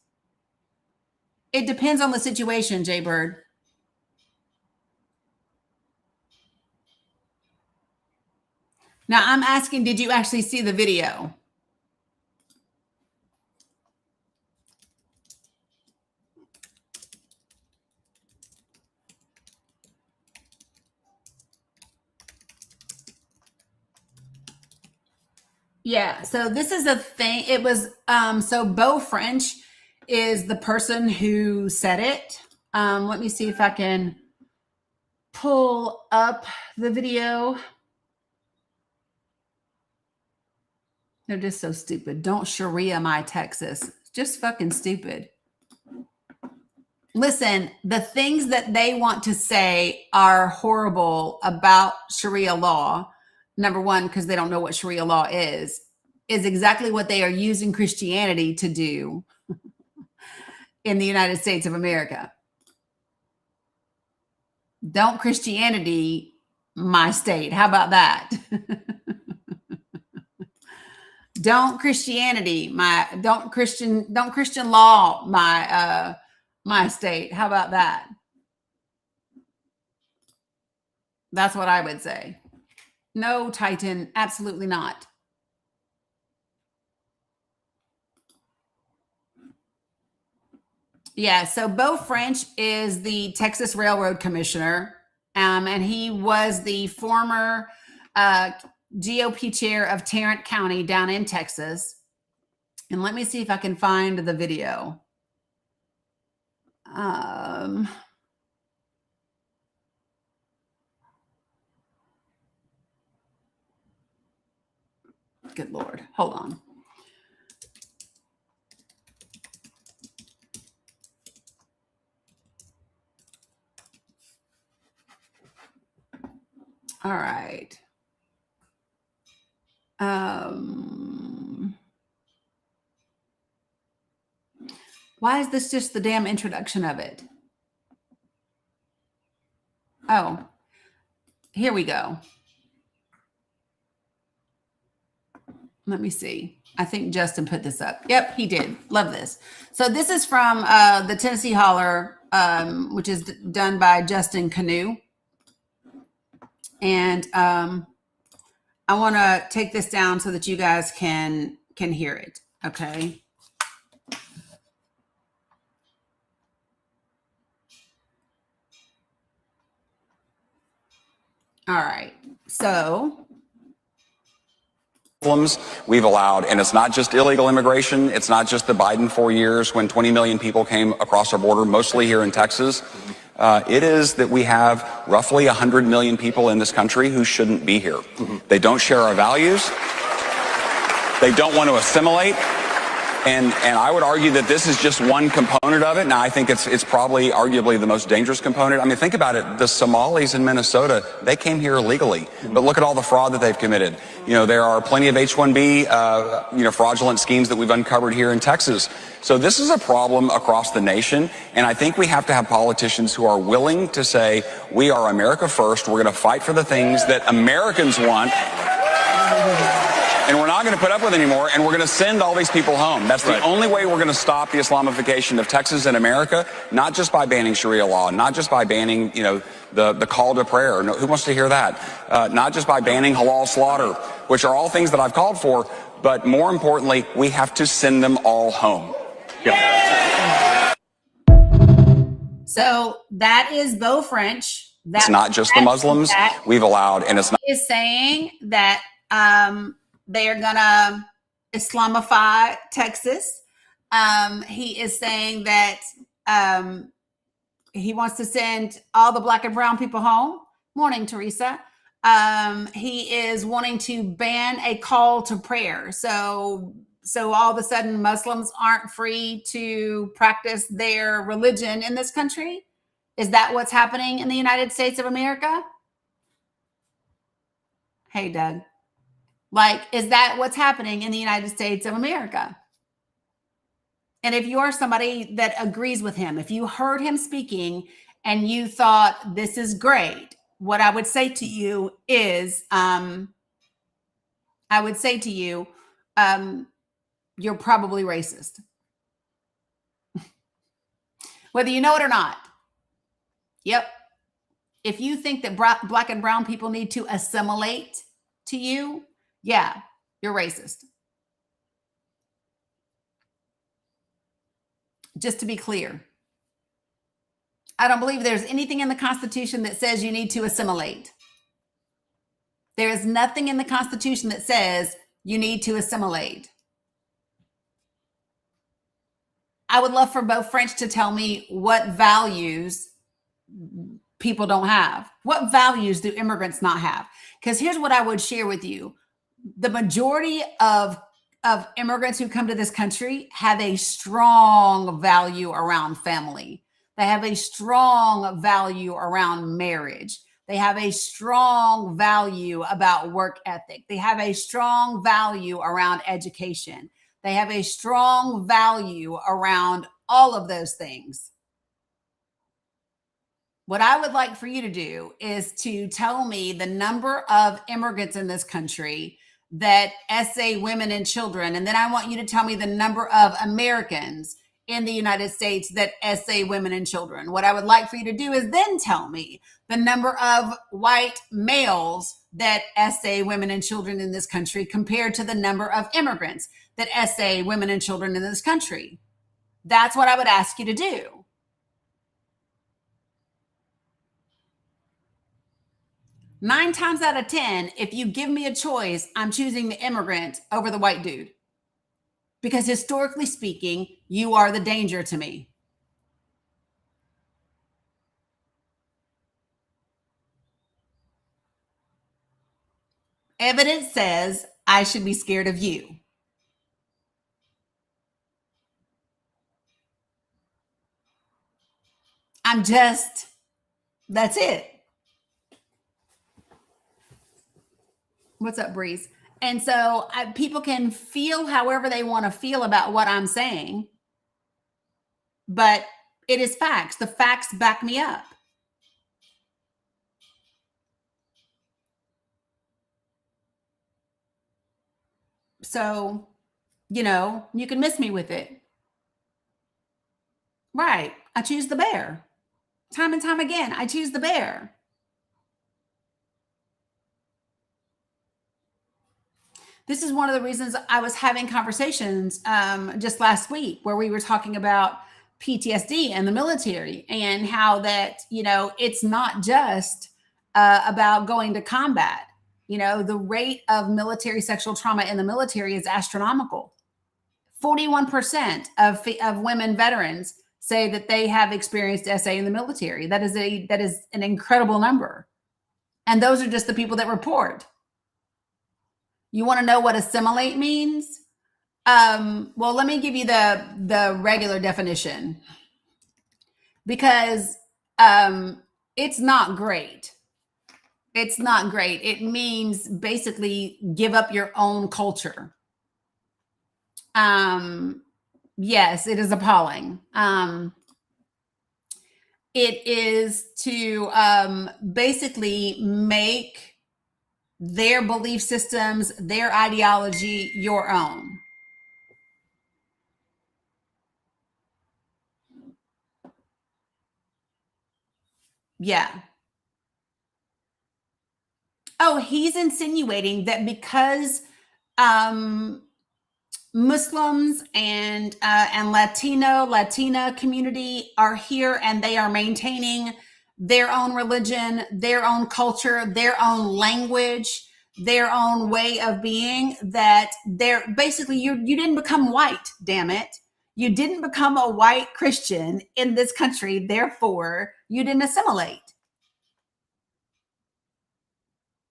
S1: It depends on the situation, Jay Bird. Now I'm asking, did you actually see the video? Yeah, so this is a thing. It was, so Beau French is the person who said it. Let me see if I can pull up the video. They're just so stupid. Don't Sharia my Texas. Just fucking stupid. Listen, the things that they want to say are horrible about Sharia law. Number one, because they don't know what Sharia law is exactly what they are using Christianity to do in the United States of America. Don't Christianity my state. How about that? Don't Christianity don't Christian law my state. How about that? That's what I would say. No, Titan, absolutely not. Yeah, so Beau French is the Texas Railroad Commissioner, and he was the former GOP chair of Tarrant County down in Texas. And let me see if I can find the video. Good Lord. Hold on. All right. Why is this just the damn introduction of it? Oh, here we go. Let me see. I think Justin put this up. Yep, he did. Love this. So this is from the Tennessee Holler, which is done by Justin Canoe. And I want to take this down so that you guys can hear it. Okay. All right. So
S7: we've allowed, and it's not just illegal immigration. It's not just the Biden 4 years when 20 million people came across our border, mostly here in Texas. It is that we have roughly 100 million people in this country who shouldn't be here. They don't share our values. They don't want to assimilate. And I would argue that this is just one component of it. Now, I think it's probably arguably the most dangerous component. I mean, think about it. The Somalis in Minnesota, they came here illegally. But look at all the fraud that they've committed. You know, there are plenty of H-1B, fraudulent schemes that we've uncovered here in Texas. So this is a problem across the nation. And I think we have to have politicians who are willing to say, we are America first. We're going to fight for the things that Americans want. And we're not going to put up with anymore, and we're going to send all these people home. That's the only way we're going to stop the Islamification of Texas and America, not just by banning Sharia law, not just by banning, the call to prayer. No, who wants to hear that? Not just by banning halal slaughter, which are all things that I've called for, but more importantly, we have to send them all home.
S1: Yeah. So that is Beau French.
S7: It's not just the Muslims we've allowed, and it's not.
S1: Is saying that they are going to Islamify Texas. He is saying that he wants to send all the Black and brown people home. Morning, Teresa. He is wanting to ban a call to prayer. So all of a sudden Muslims aren't free to practice their religion in this country. Is that what's happening in the United States of America? Hey, Doug. Is that what's happening in the United States of America? And if you are somebody that agrees with him, if you heard him speaking and you thought this is great, what I would say to you is, you're probably racist. Whether you know it or not. Yep. If you think that Black and brown people need to assimilate to you, yeah, you're racist. Just to be clear, I don't believe there's anything in the Constitution that says you need to assimilate. There is nothing in the Constitution that says you need to assimilate. I would love for Beau French to tell me what values people don't have. What values do immigrants not have? Because here's what I would share with you. The majority of immigrants who come to this country have a strong value around family. They have a strong value around marriage. They have a strong value about work ethic. They have a strong value around education. They have a strong value around all of those things. What I would like for you to do is to tell me the number of immigrants in this country that essay women and children. And then I want you to tell me the number of Americans in the United States that essay women and children. What I would like for you to do is then tell me the number of white males that essay women and children in this country compared to the number of immigrants that essay women and children in this country. That's what I would ask you to do. Nine times out of 10, if you give me a choice, I'm choosing the immigrant over the white dude. Because historically speaking, you are the danger to me. Evidence says I should be scared of you. That's it. What's up, Breeze? And so people can feel however they want to feel about what I'm saying, but it is facts. The facts back me up. So, you can miss me with it. Right. I choose the bear. Time and time again, I choose the bear. This is one of the reasons I was having conversations just last week where we were talking about PTSD and the military and how that, it's not just about going to combat. The rate of military sexual trauma in the military is astronomical. 41% of women veterans say that they have experienced SA in the military. That is an incredible number. And those are just the people that report. You want to know what assimilate means? Well, let me give you the regular definition, because it's not great. It's not great. It means basically give up your own culture. Yes, it is appalling. It is to basically make their belief systems, their ideology, your own. Yeah. Oh, he's insinuating that because Muslims and Latina community are here and they are maintaining their own religion, their own culture, their own language, their own way of being, that they're basically, you didn't become white, damn it. You didn't become a white Christian in this country, therefore you didn't assimilate.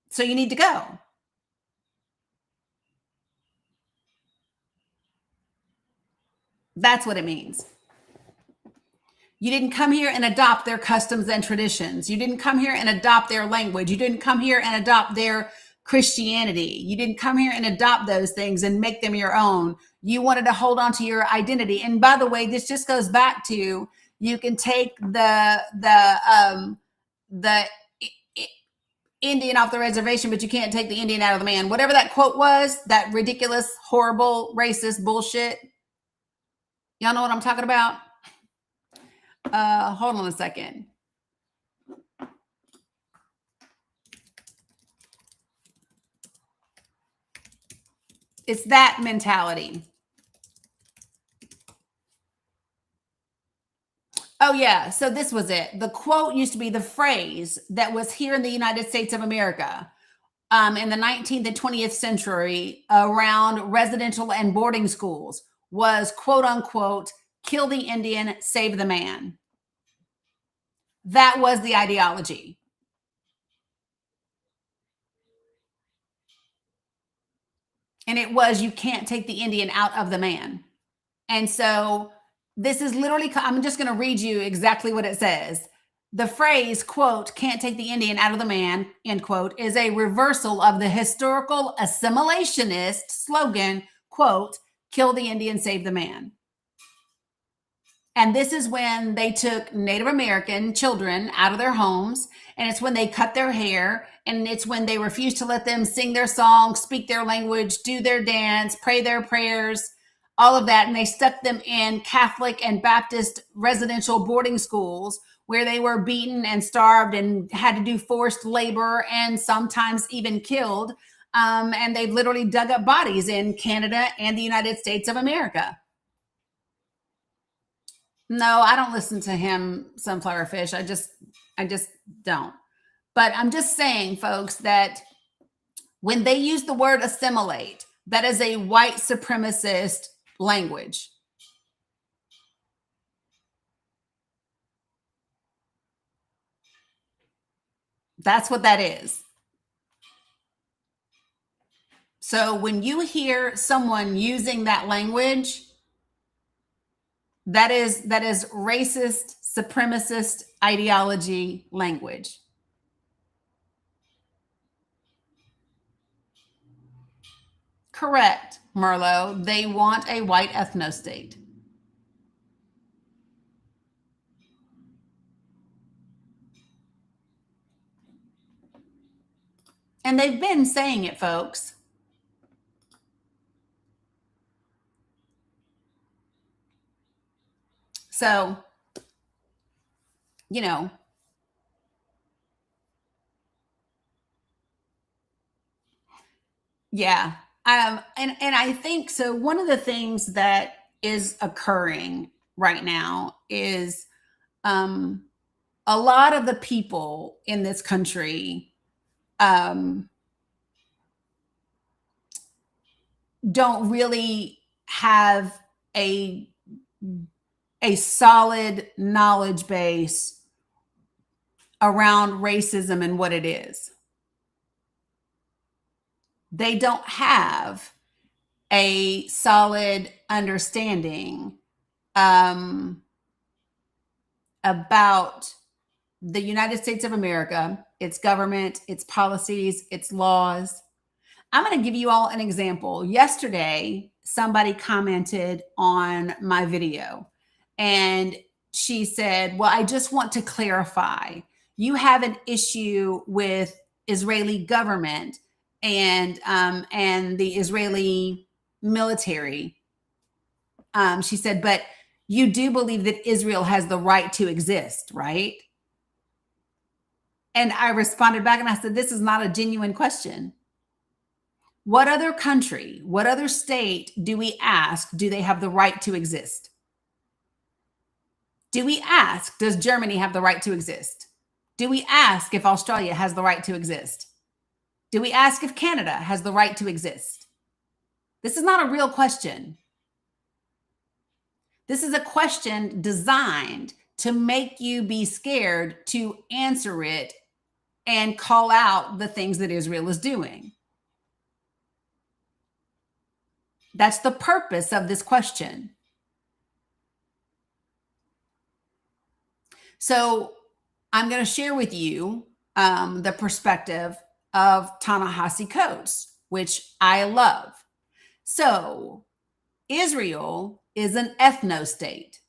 S1: So you need to go. That's what it means. You didn't come here and adopt their customs and traditions. You didn't come here and adopt their language. You didn't come here and adopt their Christianity. You didn't come here and adopt those things and make them your own. You wanted to hold on to your identity. And by the way, this just goes back to, you can take the Indian off the reservation, but you can't take the Indian out of the man. Whatever that quote was, that ridiculous, horrible, racist bullshit. Y'all know what I'm talking about? Hold on a second. It's that mentality. Oh, yeah. So this was it. The quote used to be, the phrase that was here in the United States of America in the 19th and 20th century around residential and boarding schools was, quote unquote, kill the Indian, save the man. That was the ideology. And it was, you can't take the Indian out of the man. And so this is literally, I'm just going to read you exactly what it says. The phrase, quote, can't take the Indian out of the man, end quote, is a reversal of the historical assimilationist slogan, quote, kill the Indian, save the man. And this is when they took Native American children out of their homes, and it's when they cut their hair, and it's when they refused to let them sing their songs, speak their language, do their dance, pray their prayers, all of that. And they stuck them in Catholic and Baptist residential boarding schools where they were beaten and starved and had to do forced labor and sometimes even killed. And they've literally dug up bodies in Canada and the United States of America. No, I don't listen to him, Sunflower Fish. I just don't. But I'm just saying, folks, that when they use the word assimilate, that is a white supremacist language. That's what that is. So when you hear someone using that language, that is racist, supremacist ideology language. Correct, Merlot. They want a white ethnostate. And they've been saying it, folks. So, you know, yeah. And I think so. One of the things that is occurring right now is a lot of the people in this country don't really have a a solid knowledge base around racism and what it is. They don't have a solid understanding about the United States of America, its government, its policies, its laws. I'm going to give you all an example. Yesterday, somebody commented on my video and she said, well, I just want to clarify. You have an issue with Israeli government and the Israeli military. She said, but you do believe that Israel has the right to exist, right? And I responded back and I said, this is not a genuine question. What other country, what other state do we ask, do they have the right to exist? Do we ask, does Germany have the right to exist? Do we ask if Australia has the right to exist? Do we ask if Canada has the right to exist? This is not a real question. This is a question designed to make you be scared to answer it and call out the things that Israel is doing. That's the purpose of this question. So I'm going to share with you the perspective of Ta-Nehisi Coates, which I love. So Israel is an ethno-state.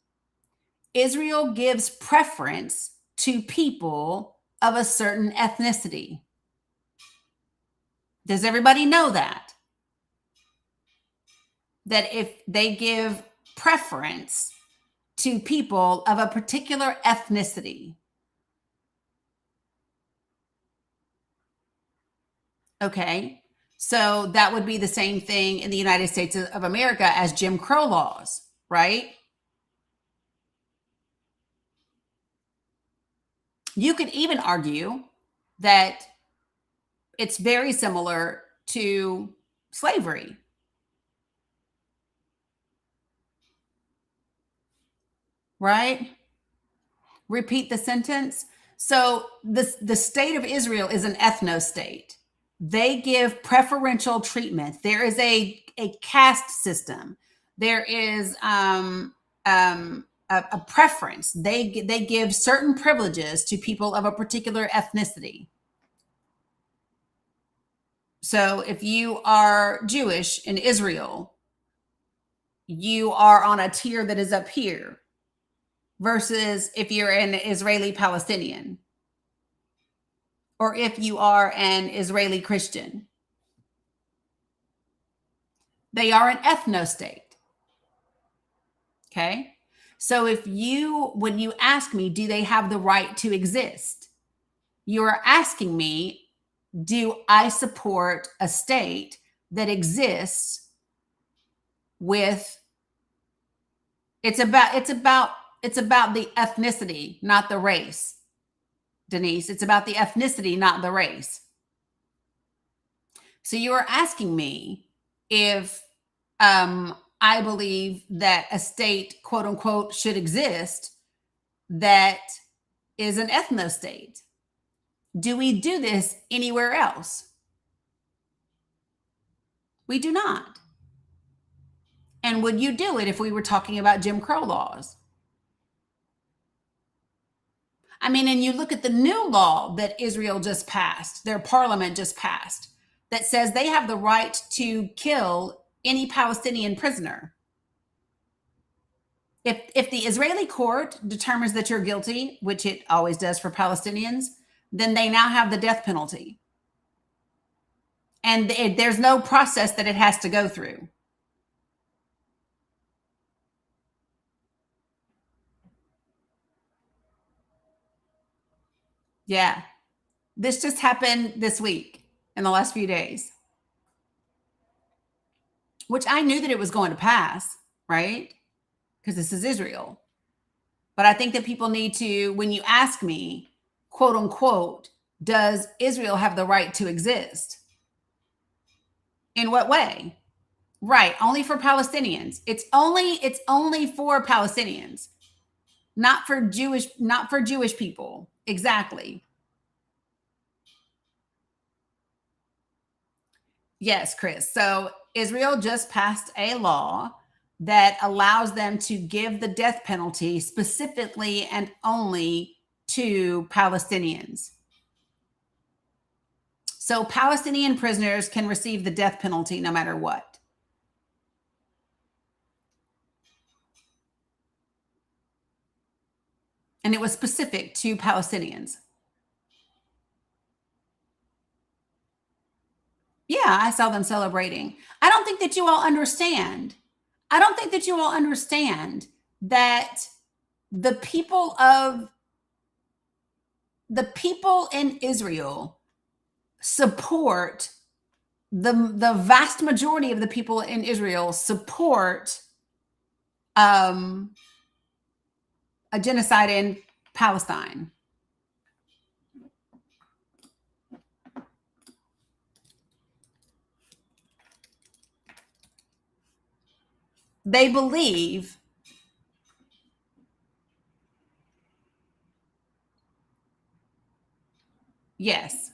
S1: Israel gives preference to people of a certain ethnicity. Does everybody know that? That if they give preference to people of a particular ethnicity. Okay, so that would be the same thing in the United States of America as Jim Crow laws, right? You could even argue that it's very similar to slavery. Right? Repeat the sentence. So the state of Israel is an ethno-state. They give preferential treatment. There is a caste system. There is a preference. They give certain privileges to people of a particular ethnicity. So if you are Jewish in Israel, you are on a tier that is up here versus if you're an Israeli Palestinian or if you are an Israeli Christian. They are an ethno-state. Okay? So when you ask me, do they have the right to exist? You're asking me, do I support a state that exists with, it's about the ethnicity, not the race, Denise. It's about the ethnicity, not the race. So you are asking me if I believe that a state, quote unquote, should exist that is an ethno-state. Do we do this anywhere else? We do not. And would you do it if we were talking about Jim Crow laws? I mean, and you look at the new law that Israel just passed, their parliament just passed, that says they have the right to kill any Palestinian prisoner. If the Israeli court determines that you're guilty, which it always does for Palestinians, then they now have the death penalty. And there's no process that it has to go through. Yeah. This just happened this week in the last few days, which I knew that it was going to pass, right? Because this is Israel. But I think that people need to, when you ask me, quote unquote, does Israel have the right to exist? In what way? Right. Only for Palestinians. It's only for Palestinians. not for Jewish people. Exactly. Yes, Chris. So Israel just passed a law that allows them to give the death penalty specifically and only to Palestinians. So Palestinian prisoners can receive the death penalty no matter what. And it was specific to Palestinians. Yeah, I saw them celebrating. I don't think that you all understand. I don't think that you all understand that the people in Israel support the vast majority of the people in Israel support a genocide in Palestine. They believe yes.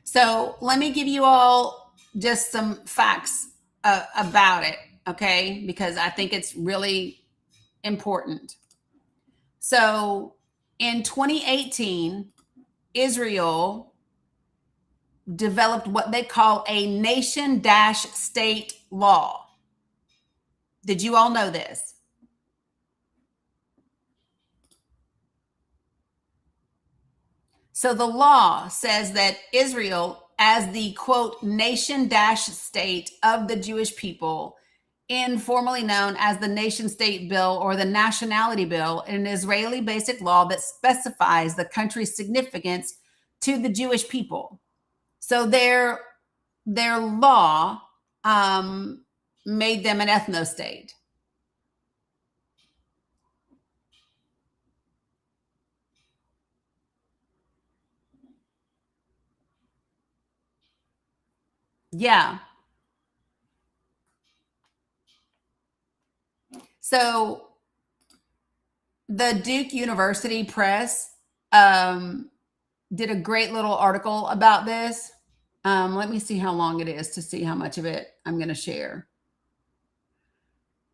S1: So let me give you all just some facts about it, okay? Because I think it's really important. So in 2018, Israel developed what they call a nation-state law. Did you all know this? So the law says that Israel, as the quote nation-state of the Jewish people, informally known as the nation-state bill or the nationality bill, an Israeli basic law that specifies the country's significance to the Jewish people. So their law made them an ethno-state. Yeah. So the Duke University Press did a great little article about this. Let me see how long it is to see how much of it I'm going to share.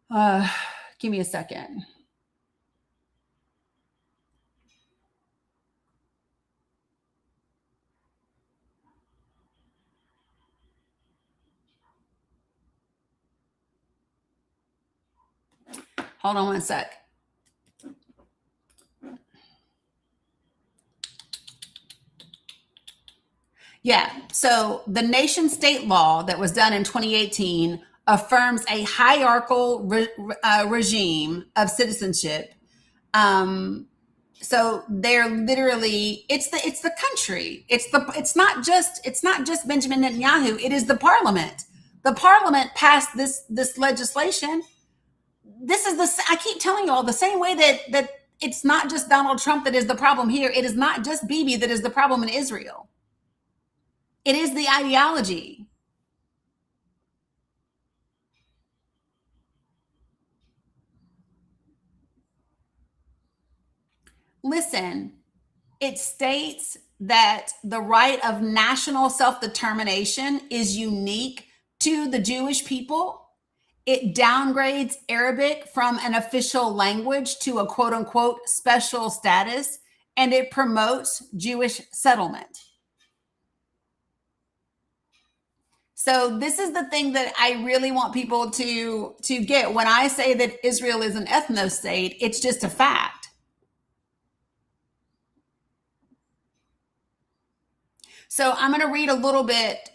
S1: Give me a second. Hold on one sec. Yeah. So the nation state law that was done in 2018 affirms a hierarchical regime of citizenship. So they're literally it's the country. It's not just Benjamin Netanyahu. It is the parliament. The parliament passed this legislation. This is I keep telling you all the same way that it's not just Donald Trump that is the problem here. It is not just Bibi that is the problem in Israel. It is the ideology. Listen, it states that the right of national self-determination is unique to the Jewish people. It downgrades Arabic from an official language to a quote unquote special status, and it promotes Jewish settlement. So this is the thing that I really want people to get. When I say that Israel is an ethno-state, it's just a fact. So I'm going to read a little bit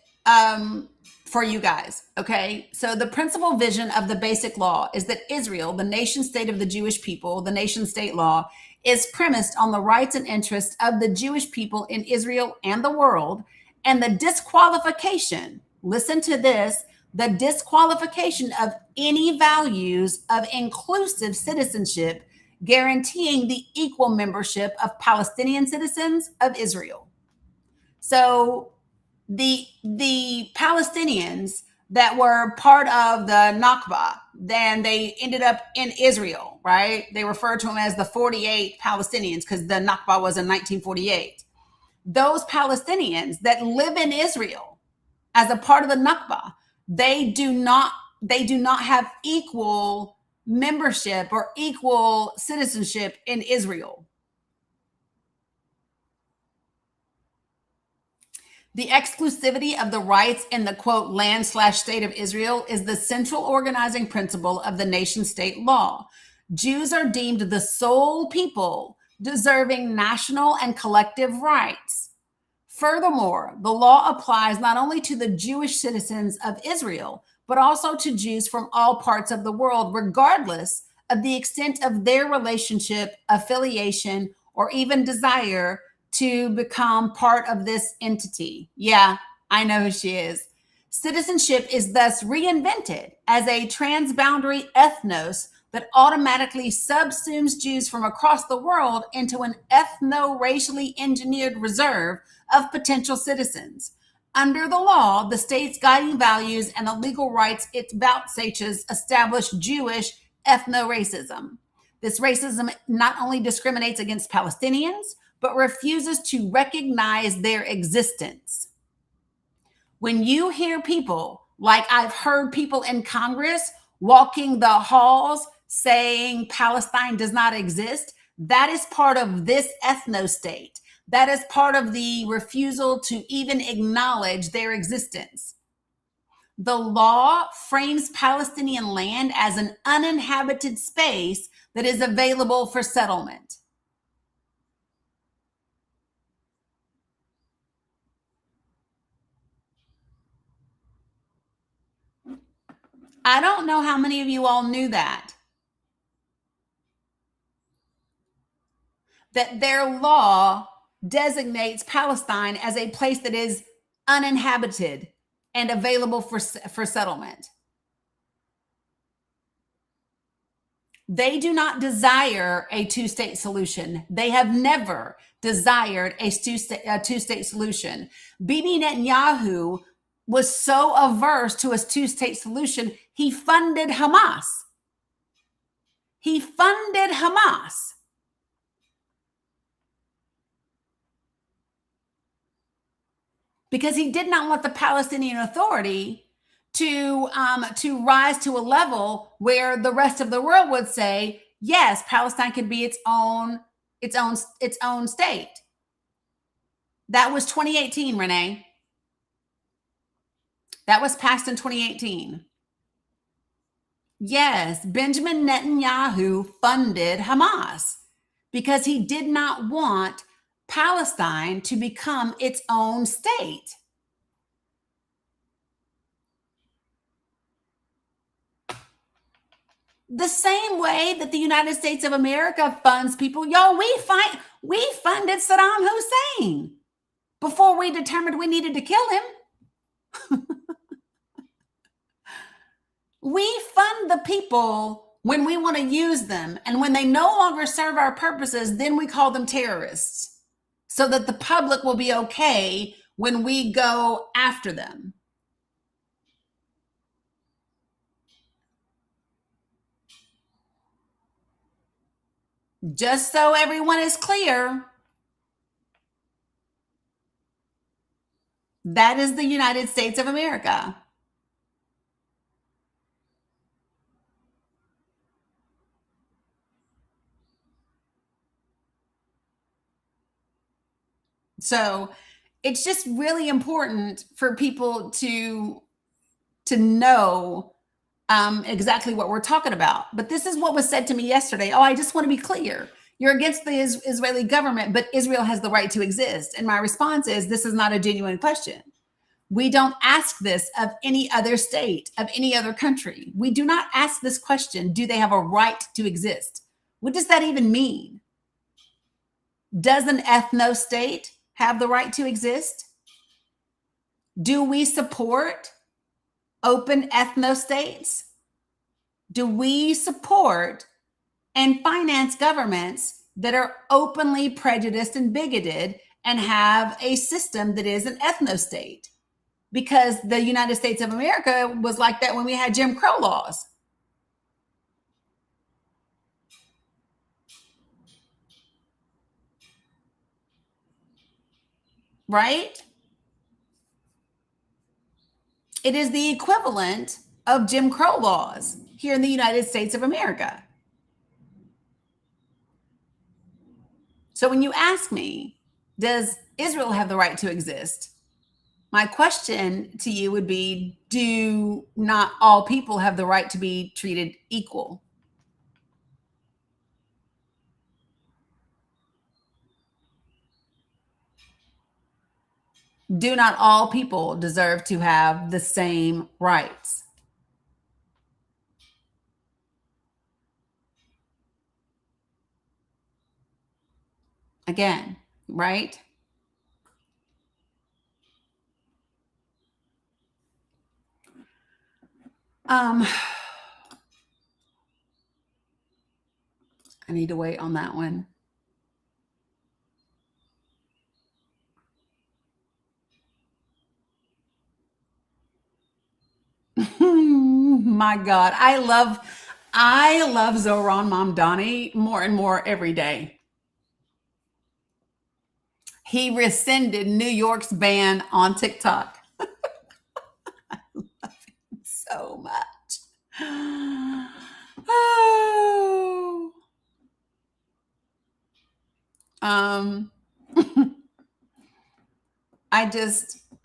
S1: for you guys, okay? So the principal vision of the basic law is that Israel, the nation state of the Jewish people, the nation state law, is premised on the rights and interests of the Jewish people in Israel and the world, and the disqualification, listen to this, the disqualification of any values of inclusive citizenship guaranteeing the equal membership of Palestinian citizens of Israel. So the Palestinians that were part of the Nakba, then they ended up in Israel, right? They refer to them as the 48 Palestinians because the Nakba was in 1948. Those Palestinians that live in Israel as a part of the Nakba, they do not have equal membership or equal citizenship in Israel. The exclusivity of the rights in the quote land/state of Israel is the central organizing principle of the nation state law. Jews are deemed the sole people deserving national and collective rights. Furthermore, the law applies not only to the Jewish citizens of Israel, but also to Jews from all parts of the world, regardless of the extent of their relationship, affiliation, or even desire to become part of this entity. Yeah, I know who she is. Citizenship is thus reinvented as a transboundary ethnos that automatically subsumes Jews from across the world into an ethno-racially engineered reserve of potential citizens. Under the law, the state's guiding values and the legal rights it vouchsafes establish Jewish ethno-racism. This racism not only discriminates against Palestinians, but refuses to recognize their existence. When you hear people, like I've heard people in Congress walking the halls saying Palestine does not exist, that is part of this ethno-state. That is part of the refusal to even acknowledge their existence. The law frames Palestinian land as an uninhabited space that is available for settlement. I don't know how many of you all knew that their law designates Palestine as a place that is uninhabited and available for settlement. They do not desire a two-state solution. They have never desired a two-state solution. Bibi Netanyahu was so averse to a two-state solution, he funded Hamas. He funded Hamas. Because he did not want the Palestinian Authority to rise to a level where the rest of the world would say, yes, Palestine can be its own state. That was 2018, Renee. That was passed in 2018. Yes, Benjamin Netanyahu funded Hamas because he did not want Palestine to become its own state. The same way that the United States of America funds people. Y'all, we funded Saddam Hussein before we determined we needed to kill him. We fund the people when we want to use them, and when they no longer serve our purposes, then we call them terrorists, so that the public will be okay when we go after them. Just so everyone is clear, that is the United States of America. So it's just really important for people to know exactly what we're talking about. But this is what was said to me yesterday. Oh, I just want to be clear. You're against the Israeli government, but Israel has the right to exist. And my response is, this is not a genuine question. We don't ask this of any other state, of any other country. We do not ask this question, do they have a right to exist? What does that even mean? Does an ethno-state have the right to exist? Do we support open ethno-states? Do we support and finance governments that are openly prejudiced and bigoted and have a system that is an ethno-state. Because the United States of America was like that when we had Jim Crow laws. Right? It is the equivalent of Jim Crow laws here in the United States of America. So when you ask me, does Israel have the right to exist? My question to you would be, do not all people have the right to be treated equal? Do not all people deserve to have the same rights? Again, right? I need to wait on that one. My God, I love Zoran Mom Dani more and more every day. He rescinded New York's ban on TikTok. I love him so much. Oh.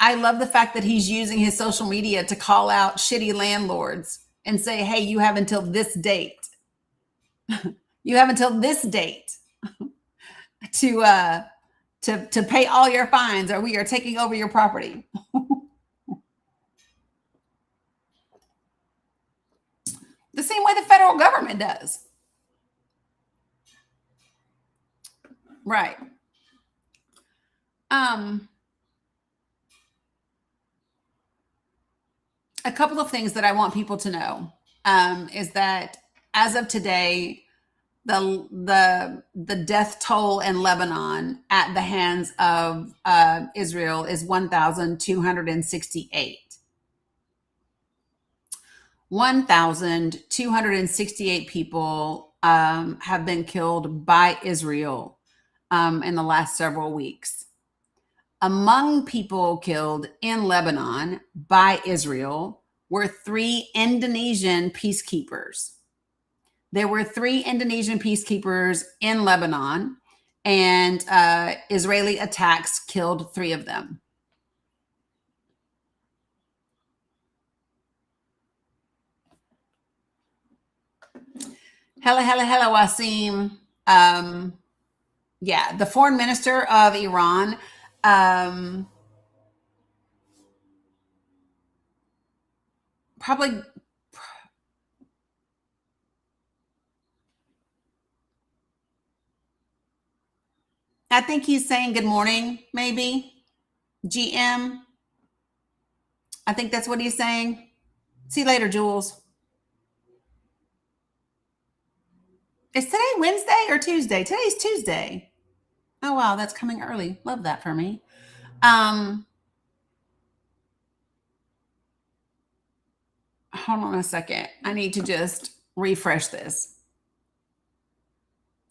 S1: I love the fact that he's using his social media to call out shitty landlords and say, hey, you have until this date. You have until this date to pay all your fines, or we are taking over your property. The same way the federal government does. Right. A couple of things that I want people to know is that as of today, the death toll in Lebanon at the hands of Israel is 1,268. 1,268 people have been killed by Israel in the last several weeks. Among people killed in Lebanon by Israel were 3 Indonesian peacekeepers. There were 3 Indonesian peacekeepers in Lebanon, and Israeli attacks killed 3 of them. Hello, Wasim. Yeah, the foreign minister of Iran probably I think he's saying good morning, maybe. GM. I think that's what he's saying. See you later, Jules. Is today Wednesday or Tuesday? Today's Tuesday. Oh, wow, that's coming early. Love that for me. Hold on a second. I need to just refresh this.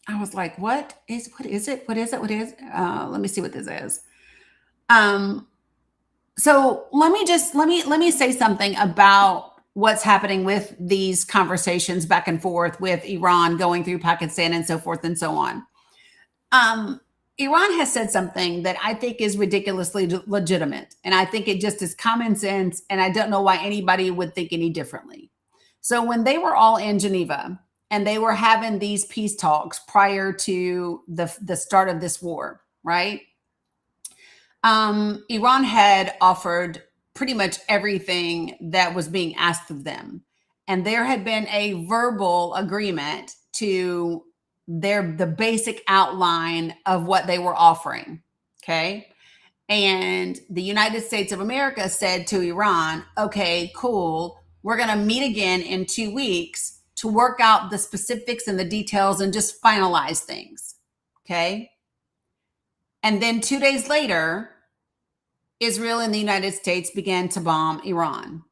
S1: I was like, what is it? Let me see what this is. So let me say something about what's happening with these conversations back and forth with Iran going through Pakistan and so forth and so on. Iran has said something that I think is ridiculously legitimate. And I think it just is common sense. And I don't know why anybody would think any differently. So when they were all in Geneva and they were having these peace talks prior to the start of this war, right? Iran had offered pretty much everything that was being asked of them. And there had been a verbal agreement to the basic outline of what they were offering. Okay. And the United States of America said to Iran, okay, cool. We're going to meet again in 2 weeks to work out the specifics and the details and just finalize things. Okay. And then 2 days later, Israel and the United States began to bomb Iran.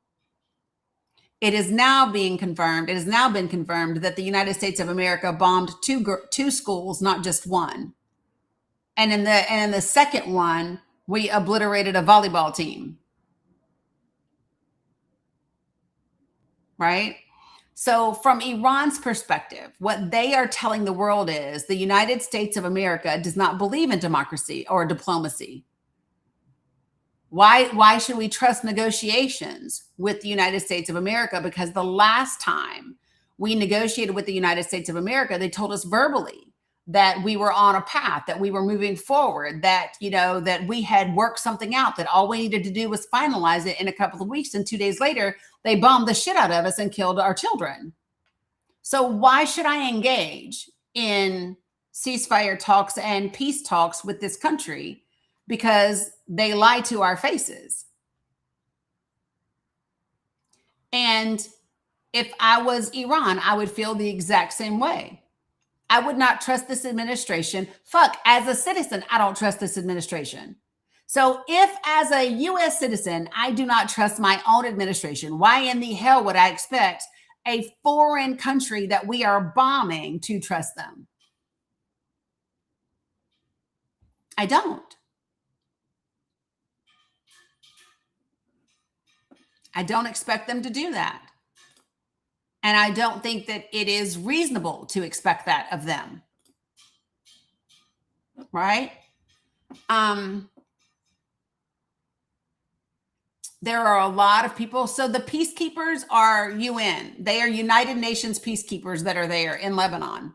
S1: It is now being confirmed. It has now been confirmed that the United States of America bombed two schools, not just one. And in the second one, we obliterated a volleyball team. Right? So from Iran's perspective, what they are telling the world is the United States of America does not believe in democracy or diplomacy. Why should we trust negotiations with the United States of America? Because the last time we negotiated with the United States of America, they told us verbally that we were on a path, that we were moving forward, that, that we had worked something out, that all we needed to do was finalize it in a couple of weeks. And 2 days later, they bombed the shit out of us and killed our children. So why should I engage in ceasefire talks and peace talks with this country? Because they lie to our faces. And if I was Iran, I would feel the exact same way. I would not trust this administration. Fuck, as a citizen, I don't trust this administration. So if as a US citizen, I do not trust my own administration, why in the hell would I expect a foreign country that we are bombing to trust them? I don't. I don't expect them to do that. And I don't think that it is reasonable to expect that of them. Right? There are a lot of people. So the peacekeepers are UN. They are United Nations peacekeepers that are there in Lebanon.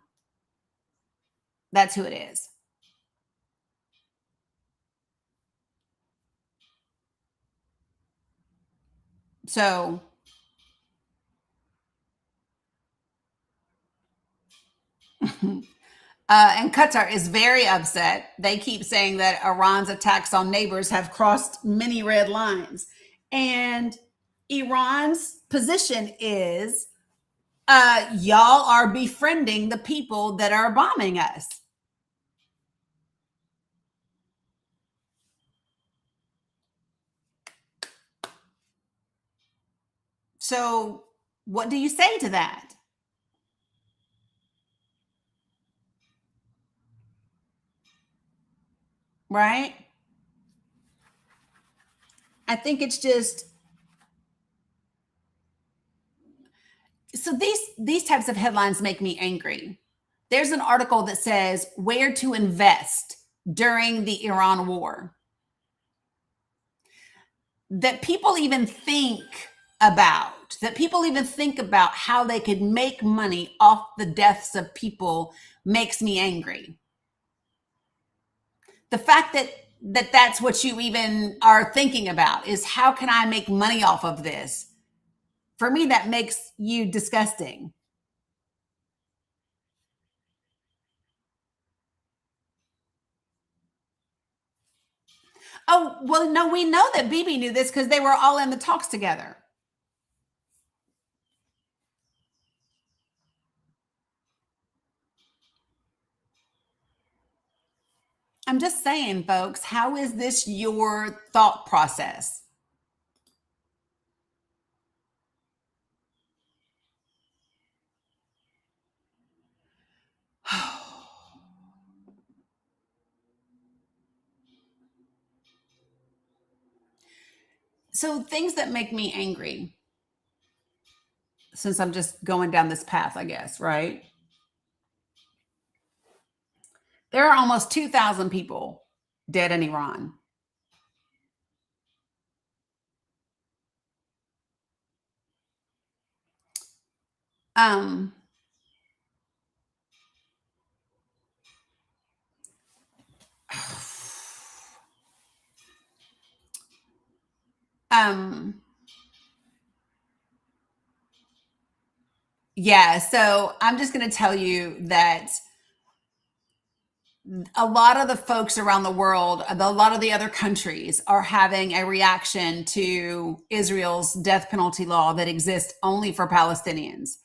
S1: That's who it is. So and Qatar is very upset. They keep saying that Iran's attacks on neighbors have crossed many red lines. And Iran's position is, y'all are befriending the people that are bombing us. So what do you say to that? Right? I think it's just, so these types of headlines make me angry. There's an article that says where to invest during the Iran war. That people even think about how they could make money off the deaths of people makes me angry. The fact that that's what you even are thinking about is how can I make money off of this? For me, that makes you disgusting. Oh, well, no, we know that Bibi knew this because they were all in the talks together. I'm just saying, folks, how is this your thought process? So things that make me angry, since I'm just going down this path, I guess, right? There are almost 2,000 people dead in Iran. Yeah, so I'm just going to tell you that a lot of the folks around the world, a lot of the other countries are having a reaction to Israel's death penalty law that exists only for Palestinians.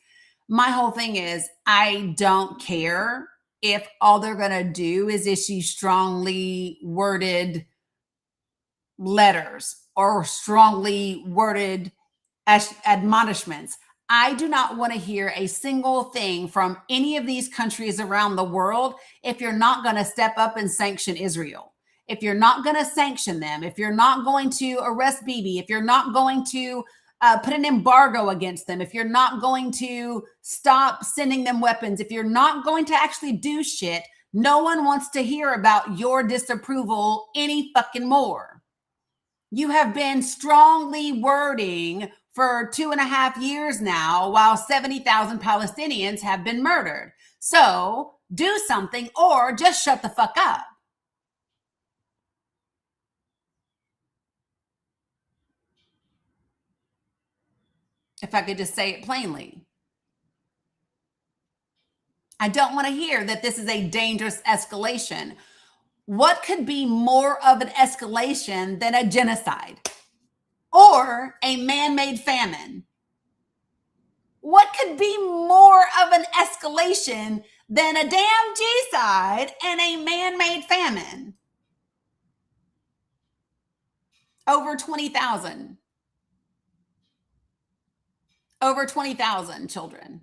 S1: my whole thing is I don't care if all they're going to do is issue strongly worded letters or strongly worded admonishments. I do not want to hear a single thing from any of these countries around the world if you're not going to step up and sanction Israel. If you're not going to sanction them, if you're not going to arrest Bibi, if you're not going to put an embargo against them, if you're not going to stop sending them weapons, if you're not going to actually do shit, no one wants to hear about your disapproval any fucking more. You have been strongly wording for 2.5 years now, while 70,000 Palestinians have been murdered. So do something or just shut the fuck up. If I could just say it plainly. I don't want to hear that this is a dangerous escalation. What could be more of an escalation than a genocide or a man-made famine? What could be more of an escalation than a damn genocide and a man-made famine? Over 20,000. Over 20,000 children.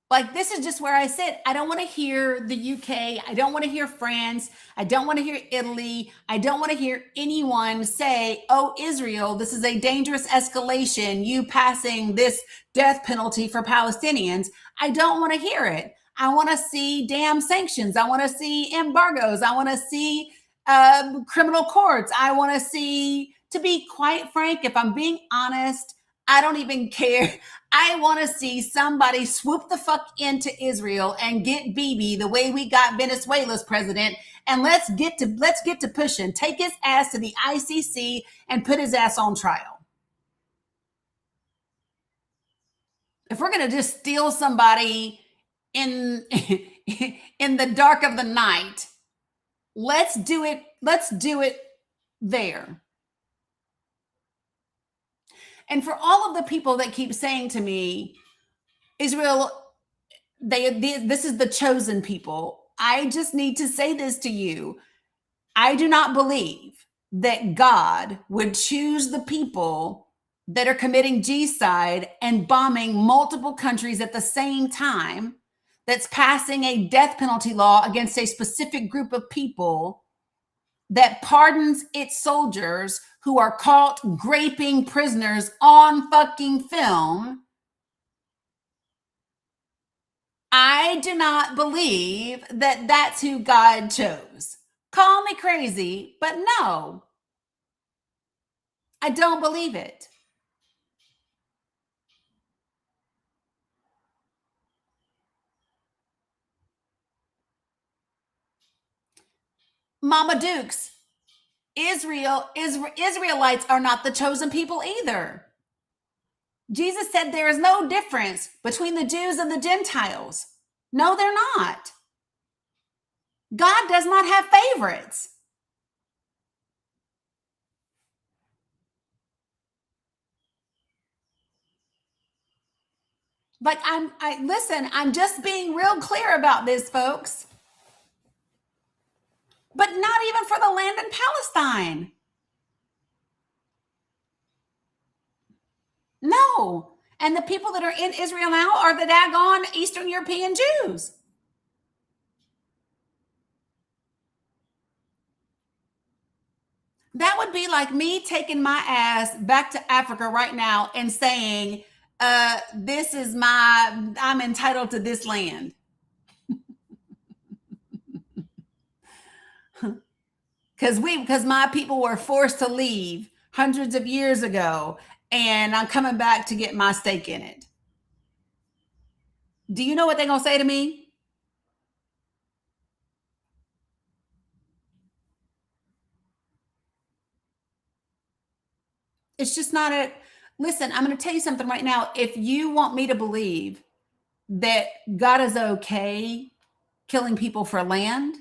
S1: Like, this is just where I sit. I don't want to hear the UK. I don't want to hear France. I don't want to hear Italy. I don't want to hear anyone say, oh, Israel, this is a dangerous escalation, you passing this death penalty for Palestinians. I don't want to hear it. I want to see damn sanctions. I want to see embargoes. I want to see criminal courts. I want to see, to be quite frank, if I'm being honest, I don't even care. I want to see somebody swoop the fuck into Israel and get Bibi the way we got Venezuela's president. And let's get to pushing. Take his ass to the ICC and put his ass on trial. If we're going to just steal somebody in in the dark of the night, let's do it. Let's do it there. And for all of the people that keep saying to me, Israel, this is the chosen people, I just need to say this to you. I do not believe that God would choose the people that are committing genocide and bombing multiple countries at the same time, that's passing a death penalty law against a specific group of people, that pardons its soldiers who are caught raping prisoners on fucking film. I do not believe that that's who God chose. Call me crazy, but no, I don't believe it. Mama Dukes, Israelites are not the chosen people either. Jesus said there is no difference between the Jews and the Gentiles. No, they're not. God does not have favorites. Like, listen, I'm just being real clear about this, folks. But not even for the land in Palestine. No. And the people that are in Israel now are the daggone Eastern European Jews. That would be like me taking my ass back to Africa right now and saying, this is I'm entitled to this land. Because my people were forced to leave hundreds of years ago, and I'm coming back to get my stake in it. Do you know what they're going to say to me? It's just not a, listen, I'm going to tell you something right now. If you want me to believe that God is okay killing people for land,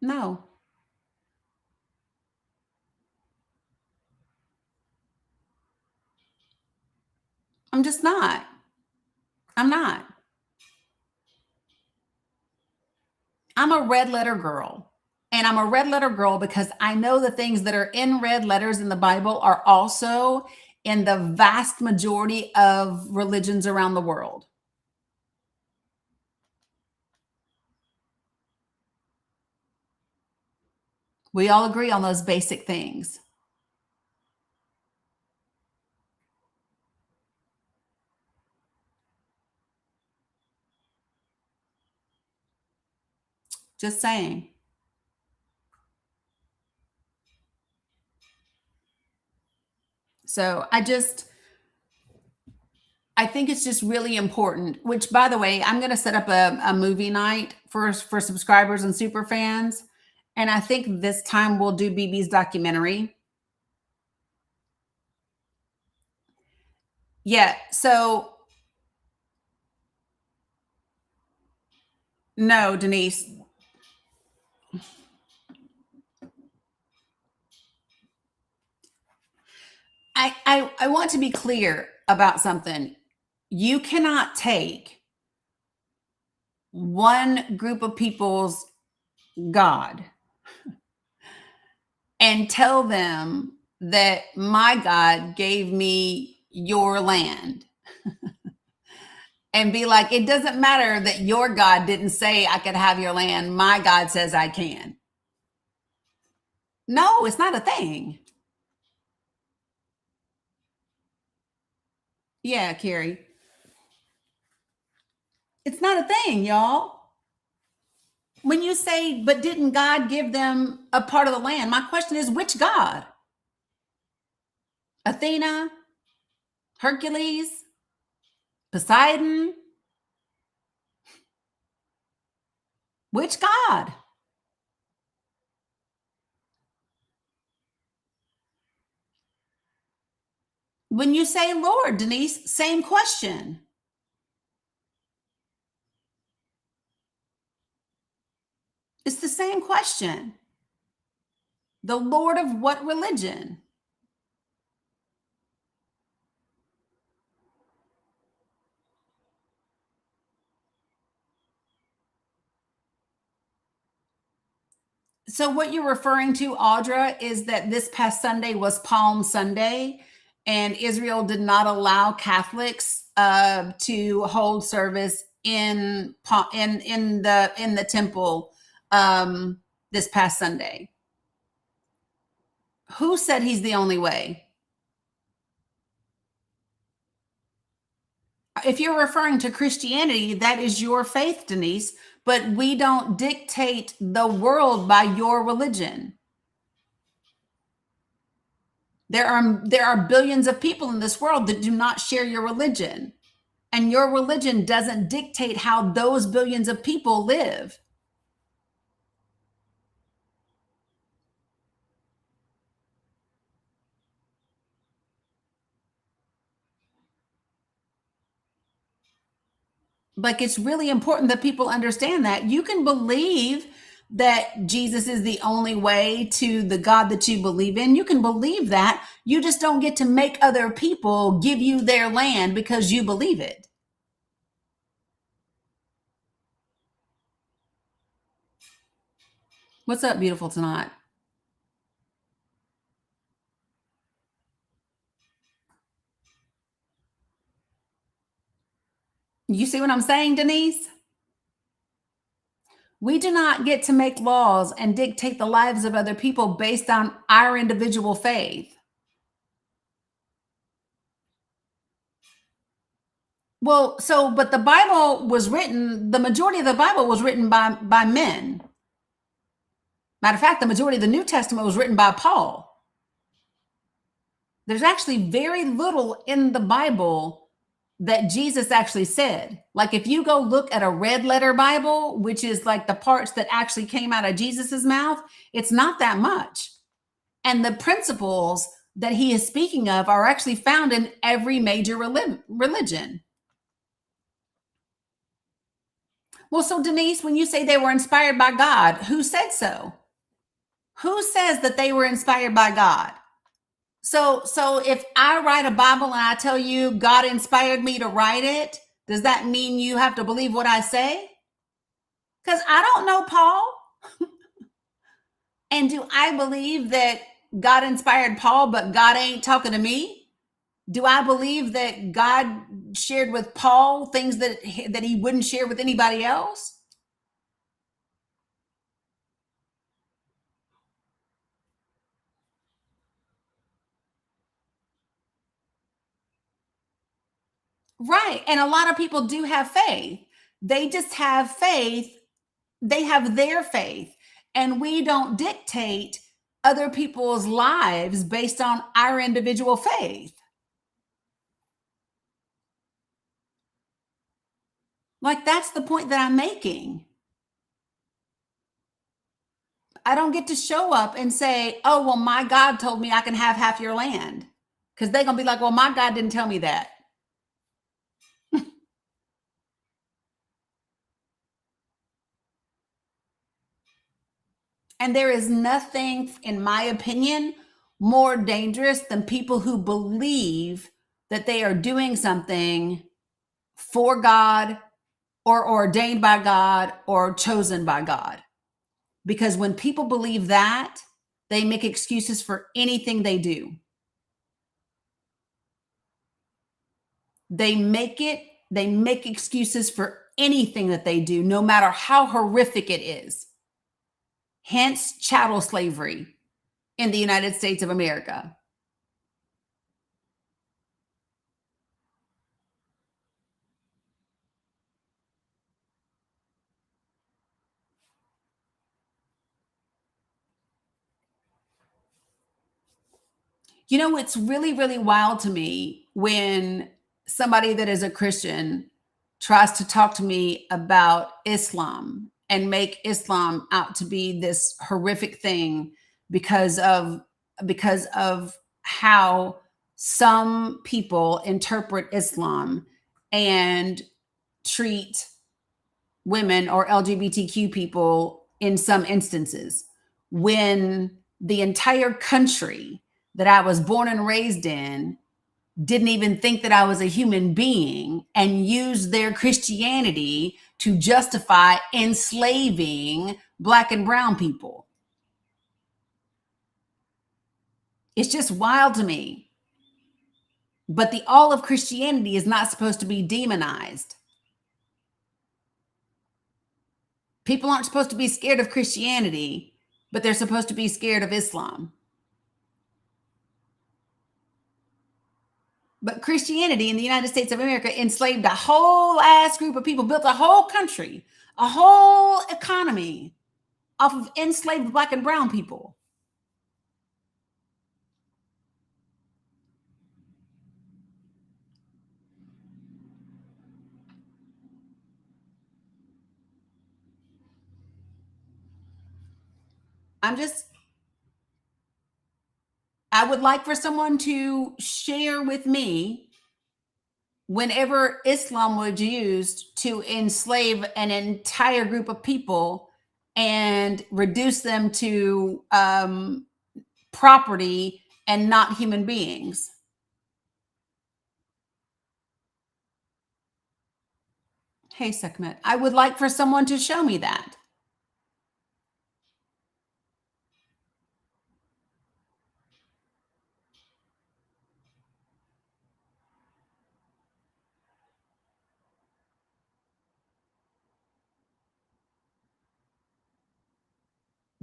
S1: No, I'm just not. I'm not. I'm a red letter girl. And I'm a red letter girl because I know the things that are in red letters in the Bible are also in the vast majority of religions around the world. We all agree on those basic things. Just saying. So I think it's just really important, which by the way, I'm going to set up a movie night for subscribers and super fans. And I think this time we'll do BB's documentary. Yeah. So no, Denise, I want to be clear about something. You cannot take one group of people's God and tell them that my God gave me your land and be like, it doesn't matter that your God didn't say I could have your land. My God says I can. No, it's not a thing. Yeah, Carrie. It's not a thing, y'all. When you say, but didn't God give them a part of the land? My question is, which God? Athena? Hercules? Poseidon? Which God? When you say Lord, Denise, same question. It's the same question. The Lord of what religion? So what you're referring to, Audra, is that this past Sunday was Palm Sunday, and Israel did not allow Catholics to hold service in the temple this past Sunday. Who said he's the only way? If you're referring to Christianity, that is your faith, Denise, but we don't dictate the world by your religion. There are billions of people in this world that do not share your religion, and your religion doesn't dictate how those billions of people live. Like, it's really important that people understand that you can believe that Jesus is the only way to the God that you believe in. You can believe that. You just don't get to make other people give you their land because you believe it. What's up, beautiful tonight? You see what I'm saying, Denise? We do not get to make laws and dictate the lives of other people based on our individual faith. Well, but the Bible was written, the majority of the Bible was written by men. Matter of fact, the majority of the New Testament was written by Paul. There's actually very little in the Bible that Jesus actually said. Like, if you go look at a red letter Bible, which is like the parts that actually came out of Jesus's mouth, it's not that much. And the principles that he is speaking of are actually found in every major religion. Well, so Denise, when you say they were inspired by God, who said so? Who says that they were inspired by God? So if I write a Bible and I tell you God inspired me to write it, does that mean you have to believe what I say? Because I don't know Paul. And do I believe that God inspired Paul, but God ain't talking to me? Do I believe that God shared with Paul things that he wouldn't share with anybody else? Right. And a lot of people do have faith. They just have faith. They have their faith. And we don't dictate other people's lives based on our individual faith. Like, that's the point that I'm making. I don't get to show up and say, oh, well, my God told me I can have half your land. Because they're going to be like, well, my God didn't tell me that. And there is nothing, in my opinion, more dangerous than people who believe that they are doing something for God or ordained by God or chosen by God. Because when people believe that, they make excuses for anything they do. They make excuses for anything that they do, no matter how horrific it is. Hence chattel slavery in the United States of America. You know, it's really, really wild to me when somebody that is a Christian tries to talk to me about Islam and make Islam out to be this horrific thing because of how some people interpret Islam and treat women or LGBTQ people in some instances, when the entire country that I was born and raised in didn't even think that I was a human being and used their Christianity to justify enslaving Black and brown people. It's just wild to me. But the all of Christianity is not supposed to be demonized. People aren't supposed to be scared of Christianity, but they're supposed to be scared of Islam. But Christianity in the United States of America enslaved a whole ass group of people, built a whole country, a whole economy off of enslaved Black and brown people. I would like for someone to share with me whenever Islam was used to enslave an entire group of people and reduce them to property and not human beings. Hey, Sekhmet, I would like for someone to show me that.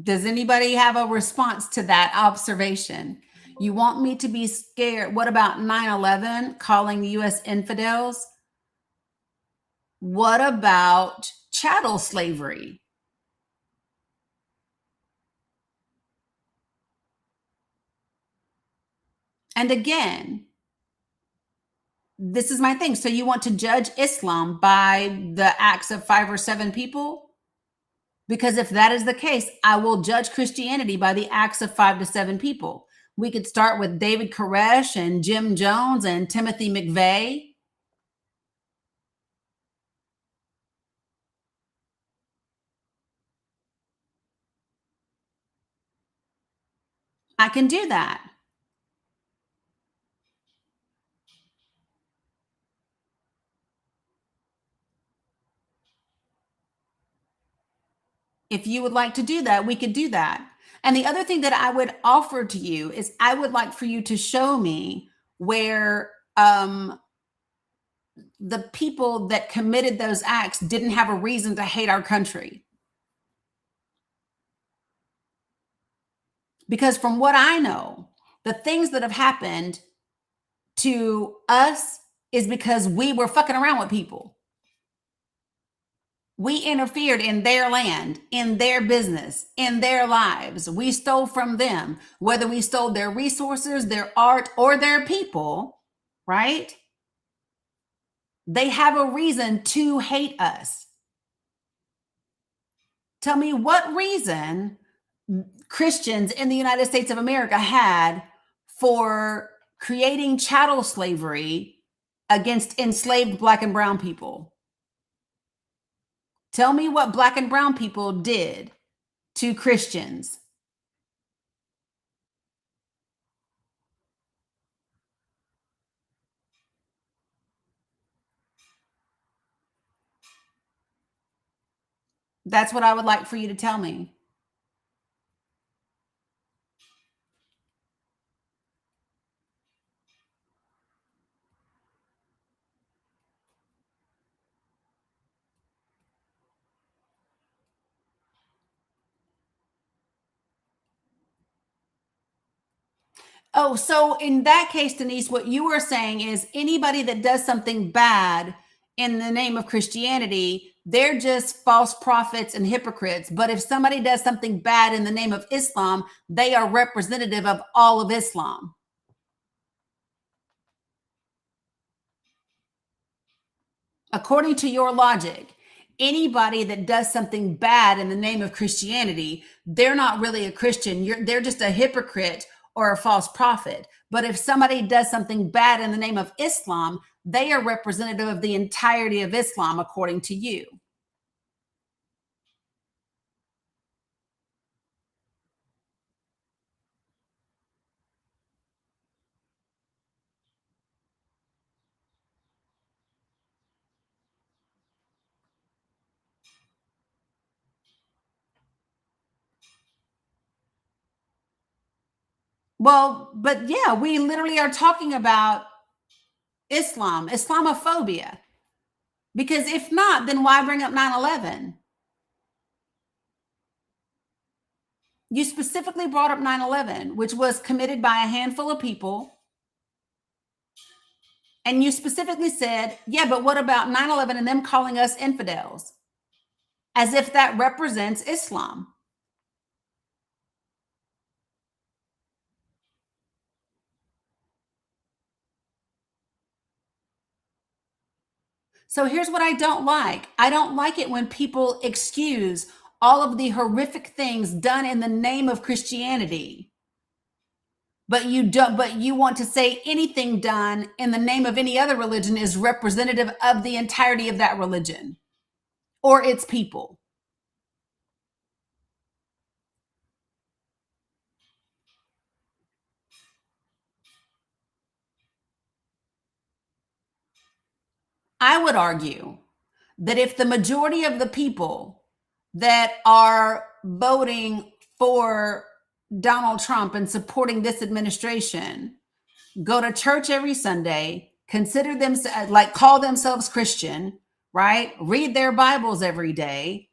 S1: Does anybody have a response to that observation? You want me to be scared? What about 9/11, calling the US infidels? What about chattel slavery? And again, this is my thing. So you want to judge Islam by the acts of 5 or 7 people? Because if that is the case, I will judge Christianity by the acts of 5 to 7 people. We could start with David Koresh and Jim Jones and Timothy McVeigh. I can do that. If you would like to do that, we could do that. And the other thing that I would offer to you is I would like for you to show me where the people that committed those acts didn't have a reason to hate our country. Because from what I know, the things that have happened to us is because we were fucking around with people. We interfered in their land, in their business, in their lives. We stole from them, whether we stole their resources, their art, or their people, right? They have a reason to hate us. Tell me what reason Christians in the United States of America had for creating chattel slavery against enslaved Black and brown people. Tell me what Black and brown people did to Christians. That's what I would like for you to tell me. Oh, so in that case, Denise, what you are saying is anybody that does something bad in the name of Christianity, they're just false prophets and hypocrites. But if somebody does something bad in the name of Islam, they are representative of all of Islam. According to your logic, anybody that does something bad in the name of Christianity, they're not really a Christian. They're just a hypocrite or a false prophet. But if somebody does something bad in the name of Islam, they are representative of the entirety of Islam, according to you. Well, but yeah, we literally are talking about Islam, Islamophobia. Because if not, then why bring up 9/11? You specifically brought up 9/11, which was committed by a handful of people. And you specifically said, yeah, but what about 9/11 and them calling us infidels? As if that represents Islam. So here's what I don't like. I don't like it when people excuse all of the horrific things done in the name of Christianity. But you want to say anything done in the name of any other religion is representative of the entirety of that religion or its people. I would argue that if the majority of the people that are voting for Donald Trump and supporting this administration go to church every Sunday, consider themselves like call themselves Christian, right? Read their Bibles every day.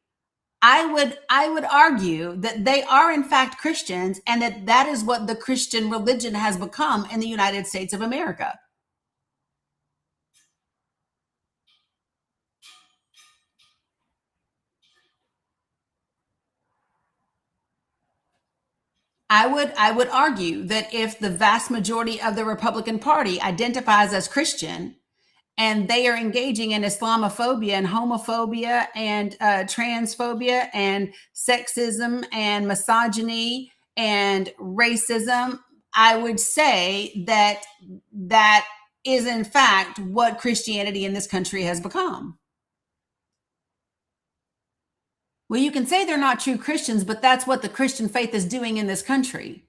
S1: I would argue that they are in fact Christians and that is what the Christian religion has become in the United States of America. I would argue that if the vast majority of the Republican Party identifies as Christian and they are engaging in Islamophobia and homophobia and transphobia and sexism and misogyny and racism, I would say that that is in fact what Christianity in this country has become. Well, you can say they're not true Christians, but that's what the Christian faith is doing in this country.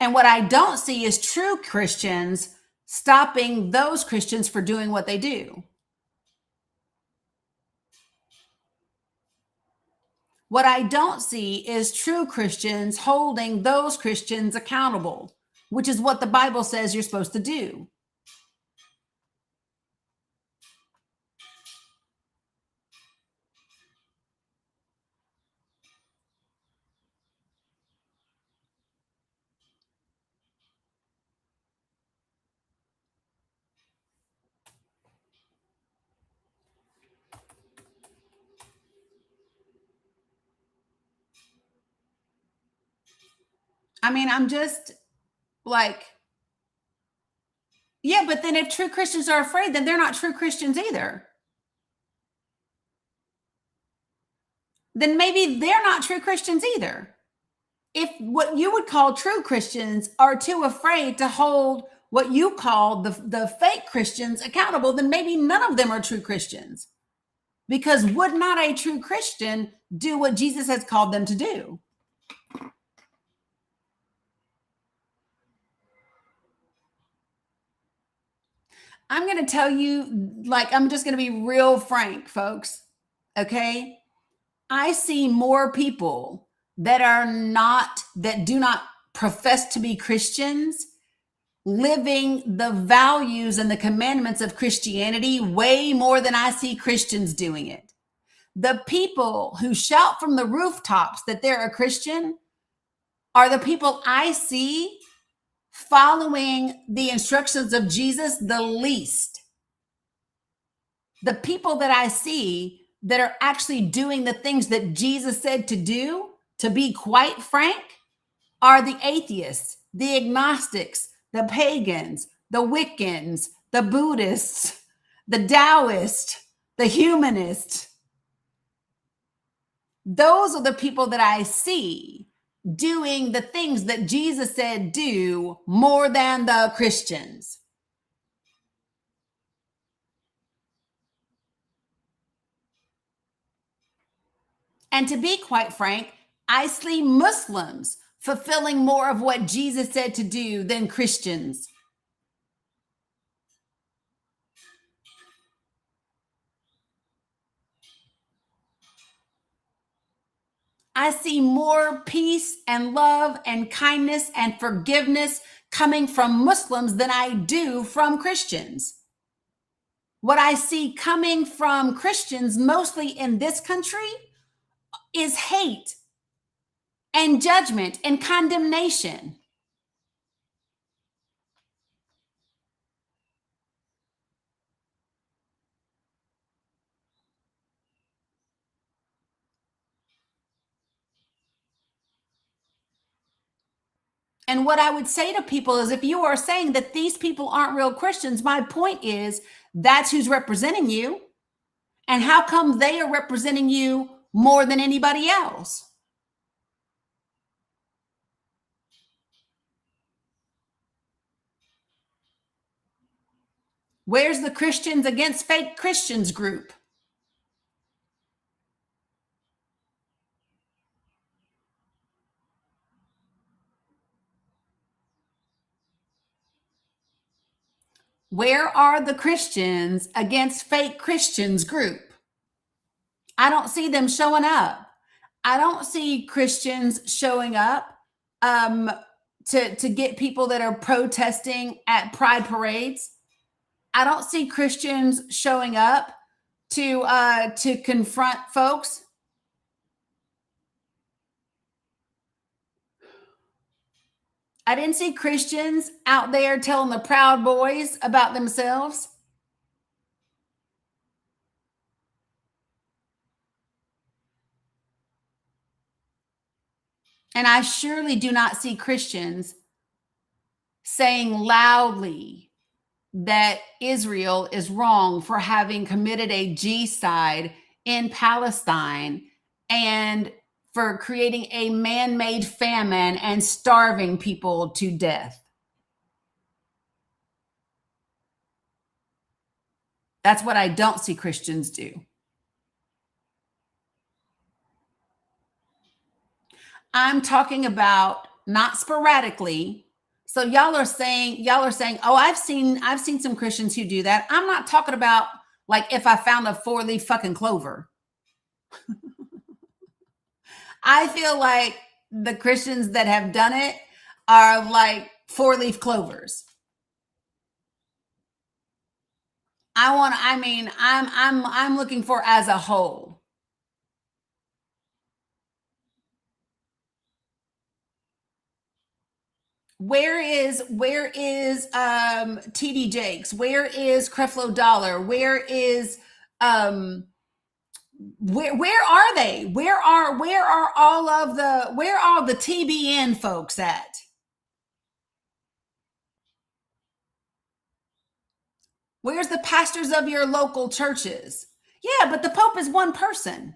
S1: And what I don't see is true Christians stopping those Christians for doing what they do. What I don't see is true Christians holding those Christians accountable, which is what the Bible says you're supposed to do. I mean, I'm just like, yeah, but then if true Christians are afraid, then they're not true Christians either. Then maybe they're not true Christians either. If what you would call true Christians are too afraid to hold what you call the fake Christians accountable, then maybe none of them are true Christians. Because would not a true Christian do what Jesus has called them to do? I'm going to tell you, like, I'm just going to be real frank, folks. Okay. I see more people that do not profess to be Christians living the values and the commandments of Christianity way more than I see Christians doing it. The people who shout from the rooftops that they're a Christian are the people I see following the instructions of Jesus the least. The people that I see that are actually doing the things that Jesus said to do, to be quite frank, are the atheists, the agnostics, the pagans, the Wiccans, the Buddhists, the Taoists, the humanists. Those are the people that I see doing the things that Jesus said do more than the Christians. And to be quite frank, I see Muslims fulfilling more of what Jesus said to do than Christians. I see more peace and love and kindness and forgiveness coming from Muslims than I do from Christians. What I see coming from Christians, mostly in this country, is hate and judgment and condemnation. And what I would say to people is, if you are saying that these people aren't real Christians, my point is that's who's representing you. And how come they are representing you more than anybody else? Where's the Christians Against Fake Christians group? Where are the Christians Against Fake Christians group? I don't see them showing up. I don't see Christians showing up to get people that are protesting at pride parades. I don't see Christians showing up to confront folks. I didn't see Christians out there telling the Proud Boys about themselves. And I surely do not see Christians saying loudly that Israel is wrong for having committed a genocide in Palestine and for creating a man-made famine and starving people to death. That's what I don't see Christians do. I'm talking about not sporadically, So y'all are saying, oh, I've seen some Christians who do that. I'm not talking about like if I found a 4-leaf fucking clover. I feel like the Christians that have done it are like 4-leaf clovers. I'm looking for as a whole. Where is TD Jakes? Where is Creflo Dollar? Where is where are they? Where are all the TBN folks at? Where's the pastors of your local churches? Yeah, but the Pope is one person.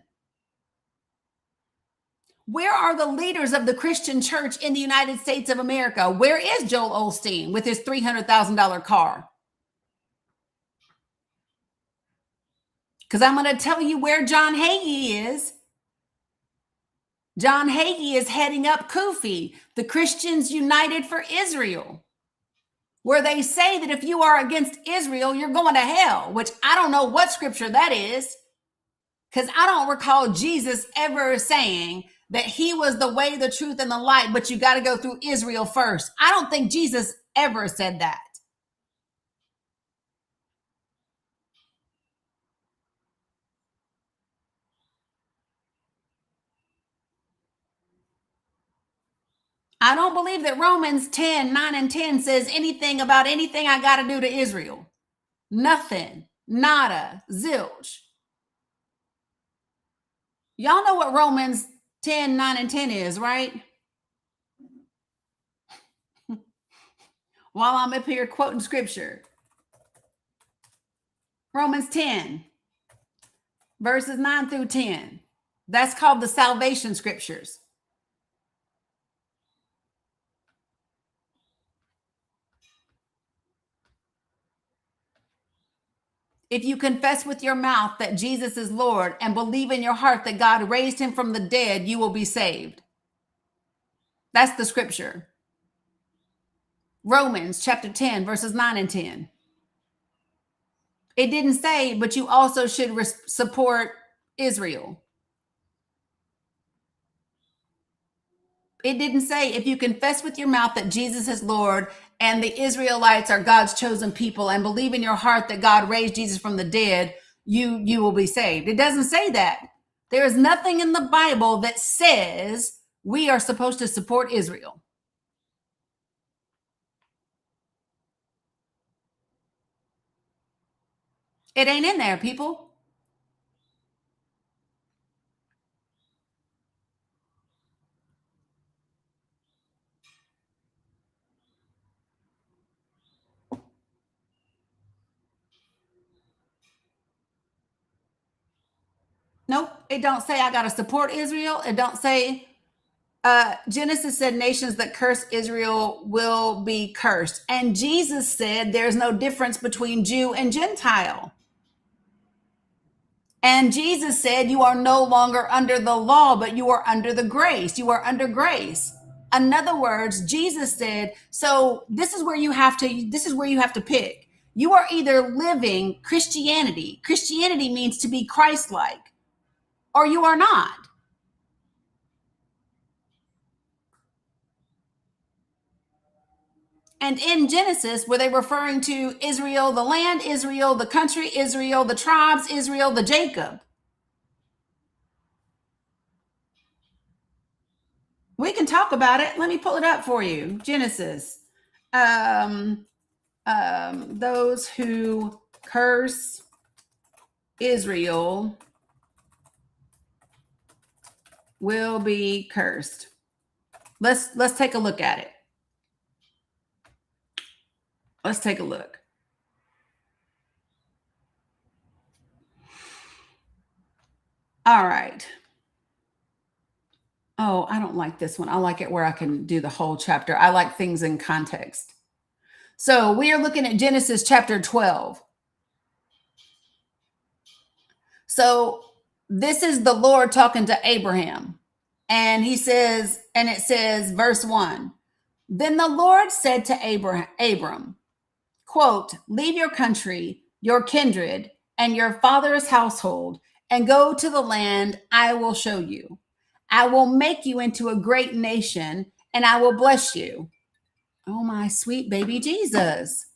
S1: Where are the leaders of the Christian church in the United States of America? Where is Joel Osteen with his $300,000 car? Because I'm going to tell you where John Hagee is. John Hagee is heading up CUFI, the Christians United for Israel, where they say that if you are against Israel, you're going to hell, which I don't know what scripture that is, because I don't recall Jesus ever saying that he was the way, the truth, and the light, but you got to go through Israel first. I don't think Jesus ever said that. I don't believe that Romans 10, 9 and 10 says anything about anything I got to do to Israel. Nothing. Nada. Zilch. Y'all know what Romans 10, 9 and 10 is, right? While I'm up here quoting scripture. Romans 10, verses 9 through 10. That's called the salvation scriptures. If you confess with your mouth that Jesus is Lord and believe in your heart that God raised him from the dead, you will be saved. That's the scripture. Romans chapter 10, verses 9 and 10. It didn't say, but you also should support Israel. It didn't say, if you confess with your mouth that Jesus is Lord and the Israelites are God's chosen people and believe in your heart that God raised Jesus from the dead, you will be saved. It doesn't say that. There is nothing in the Bible that says we are supposed to support Israel. It ain't in there, people. Nope. It don't say I got to support Israel. It don't say Genesis said nations that curse Israel will be cursed. And Jesus said there's no difference between Jew and Gentile. And Jesus said you are no longer under the law, but you are under the grace. You are under grace. In other words, Jesus said, so this is where you have to pick. You are either living Christianity. Christianity means to be Christ-like, or you are not. And in Genesis, were they referring to Israel, the land, Israel, the country, Israel, the tribes, Israel, the Jacob? We can talk about it. Let me pull it up for you. Genesis. Those who curse Israel will be cursed. Let's take a look at it. Let's take a look. All right. Oh, I don't like this one. I like it where I can do the whole chapter. I like things in context. So we are looking at Genesis chapter 12. So this is the Lord talking to Abraham. And he says, and it says, verse 1, Then the Lord said to Abram, quote, leave your country, your kindred, and your father's household, and go to the land I will show you. I will make you into a great nation, and I will bless you. Oh, my sweet baby Jesus.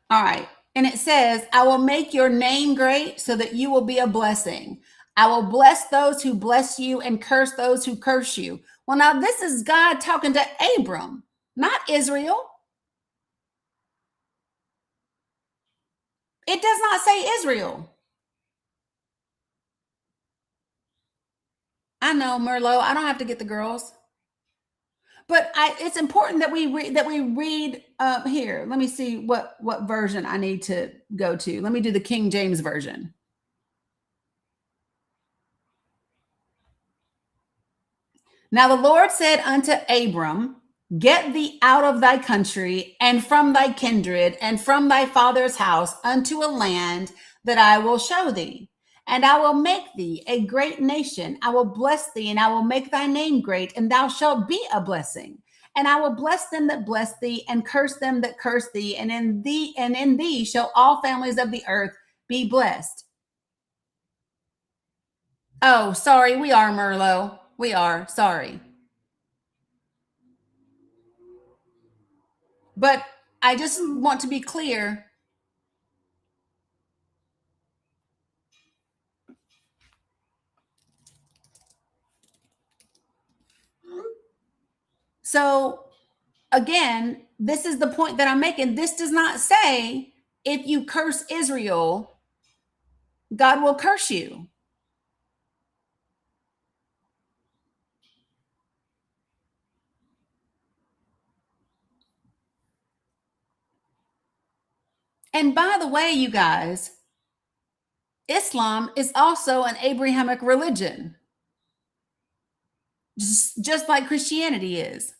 S1: All right. And it says, I will make your name great so that you will be a blessing. I will bless those who bless you and curse those who curse you. Well, now this is God talking to Abram, not Israel. It does not say Israel. I know, Merlot. I don't have to get the girls. But it's important that we read here. Let me see what version I need to go to. Let me do the King James version. Now the Lord said unto Abram, get thee out of thy country and from thy kindred and from thy father's house unto a land that I will show thee. And I will make thee a great nation. I will bless thee, and I will make thy name great, and thou shalt be a blessing. And I will bless them that bless thee, and curse them that curse thee. And in thee shall all families of the earth be blessed. Oh, sorry, we are, Merlot. We are, sorry. But I just want to be clear. So again, this is the point that I'm making. This does not say if you curse Israel, God will curse you. And by the way, you guys, Islam is also an Abrahamic religion, just like Christianity is.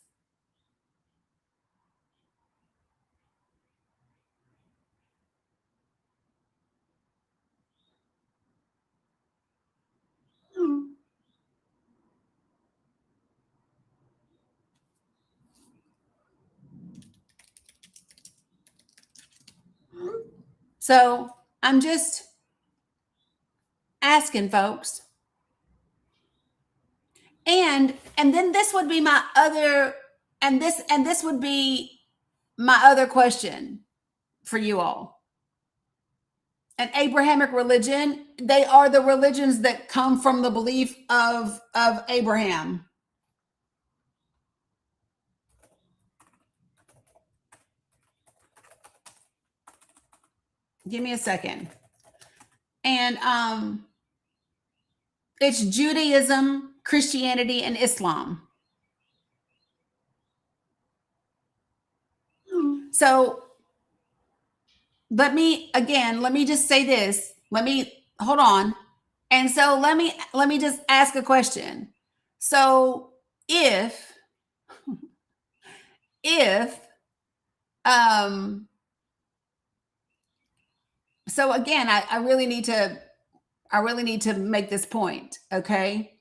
S1: So I'm just asking folks. And then this would be my other, and this would be my other question for you all. An Abrahamic religion, they are the religions that come from the belief of Abraham. Give me a second. And it's Judaism, Christianity, and Islam. So let me just say this. Hold on. And so let me just ask a question. So if so again, I really need to make this point, okay?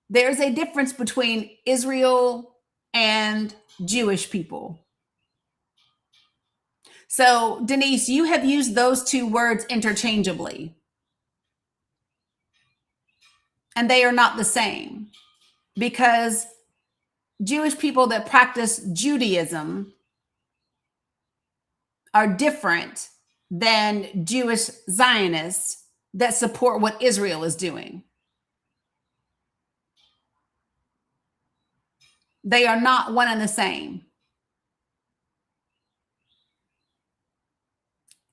S1: There's a difference between Israel and Jewish people. So, Denise, you have used those two words interchangeably. And they are not the same, because Jewish people that practice Judaism are different than Jewish Zionists that support what Israel is doing. They are not one and the same.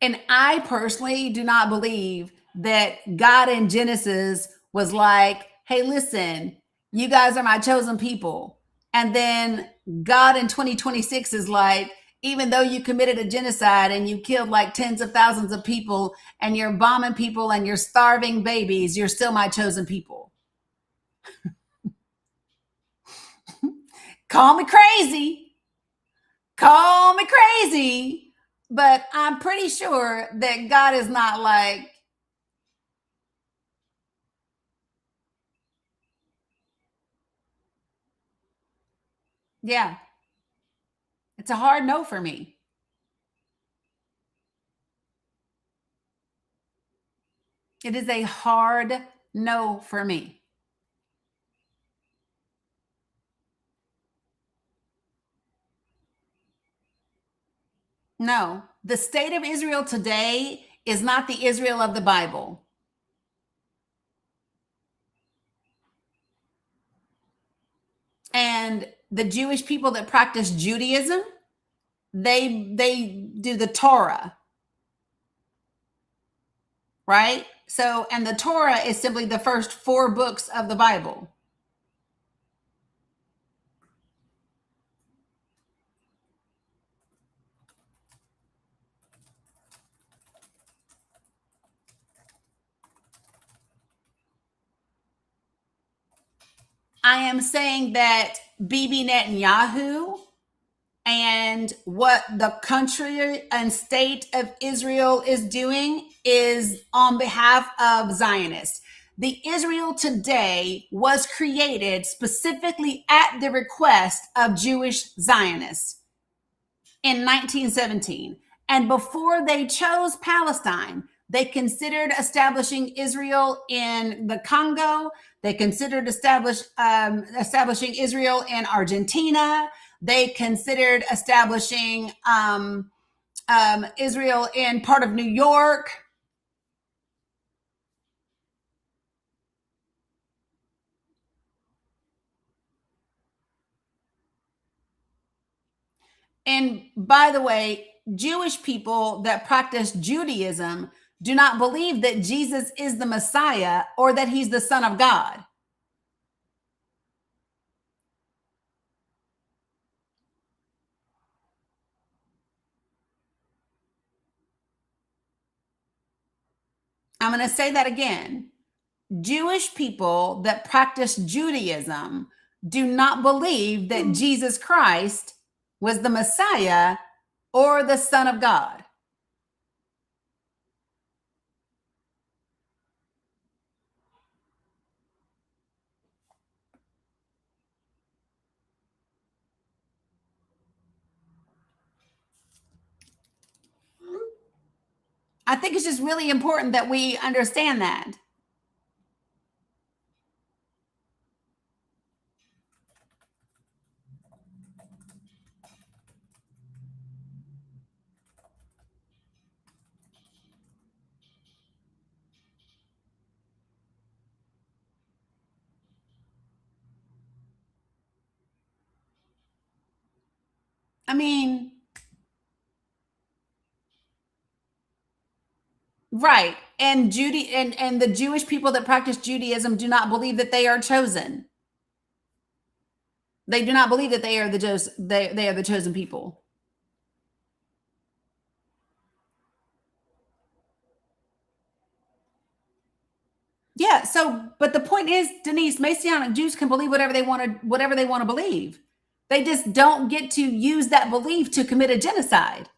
S1: And I personally do not believe that God in Genesis was like, hey, listen, you guys are my chosen people. And then God in 2026 is like, even though you committed a genocide and you killed like tens of thousands of people and you're bombing people and you're starving babies, you're still my chosen people. Call me crazy. Call me crazy. But I'm pretty sure that God is not like, yeah, it's a hard no for me. It is a hard no for me. No, the state of Israel today is not the Israel of the Bible. And the Jewish people that practice Judaism, they do the Torah, right? So, and the Torah is simply the first 4 books of the Bible. I am saying that Bibi Netanyahu and what the country and state of Israel is doing is on behalf of Zionists. The Israel today was created specifically at the request of Jewish Zionists in 1917. And before they chose Palestine, they considered establishing Israel in the Congo. They considered establishing Israel in Argentina. They considered establishing Israel in part of New York. And by the way, Jewish people that practice Judaism do not believe that Jesus is the Messiah or that he's the Son of God. I'm going to say that again. Jewish people that practice Judaism do not believe that Jesus Christ was the Messiah or the Son of God. I think it's just really important that we understand that. I mean, right. And and the Jewish people that practice Judaism do not believe that they are chosen. They do not believe that they are they are the chosen people. Yeah. So, but the point is, Denise, Messianic Jews can believe whatever they want to believe. They just don't get to use that belief to commit a genocide.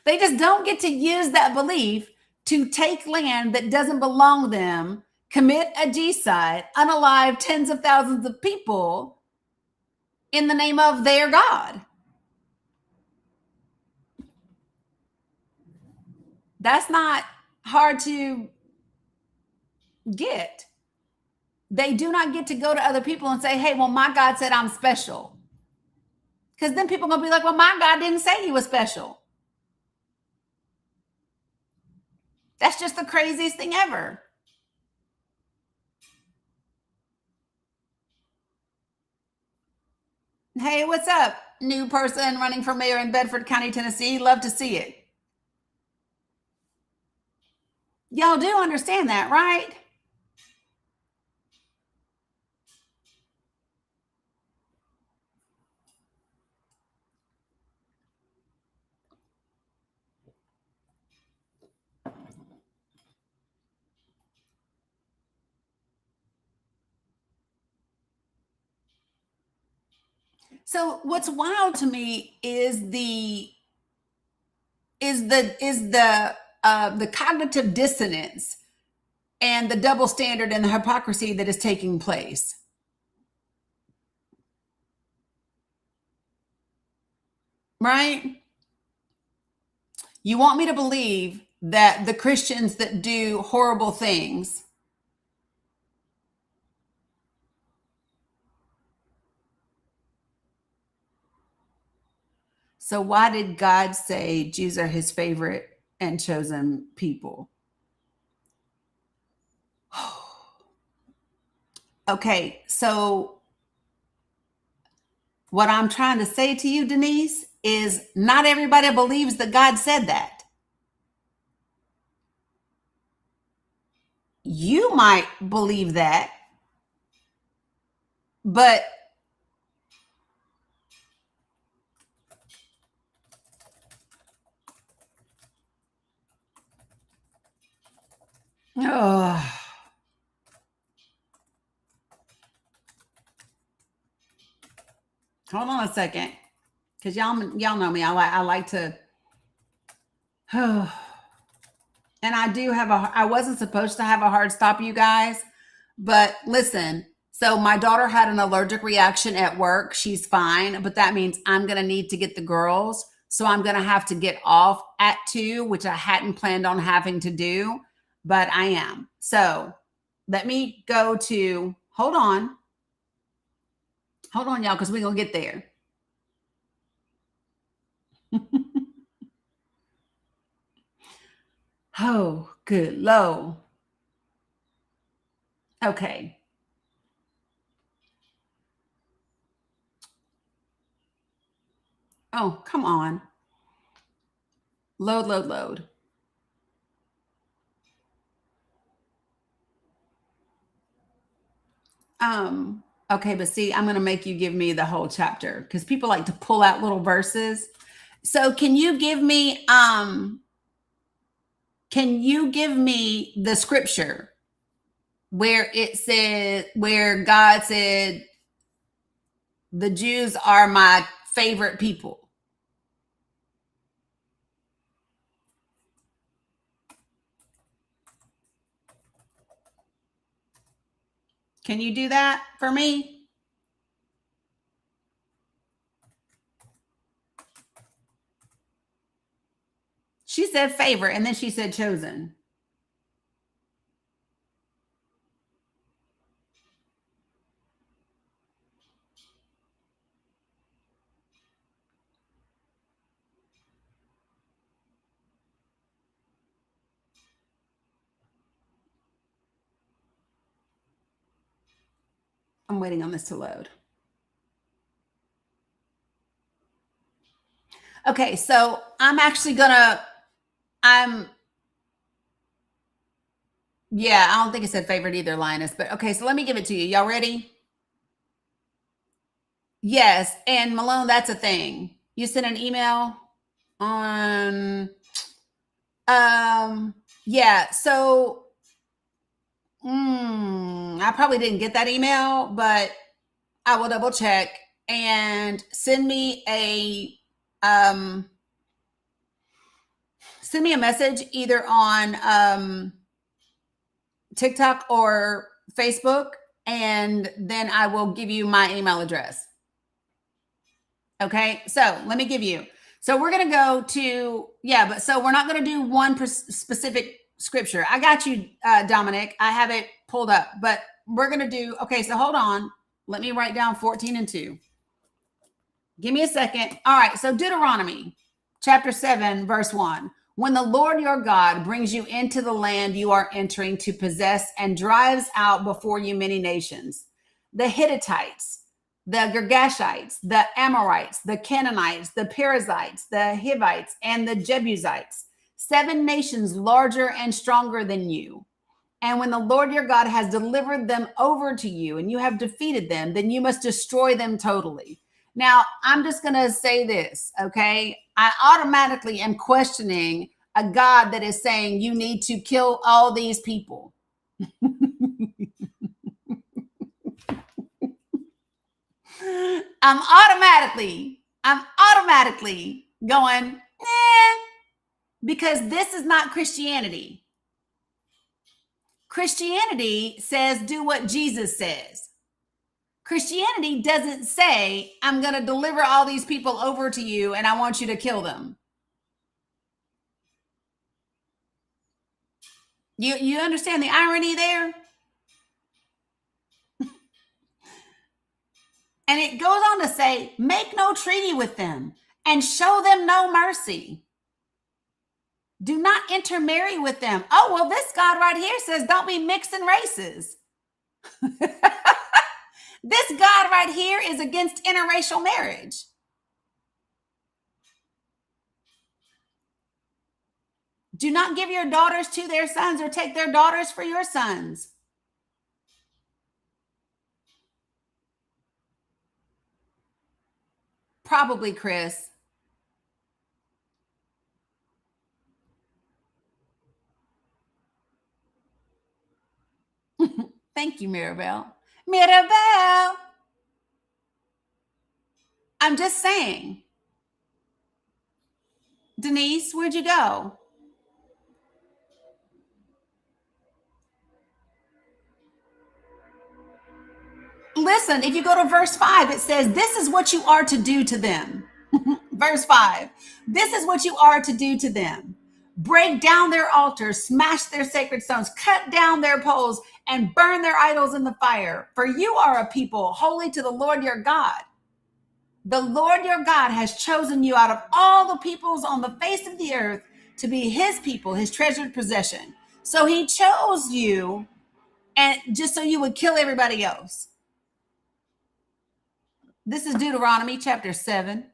S1: They just don't get to use that belief to take land that doesn't belong to them, commit a genocide, unalive tens of thousands of people in the name of their God. That's not hard to get. They do not get to go to other people and say, hey, well, my God said I'm special. Because then people are going to be like, well, my God didn't say he was special. That's just the craziest thing ever. Hey, what's up? New person running for mayor in Bedford County, Tennessee. Love to see it. Y'all do understand that, right? So what's wild to me is the cognitive dissonance and the double standard and the hypocrisy that is taking place. Right? You want me to believe that the Christians that do horrible things so why did God say Jews are his favorite and chosen people? Okay, so what I'm trying to say to you, Denise, is not everybody believes that God said that. You might believe that, but oh, hold on a second, because y'all know me. I like to. And I do have I wasn't supposed to have a hard stop, you guys, but listen. So my daughter had an allergic reaction at work. She's fine, but that means I'm going to need to get the girls. So I'm going to have to get off at 2, which I hadn't planned on having to do, but I am. So let me go to, hold on, y'all, because we're going to get there. Oh, good Lord. Okay. Oh, come on. Load. Okay, but see, I'm going to make you give me the whole chapter because people like to pull out little verses. So can you give me the scripture where it said, where God said, the Jews are my favorite people? Can you do that for me? She said favorite, and then she said chosen. I'm waiting on this to load. Okay, so I'm actually gonna, yeah, I don't think it said favorite either, Linus, but okay, so let me give it to you. Y'all ready? Yes, and Malone, that's a thing. You sent an email on, yeah, so, I probably didn't get that email, but I will double check and send me a message either on TikTok or Facebook, and then I will give you my email address. Okay, so let me give you. So we're going to go to, but so we're not going to do one specific scripture. I got you, Dominic. I have it pulled up, but we're going to do, okay, so hold on. Let me write down 14:2. Give me a second. All right, so Deuteronomy chapter 7, verse 1. When the Lord your God brings you into the land you are entering to possess and drives out before you many nations, the Hittites, the Girgashites, the Amorites, the Canaanites, the Perizzites, the Hivites, and the Jebusites, 7 nations larger and stronger than you. And when the Lord your God has delivered them over to you and you have defeated them, then you must destroy them totally. Now, I'm just going to say this, okay? I automatically am questioning a God that is saying you need to kill all these people. I'm automatically going, because this is not Christianity. Christianity says, do what Jesus says. Christianity doesn't say, I'm going to deliver all these people over to you and I want you to kill them. You understand the irony there? And it goes on to say, make no treaty with them and show them no mercy. Do not intermarry with them. Oh, well, this God right here says, don't be mixing races. This God right here is against interracial marriage. Do not give your daughters to their sons or take their daughters for your sons. Probably, Chris. Thank you, Mirabelle. Mirabelle. I'm just saying. Denise, where'd you go? Listen, if you go to verse 5, it says, this is what you are to do to them. Verse 5, this is what you are to do to them. Break down their altars, smash their sacred stones, cut down their poles, and burn their idols in the fire. For you are a people holy to the Lord your God. The Lord your God has chosen you out of all the peoples on the face of the earth to be his people, his treasured possession. So he chose you, and just so you would kill everybody else. This is Deuteronomy chapter 7.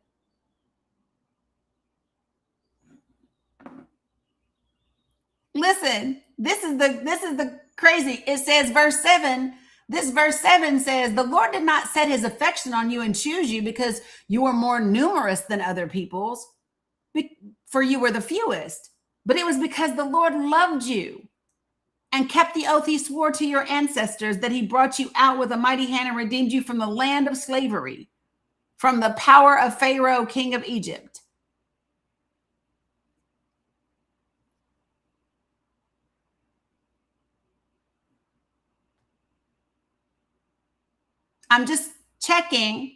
S1: Listen, this is the crazy. It says verse 7. This verse 7 says, the Lord did not set his affection on you and choose you because you were more numerous than other peoples, for you were the fewest. But it was because the Lord loved you and kept the oath he swore to your ancestors, that he brought you out with a mighty hand and redeemed you from the land of slavery, from the power of Pharaoh, king of Egypt. I'm just checking.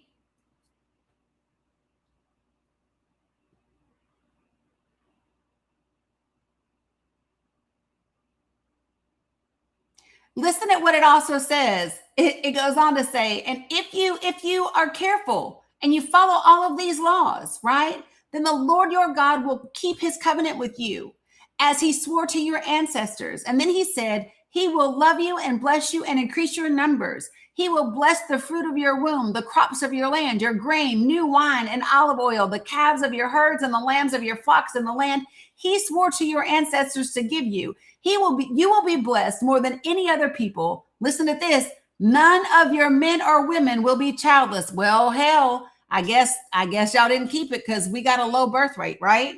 S1: Listen at what it also says. It goes on to say, and if you are careful and you follow all of these laws, right, then the Lord your God will keep his covenant with you as he swore to your ancestors. And then he said, he will love you and bless you and increase your numbers. He will bless the fruit of your womb, the crops of your land, your grain, new wine and olive oil, the calves of your herds and the lambs of your flocks in the land he swore to your ancestors to give you. You will be blessed more than any other people. Listen to this. None of your men or women will be childless. Well, hell, I guess y'all didn't keep it because we got a low birth rate, right?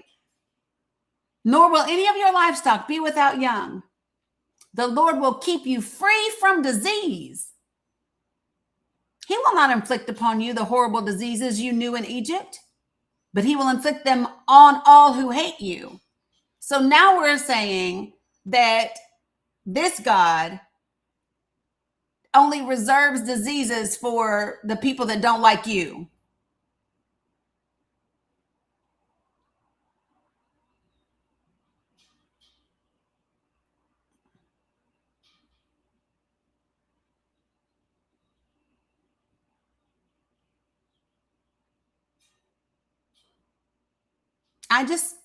S1: Nor will any of your livestock be without young. The Lord will keep you free from disease. He will not inflict upon you the horrible diseases you knew in Egypt, but he will inflict them on all who hate you. So now we're saying that this God only reserves diseases for the people that don't like you. I'm just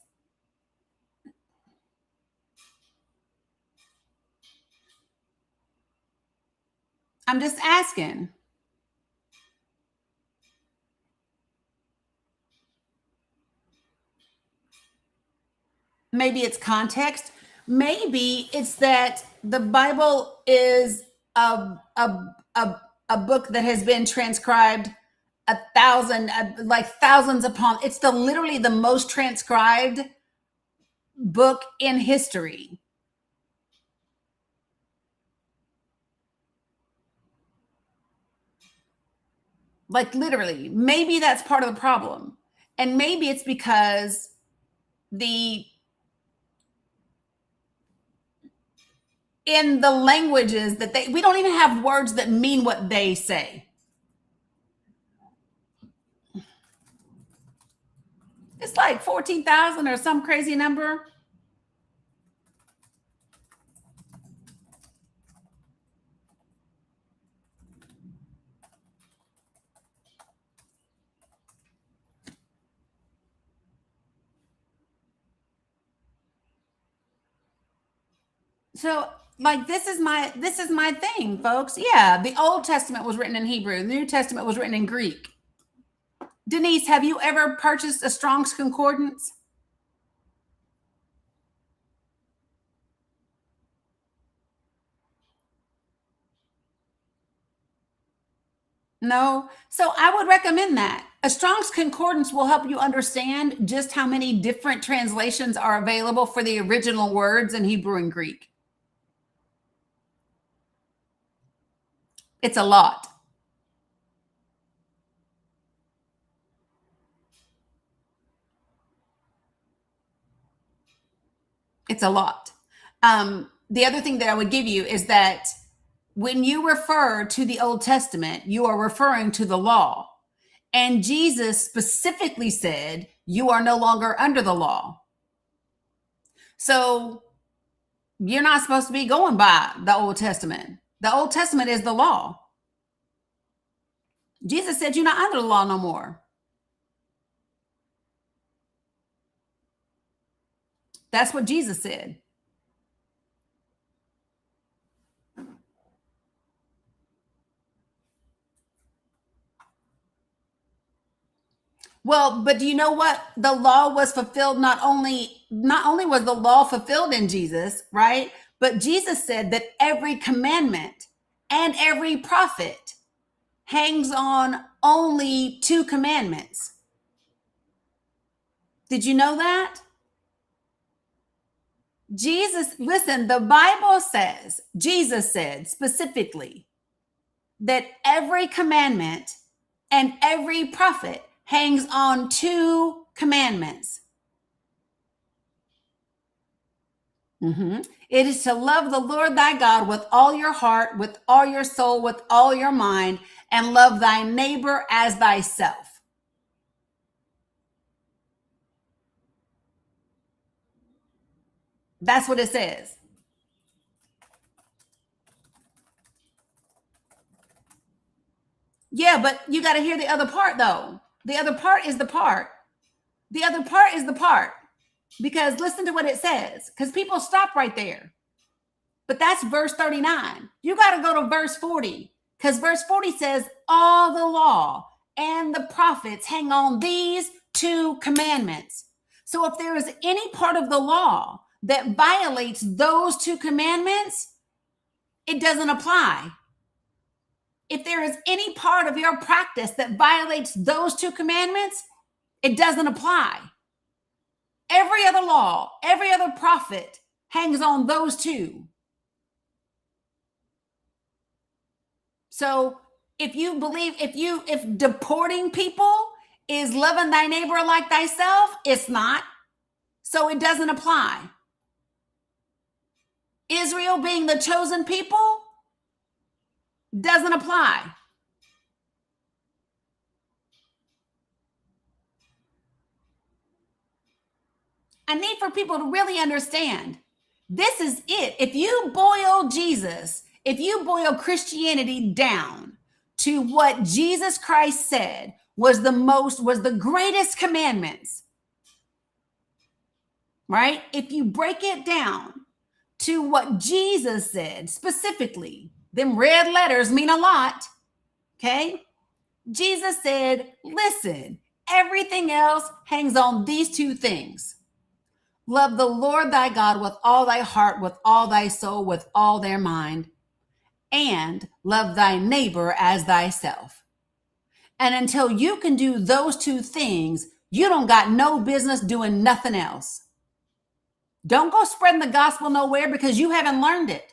S1: asking. Maybe it's context. Maybe it's that the Bible is a book that has been transcribed thousands upon. It's literally the most transcribed book in history. Like literally, maybe that's part of the problem. And maybe it's because in the languages that we don't even have words that mean what they say. It's like 14,000 or some crazy number. So like this is my thing, folks. Yeah, the Old Testament was written in Hebrew. The New Testament was written in Greek. Denise, have you ever purchased a Strong's Concordance? No. So I would recommend that. A Strong's Concordance will help you understand just how many different translations are available for the original words in Hebrew and Greek. It's a lot. It's a lot. The other thing that I would give you is that when you refer to the Old Testament, you are referring to the law. And Jesus specifically said, you are no longer under the law. So you're not supposed to be going by the Old Testament. The Old Testament is the law. Jesus said, you're not under the law no more. That's what Jesus said. Well, but do you know what? The law was fulfilled. Not only was the law fulfilled in Jesus, right? But Jesus said that every commandment and every prophet hangs on only 2 commandments. Did you know that? Listen, the Bible says, Jesus said specifically that every commandment and every prophet hangs on 2 commandments. It is to love the Lord thy God with all your heart, with all your soul, with all your mind, and love thy neighbor as thyself. That's what it says. Yeah, but you got to hear the other part though. The other part is the part. The other part is the part. Because listen to what it says. Because people stop right there. But that's verse 39. You got to go to verse 40. Because verse 40 says, all the law and the prophets hang on these 2 commandments. So if there is any part of the law that violates those 2 commandments, it doesn't apply. If there is any part of your practice that violates those 2 commandments, it doesn't apply. Every other law, every other prophet hangs on those 2. So if you believe, if deporting people is loving thy neighbor like thyself, it's not. So it doesn't apply. Israel being the chosen people doesn't apply. I need for people to really understand. This is it. If you boil Jesus, if you boil Christianity down to what Jesus Christ said was the greatest commandments, right? If you break it down to what Jesus said specifically, them red letters mean a lot, okay? Jesus said, listen, everything else hangs on these 2 things. Love the Lord thy God with all thy heart, with all thy soul, with all their mind, and love thy neighbor as thyself. And until you can do those 2 things, you don't got no business doing nothing else. Don't go spreading the gospel nowhere because you haven't learned it.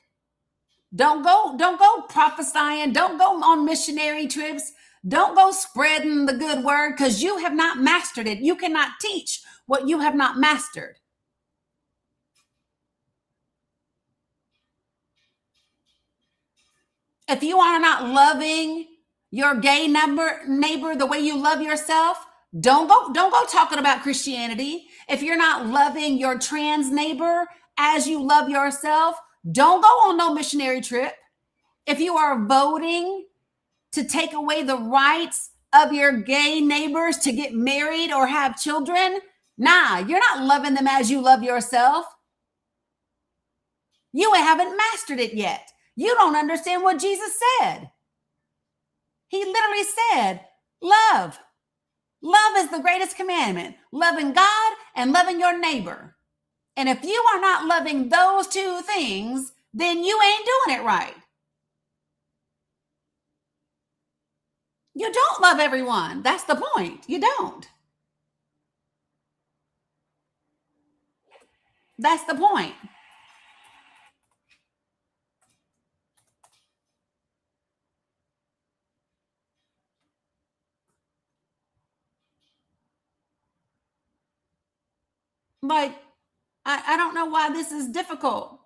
S1: Don't go prophesying. Don't go on missionary trips. Don't go spreading the good word because you have not mastered it. You cannot teach what you have not mastered. If you are not loving your gay neighbor the way you love yourself, don't go talking about Christianity. If you're not loving your trans neighbor as you love yourself, don't go on no missionary trip. If you are voting to take away the rights of your gay neighbors to get married or have children, nah, you're not loving them as you love yourself. You haven't mastered it yet. You don't understand what Jesus said. He literally said, love. Love is the greatest commandment, loving God and loving your neighbor. And if you are not loving those two things, then you ain't doing it right. You don't love everyone. That's the point. You don't. That's the point. Like, I don't know why this is difficult.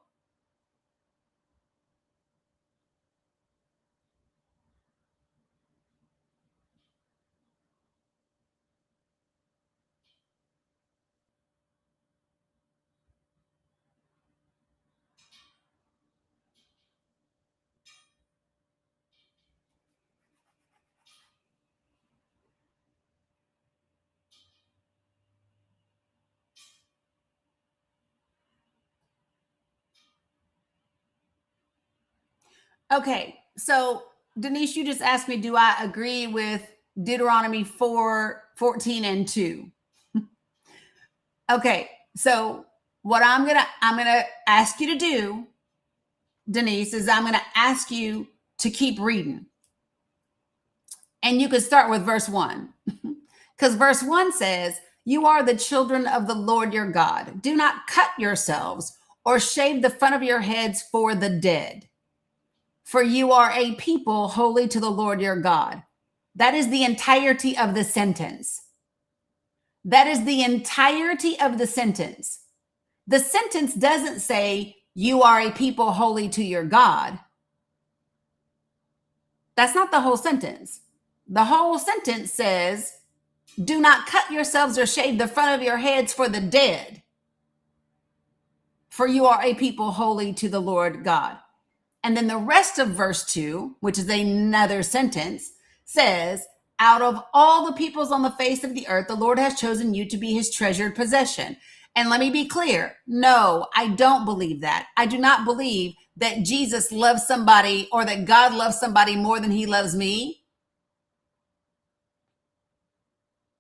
S1: Okay, so Denise, you just asked me, do I agree with Deuteronomy 4:14 and 2? Okay, so what I'm gonna ask you to do, Denise, is I'm gonna ask you to keep reading. And you could start with verse 1. Because verse 1 says, you are the children of the Lord your God. Do not cut yourselves or shave the front of your heads for the dead. For you are a people holy to the Lord your God. That is the entirety of the sentence. That is the entirety of the sentence. The sentence doesn't say, you are a people holy to your God. That's not the whole sentence. The whole sentence says, do not cut yourselves or shave the front of your heads for the dead. For you are a people holy to the Lord God. And then the rest of verse 2, which is another sentence, says, out of all the peoples on the face of the earth, the Lord has chosen you to be his treasured possession. And let me be clear. No, I don't believe that. I do not believe that Jesus loves somebody or that God loves somebody more than he loves me.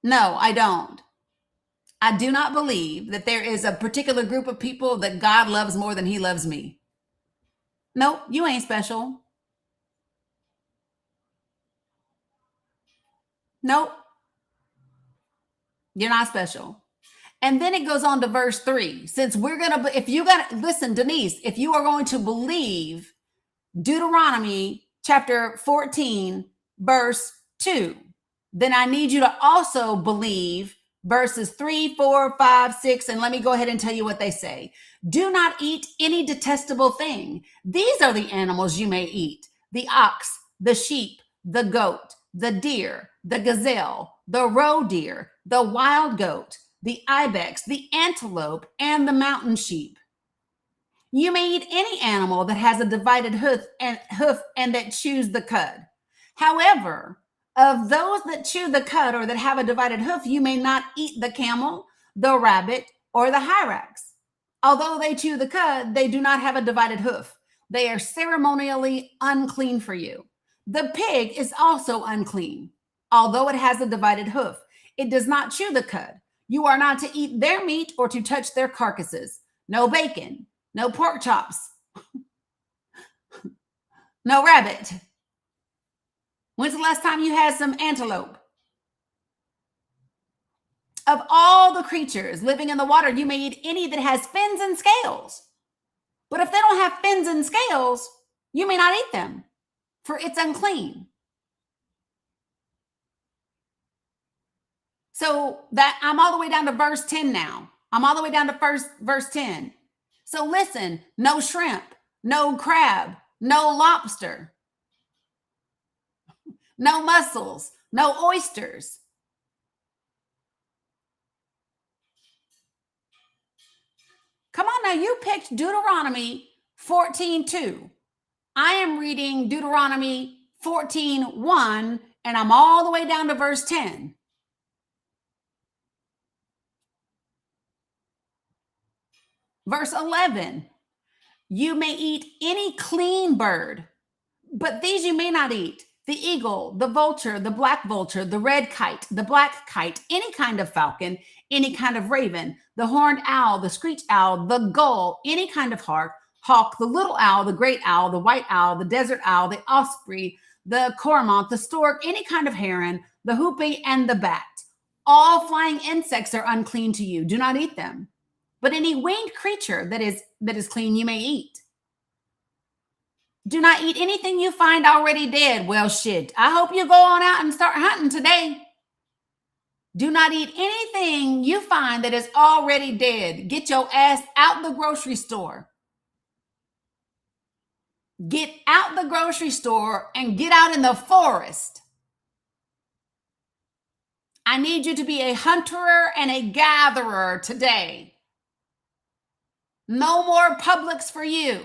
S1: No, I don't. I do not believe that there is a particular group of people that God loves more than he loves me. Nope, you ain't special. Nope, you're not special. And then it goes on to verse 3. Since we're going to, if you got to listen, Denise, if you are going to believe Deuteronomy chapter 14, verse 2, then I need you to also believe verses 3, 4, 5, 6. And let me go ahead and tell you what they say. Do not eat any detestable thing. These are the animals you may eat: the ox, the sheep, the goat, the deer, the gazelle, the roe deer, the wild goat, the ibex, the antelope, and the mountain sheep. You may eat any animal that has a divided hoof and that chews the cud. However, of those that chew the cud or that have a divided hoof, you may not eat the camel, the rabbit, or the hyrax. Although they chew the cud, they do not have a divided hoof. They are ceremonially unclean for you. The pig is also unclean, although it has a divided hoof. It does not chew the cud. You are not to eat their meat or to touch their carcasses. No bacon, no pork chops, no rabbit. When's the last time you had some antelope? Of all the creatures living in the water, you may eat any that has fins and scales. But if they don't have fins and scales, you may not eat them, for it's unclean. So that I'm all the way down to verse 10 now. I'm all the way down to verse 10. So listen, no shrimp, no crab, no lobster, no mussels, no oysters. Come on now, you picked Deuteronomy 14:2. I am reading Deuteronomy 14:1, and I'm all the way down to verse 10. Verse 11, you may eat any clean bird, but these you may not eat: the eagle, the vulture, the black vulture, the red kite, the black kite, any kind of falcon, any kind of raven, the horned owl, the screech owl, the gull, any kind of hawk, the little owl, the great owl, the white owl, the desert owl, the osprey, the cormorant, the stork, any kind of heron, the hoopie, and the bat. All flying insects are unclean to you. Do not eat them. But any winged creature that is clean you may eat. Do not eat anything you find already dead. Well, shit, I hope you go on out and start hunting today. Do not eat anything you find that is already dead. Get your ass out the grocery store. Get out the grocery store and get out in the forest. I need you to be a hunter and a gatherer today. No more Publix for you.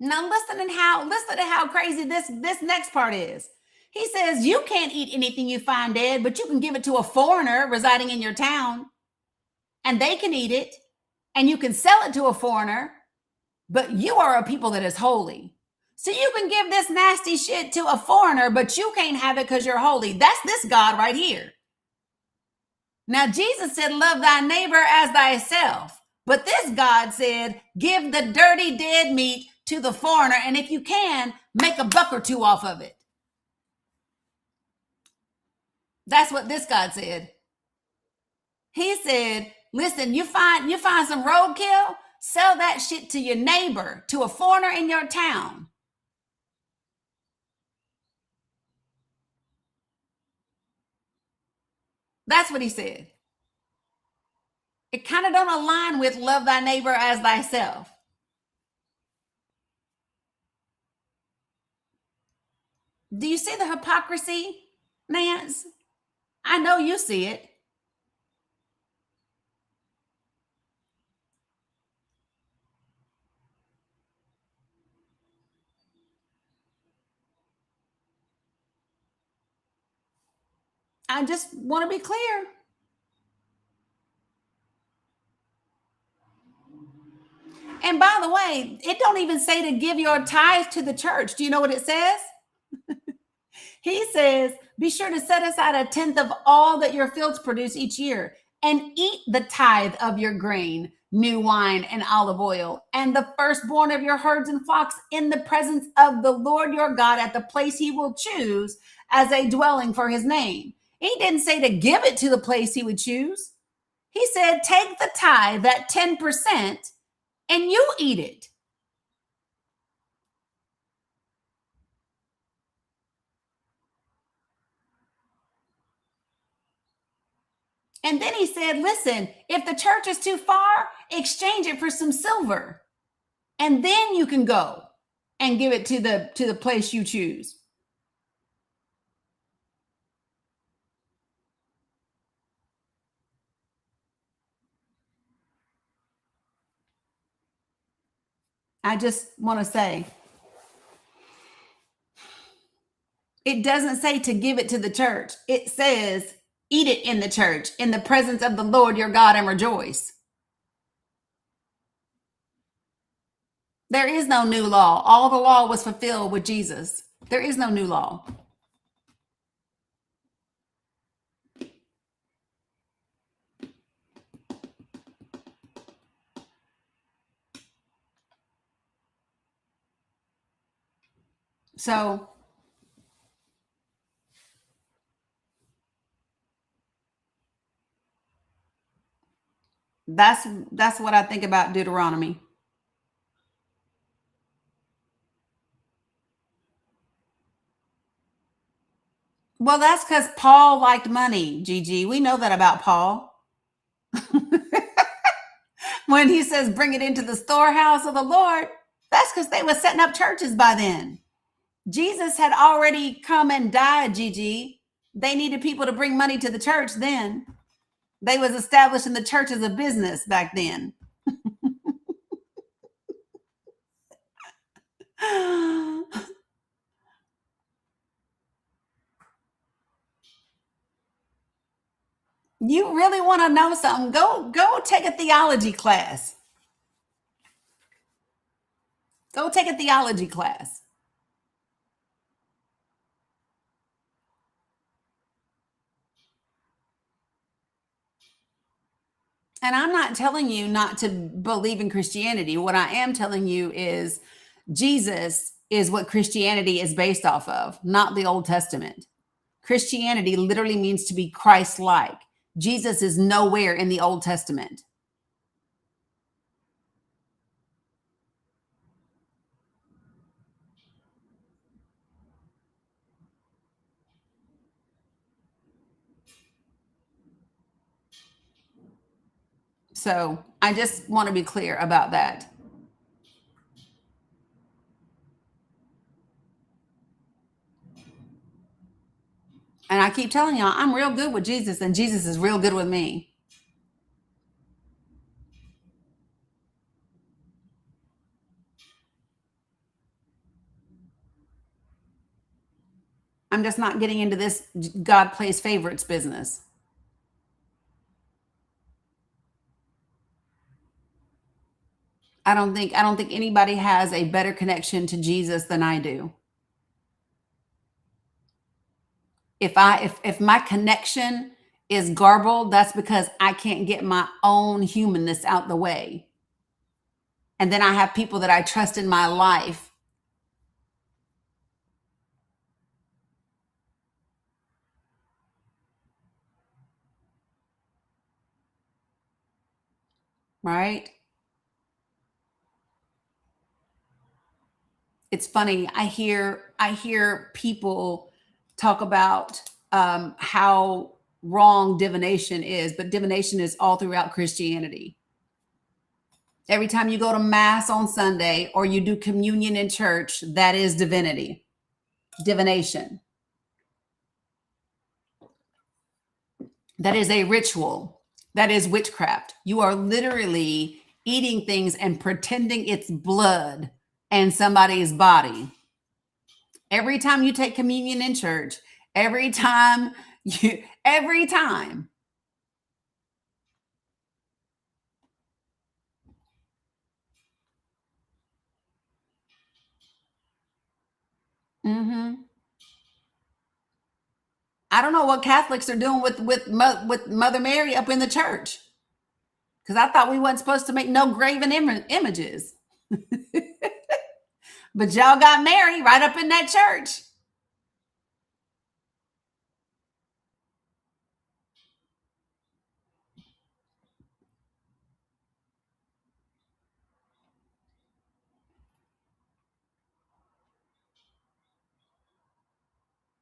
S1: Now listen to how crazy this next part is. He says you can't eat anything you find dead, but you can give it to a foreigner residing in your town, and they can eat it, and you can sell it to a foreigner, but you are a people that is holy. So you can give this nasty shit to a foreigner, but you can't have it because you're holy. That's this God right here. Now, Jesus said, love thy neighbor as thyself. But this God said, give the dirty dead meat to the foreigner, and if you can, make a buck or two off of it. That's what this God said. He said, listen, you find some roadkill, sell that shit to your neighbor, to a foreigner in your town. That's what he said. It kind of don't align with love thy neighbor as thyself. Do you see the hypocrisy, Nance? I know you see it. I just want to be clear. And by the way, it don't even say to give your tithe to the church. Do you know what it says? He says, be sure to set aside 1/10 of all that your fields produce each year, and eat the tithe of your grain, new wine, and olive oil, and the firstborn of your herds and flocks in the presence of the Lord your God at the place he will choose as a dwelling for his name. He didn't say to give it to the place he would choose. He said, take the tithe, that 10%, and you eat it. And then he said, listen, if the church is too far, exchange it for some silver. And then you can go and give it to the place you choose. I just want to say, it doesn't say to give it to the church. It says, eat it in the church, in the presence of the Lord your God, and rejoice. There is no new law. All the law was fulfilled with Jesus. There is no new law. So that's what I think about Deuteronomy. Well, that's because Paul liked money, Gigi. We know that about Paul. When he says, bring it into the storehouse of the Lord, that's because they were setting up churches by then. Jesus had already come and died, Gigi. They needed people to bring money to the church then. They was establishing the church as a business back then. You really want to know something? Go take a theology class. Go take a theology class. And I'm not telling you not to believe in Christianity. What I am telling you is Jesus is what Christianity is based off of, not the Old Testament. Christianity literally means to be Christ-like. Jesus is nowhere in the Old Testament. So I just want to be clear about that. And I keep telling y'all, I'm real good with Jesus, and Jesus is real good with me. I'm just not getting into this God plays favorites business. I don't think anybody has a better connection to Jesus than I do. If my connection is garbled, that's because I can't get my own humanness out the way. And then I have people that I trust in my life. Right? It's funny. I hear people talk about how wrong divination is, but divination is all throughout Christianity. Every time you go to mass on Sunday or you do communion in church, that is divination. That is a ritual. That is witchcraft. You are literally eating things and pretending it's blood and somebody's body. Every time you take communion in church, every time. Mm-hmm. I don't know what Catholics are doing with Mother Mary up in the church, because I thought we wasn't supposed to make no graven images. But y'all got Mary right up in that church.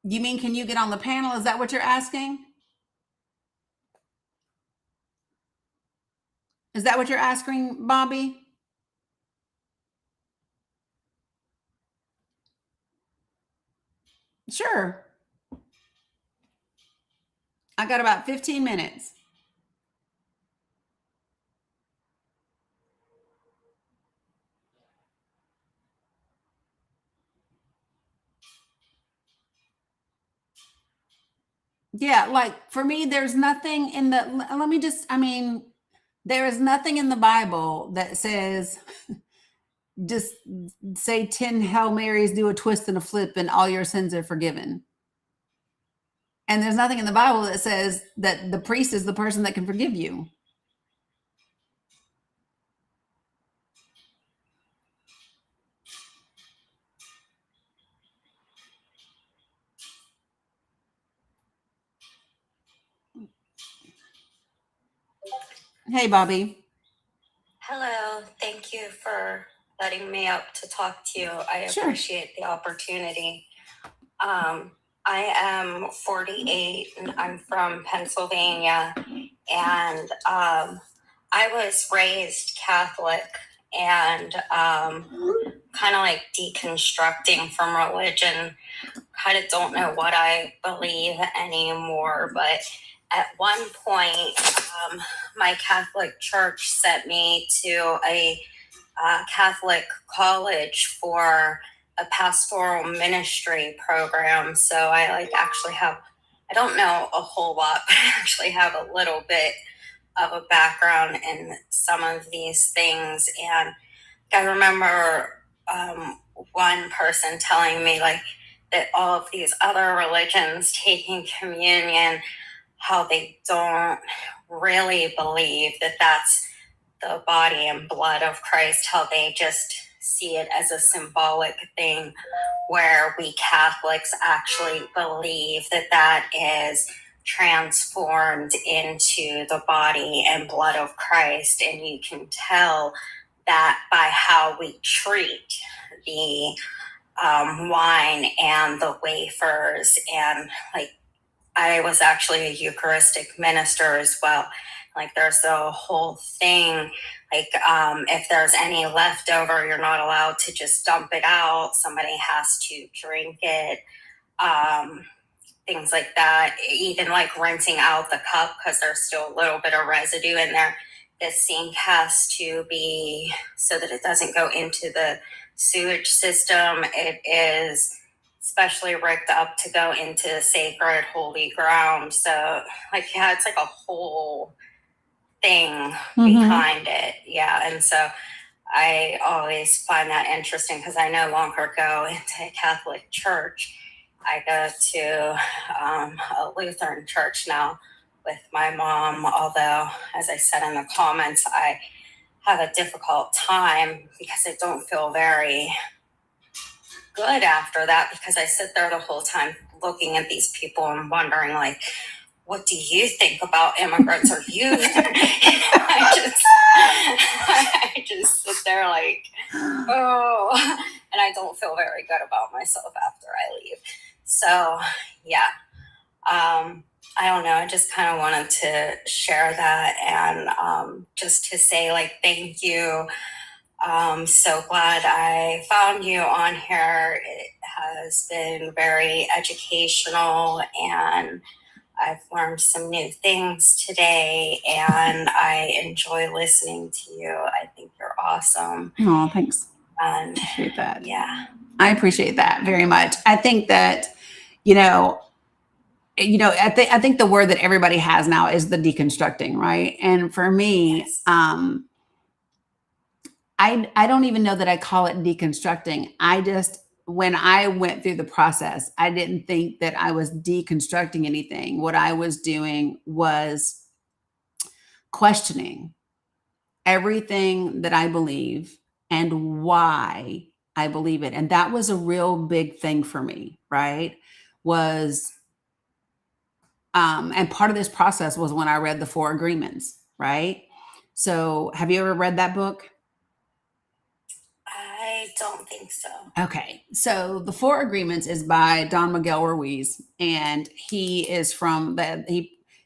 S1: You mean, can you get on the panel? Is that what you're asking? Is that what you're asking, Bobby? Sure. I got about 15 minutes. Yeah, like for me, there's nothing in the, let me just, I mean, there is nothing in the Bible that says, just say 10 Hail Marys, do a twist and a flip, and all your sins are forgiven. And there's nothing in the Bible that says that the priest is the person that can forgive you. Hey, Bobby.
S8: Hello. Thank you for letting me up to talk to you. I
S1: Sure.
S8: appreciate the opportunity. I am 48 and I'm from Pennsylvania. And I was raised Catholic and kind of like deconstructing from religion. Kind of don't know what I believe anymore. But at one point, my Catholic church sent me to a Catholic college for a pastoral ministry program. So I like actually have, I don't know a whole lot, but I actually have a little bit of a background in some of these things. And I remember one person telling me like that all of these other religions taking communion, how they don't really believe that that's the body and blood of Christ, how they just see it as a symbolic thing, where we Catholics actually believe that that is transformed into the body and blood of Christ. And you can tell that by how we treat the wine and the wafers. And like, I was actually a Eucharistic minister as well. Like, there's the whole thing, like, if there's any leftover, you're not allowed to just dump it out. Somebody has to drink it. Things like that. Even like rinsing out the cup because there's still a little bit of residue in there. The sink has to be so that it doesn't go into the sewage system. It is especially rigged up to go into sacred holy ground. So like, yeah, it's like a whole thing behind it. Yeah. And so I always find that interesting because I no longer go into a Catholic church. I go to a Lutheran church now with my mom, although, as I said in the comments, I have a difficult time because I don't feel very good after that, because I sit there the whole time looking at these people and wondering, like, what do you think about immigrants? Are you? I just sit there like, oh, and I don't feel very good about myself after I leave. So, yeah. I don't know. I just kind of wanted to share that and just to say, like, thank you. So glad I found you on here. It has been very educational and I've learned some new things today and I enjoy listening to you. I think you're awesome.
S1: Oh, thanks.
S8: And
S1: Appreciate that.
S8: yeah.
S1: I appreciate that very much. I think that, I think the word that everybody has now is the deconstructing, right? And for me,
S8: Yes.
S1: I don't even know that I call it deconstructing. When I went through the process, I didn't think that I was deconstructing anything. What I was doing was questioning everything that I believe and why I believe it. And that was a real big thing for me, right? And part of this process was when I read the Four Agreements, right? So have you ever read that book?
S8: I don't think so.
S1: Okay. So the Four Agreements is by Don Miguel Ruiz, and he is from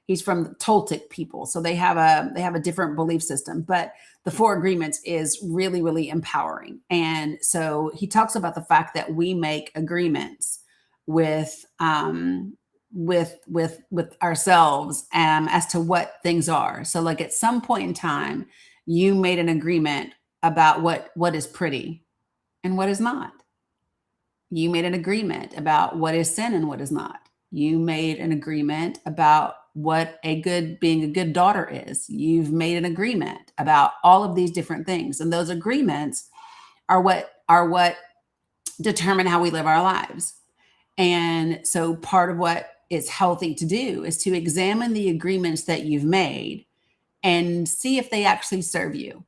S1: he's from the Toltec people. So they have a different belief system, but the Four Agreements is really, really empowering. And so he talks about the fact that we make agreements with ourselves as to what things are. So like at some point in time, you made an agreement about what is pretty and what is not. You made an agreement about what is sin and what is not. You made an agreement about what being a good daughter is. You've made an agreement about all of these different things. And those agreements are what determine how we live our lives. And so part of what is healthy to do is to examine the agreements that you've made and see if they actually serve you,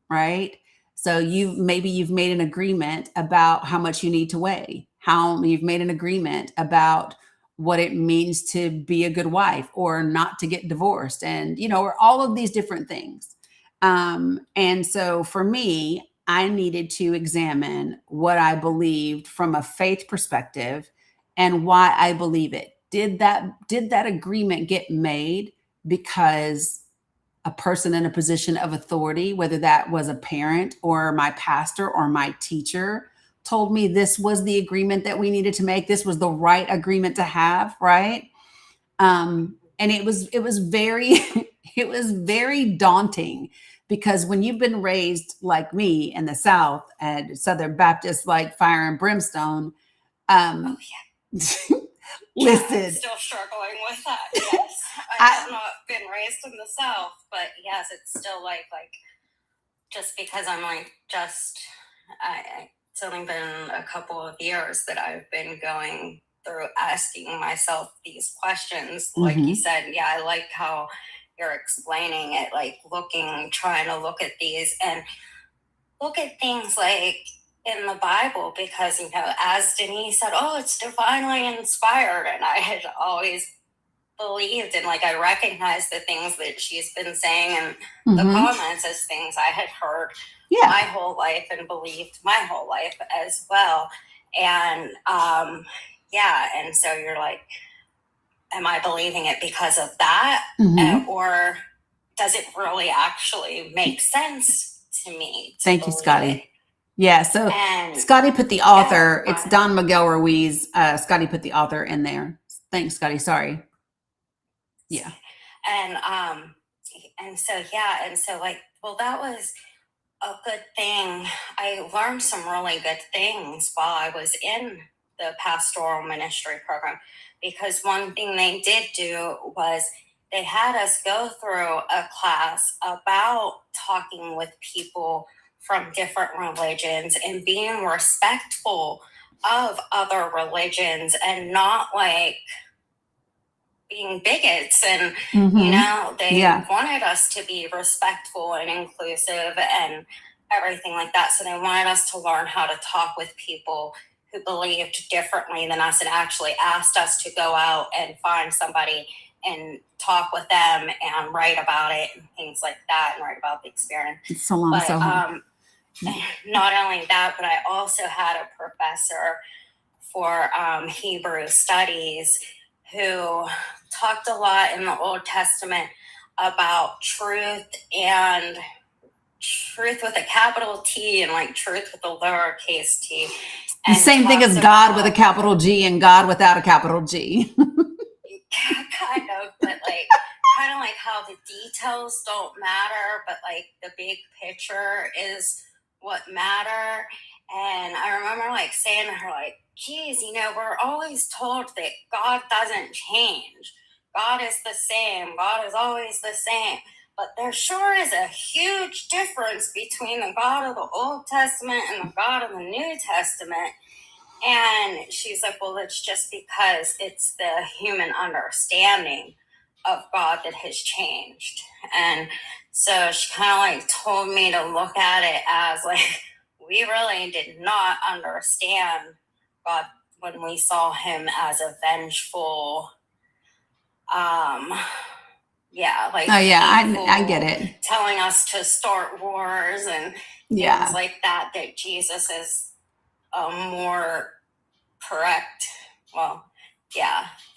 S1: right? So you've made an agreement about how much you need to weigh, how you've made an agreement about what it means to be a good wife or not to get divorced, and or all of these different things. And so for me, I needed to examine what I believed from a faith perspective and why I believe it. Did that agreement get made because a person in a position of authority, whether that was a parent or my pastor or my teacher, told me this was the agreement that we needed to make? This was the right agreement to have, right? And it was very it was very daunting, because when you've been raised like me in the South and Southern Baptist, like fire and brimstone,
S8: Oh yeah. Yeah, I'm
S1: listen,
S8: still struggling with that. Yes, I have not been raised in the South, but yes, it's still like just because I'm like it's only been a couple of years that I've been going through asking myself these questions. Like you said, yeah, I like how you're explaining it, like trying to look at these and look at things like in the Bible, because, as Denise said, oh, it's divinely inspired. And I had always believed, and like I recognized the things that she's been saying and the comments as things I had heard my whole life and believed my whole life as well. And and so you're like, am I believing it because of that? Or does it really actually make sense to me?
S1: Thank you, Scotty. Yeah, so Scotty put the author, it's Don Miguel Ruiz. Scotty put the author in there. Thanks, Scotty. Sorry. Yeah.
S8: And so like, well, that was a good thing. I learned some really good things while I was in the pastoral ministry program, because one thing they did do was they had us go through a class about talking with people from different religions and being respectful of other religions and not like being bigots. And they wanted us to be respectful and inclusive and everything like that. So they wanted us to learn how to talk with people who believed differently than us, and actually asked us to go out and find somebody and talk with them and write about it and things like that, and write about the experience.
S1: It's so long,
S8: not only that, but I also had a professor for Hebrew studies who talked a lot in the Old Testament about truth, and truth with a capital T and like truth with a lowercase t.
S1: The same thing as God with a capital G and God without a capital G.
S8: Kind of, but like kind of like how the details don't matter, but like the big picture is what matter. And I remember like saying to her, like, geez, we're always told that God doesn't change. God is the same. God is always the same. But there sure is a huge difference between the God of the Old Testament and the God of the New Testament. And she's like, well, it's just because it's the human understanding of God that has changed. And so she kind of like told me to look at it as like, we really did not understand God when we saw him as a vengeful,
S1: I get it.
S8: Telling us to start wars and things like that, that Jesus is a more correct,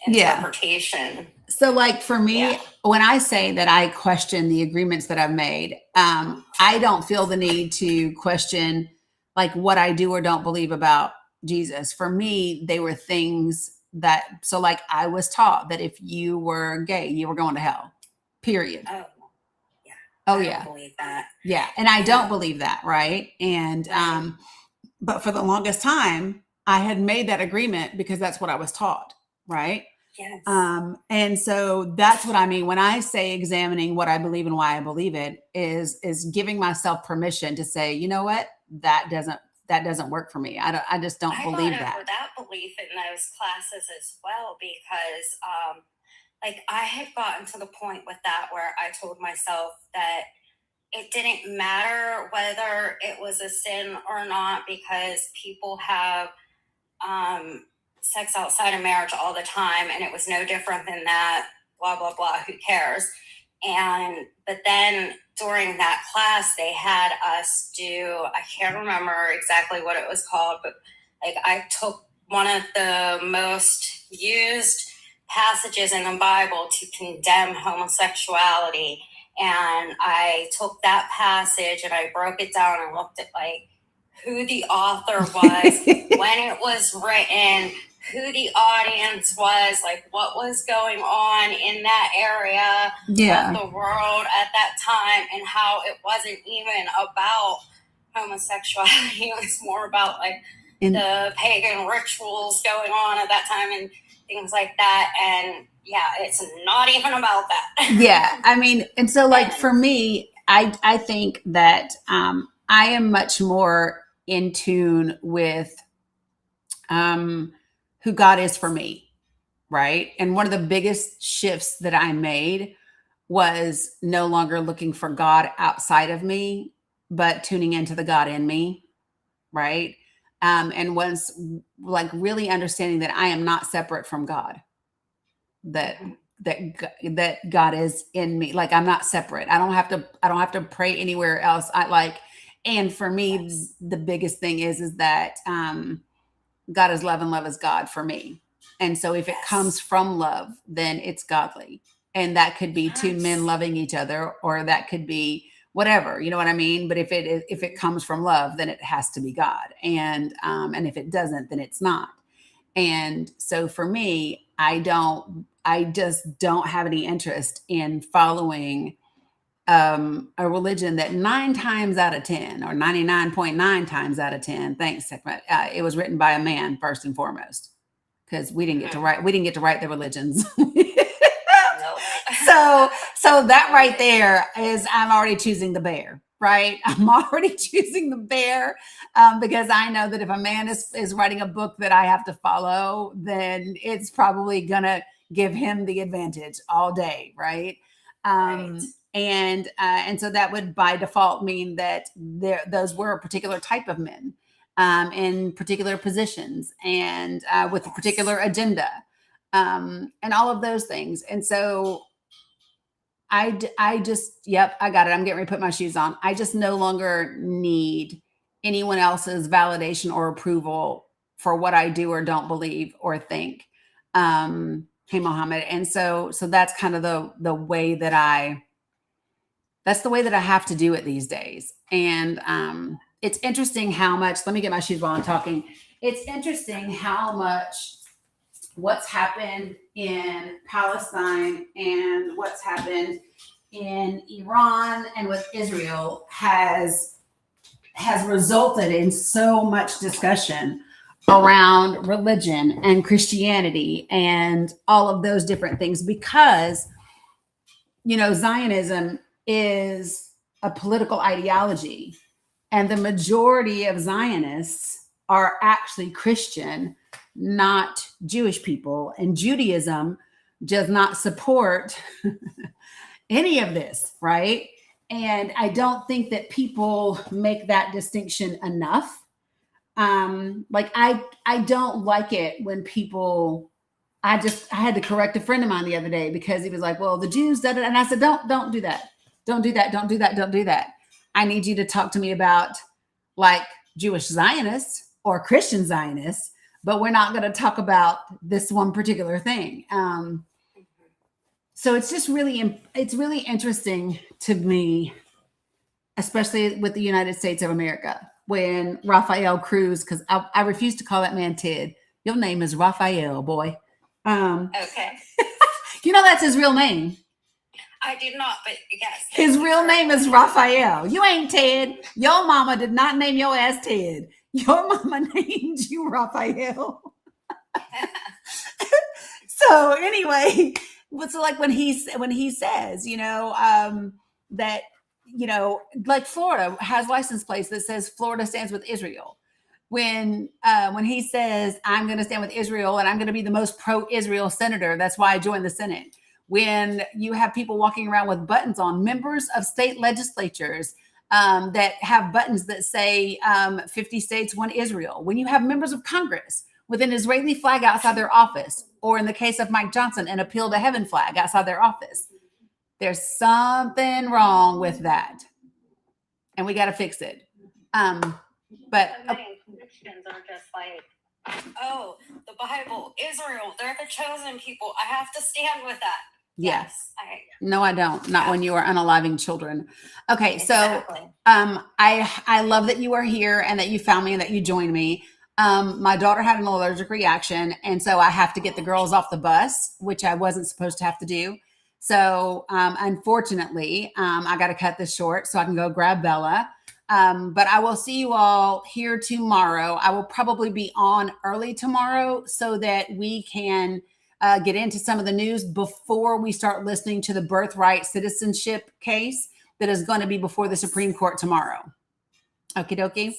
S8: interpretation.
S1: So like for me, when I say that I question the agreements that I've made, I don't feel the need to question like what I do or don't believe about Jesus. For me, they were things that, so like I was taught that if you were gay, you were going to hell, period.
S8: I don't believe that.
S1: Yeah. And I don't believe that. Right. And, but for the longest time, I had made that agreement because that's what I was taught. Right.
S8: Yes.
S1: And so that's what I mean when I say examining what I believe and why I believe it is giving myself permission to say, you know what, that doesn't work for me. I just don't believe that.
S8: I got that belief in those classes as well, because like I had gotten to the point with that where I told myself that it didn't matter whether it was a sin or not, because people have sex outside of marriage all the time, and it was no different than that, blah, blah, blah, who cares? But then during that class, they had us do, I can't remember exactly what it was called, but like I took one of the most used passages in the Bible to condemn homosexuality. And I took that passage and I broke it down and looked at like who the author was, when it was written, who the audience was, like what was going on in that area of the world at that time, and how it wasn't even about homosexuality. It was more about like the pagan rituals going on at that time and things like that. And yeah, it's not even about that.
S1: Yeah. I mean, and so like for me, I think that I am much more in tune with who God is for me, right? And one of the biggest shifts that I made was no longer looking for God outside of me, but tuning into the God in me, right? And was like really understanding that I am not separate from God, that God is in me. Like I'm not separate. I don't have to pray anywhere else. And for me, the biggest thing is that God is love and love is God for me. And so if it comes from love, then it's godly. And that could be two men loving each other, or that could be whatever, you know what I mean? But if it comes from love, then it has to be God. And if it doesn't, then it's not. And so for me, I just don't have any interest in following a religion that 9 times out of 10 or 99.9 times out of 10, thanks, it was written by a man first and foremost, because we didn't get to write the religions. So that right there is, I'm already choosing the bear, right? I'm already choosing the bear because I know that if a man is writing a book that I have to follow, then it's probably gonna give him the advantage all day, right? And so that would by default mean that those were a particular type of men in particular positions and with a particular agenda and all of those things. And so I just, yep, I got it. I'm getting ready to put my shoes on. I just no longer need anyone else's validation or approval for what I do or don't believe or think. Hey, Mohammed. And so that's kind of the way that that's the way that I have to do it these days. And it's interesting how much, let me get my shoes while I'm talking. It's interesting how much what's happened in Palestine and what's happened in Iran and with Israel has resulted in so much discussion around religion and Christianity and all of those different things, because, you know, Zionism is a political ideology, and the majority of Zionists are actually Christian, not Jewish people. And Judaism does not support any of this, right? And I don't think that people make that distinction enough. Like I don't like it when people, I had to correct a friend of mine the other day because he was like, well, the Jews, and I said, don't do that. Don't do that. Don't do that. Don't do that. I need you to talk to me about like Jewish Zionists or Christian Zionists, but we're not going to talk about this one particular thing. So it's just it's really interesting to me, especially with the United States of America, when Rafael Cruz, because I refuse to call that man Ted. Your name is Rafael, boy.
S8: Okay.
S1: You know that's his real name.
S8: I did not, but yes.
S1: His real name is Raphael. You ain't Ted. Your mama did not name your ass Ted. Your mama named you Raphael. So anyway, so like when he says, you know, that, you know, like Florida has license plates that says Florida stands with Israel. When he says, I'm going to stand with Israel and I'm going to be the most pro-Israel senator, that's why I joined the Senate. When you have people walking around with buttons on, members of state legislatures that have buttons that say 50 states, one Israel. When you have members of Congress with an Israeli flag outside their office, or in the case of Mike Johnson, an appeal to heaven flag outside their office. There's something wrong with that. And we got to fix it. But
S8: many Christians are just like, Oh, the Bible, Israel, they're the chosen people. I have to stand with that.
S1: Yes.
S8: I
S1: No, I don't. Not
S8: Yeah.
S1: when you are unaliving children. Okay,
S8: exactly.
S1: so I love that you are here and that you found me and that you joined me. My daughter had an allergic reaction, and so I have to get the girls off the bus, which I wasn't supposed to have to do. So unfortunately, I got to cut this short so I can go grab Bella. But I will see you all here tomorrow. I will probably be on early tomorrow so that we can get into some of the news before we start listening to the birthright citizenship case that is going to be before the Supreme Court tomorrow. Okie dokie.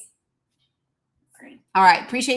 S8: Great.
S1: All right. Appreciate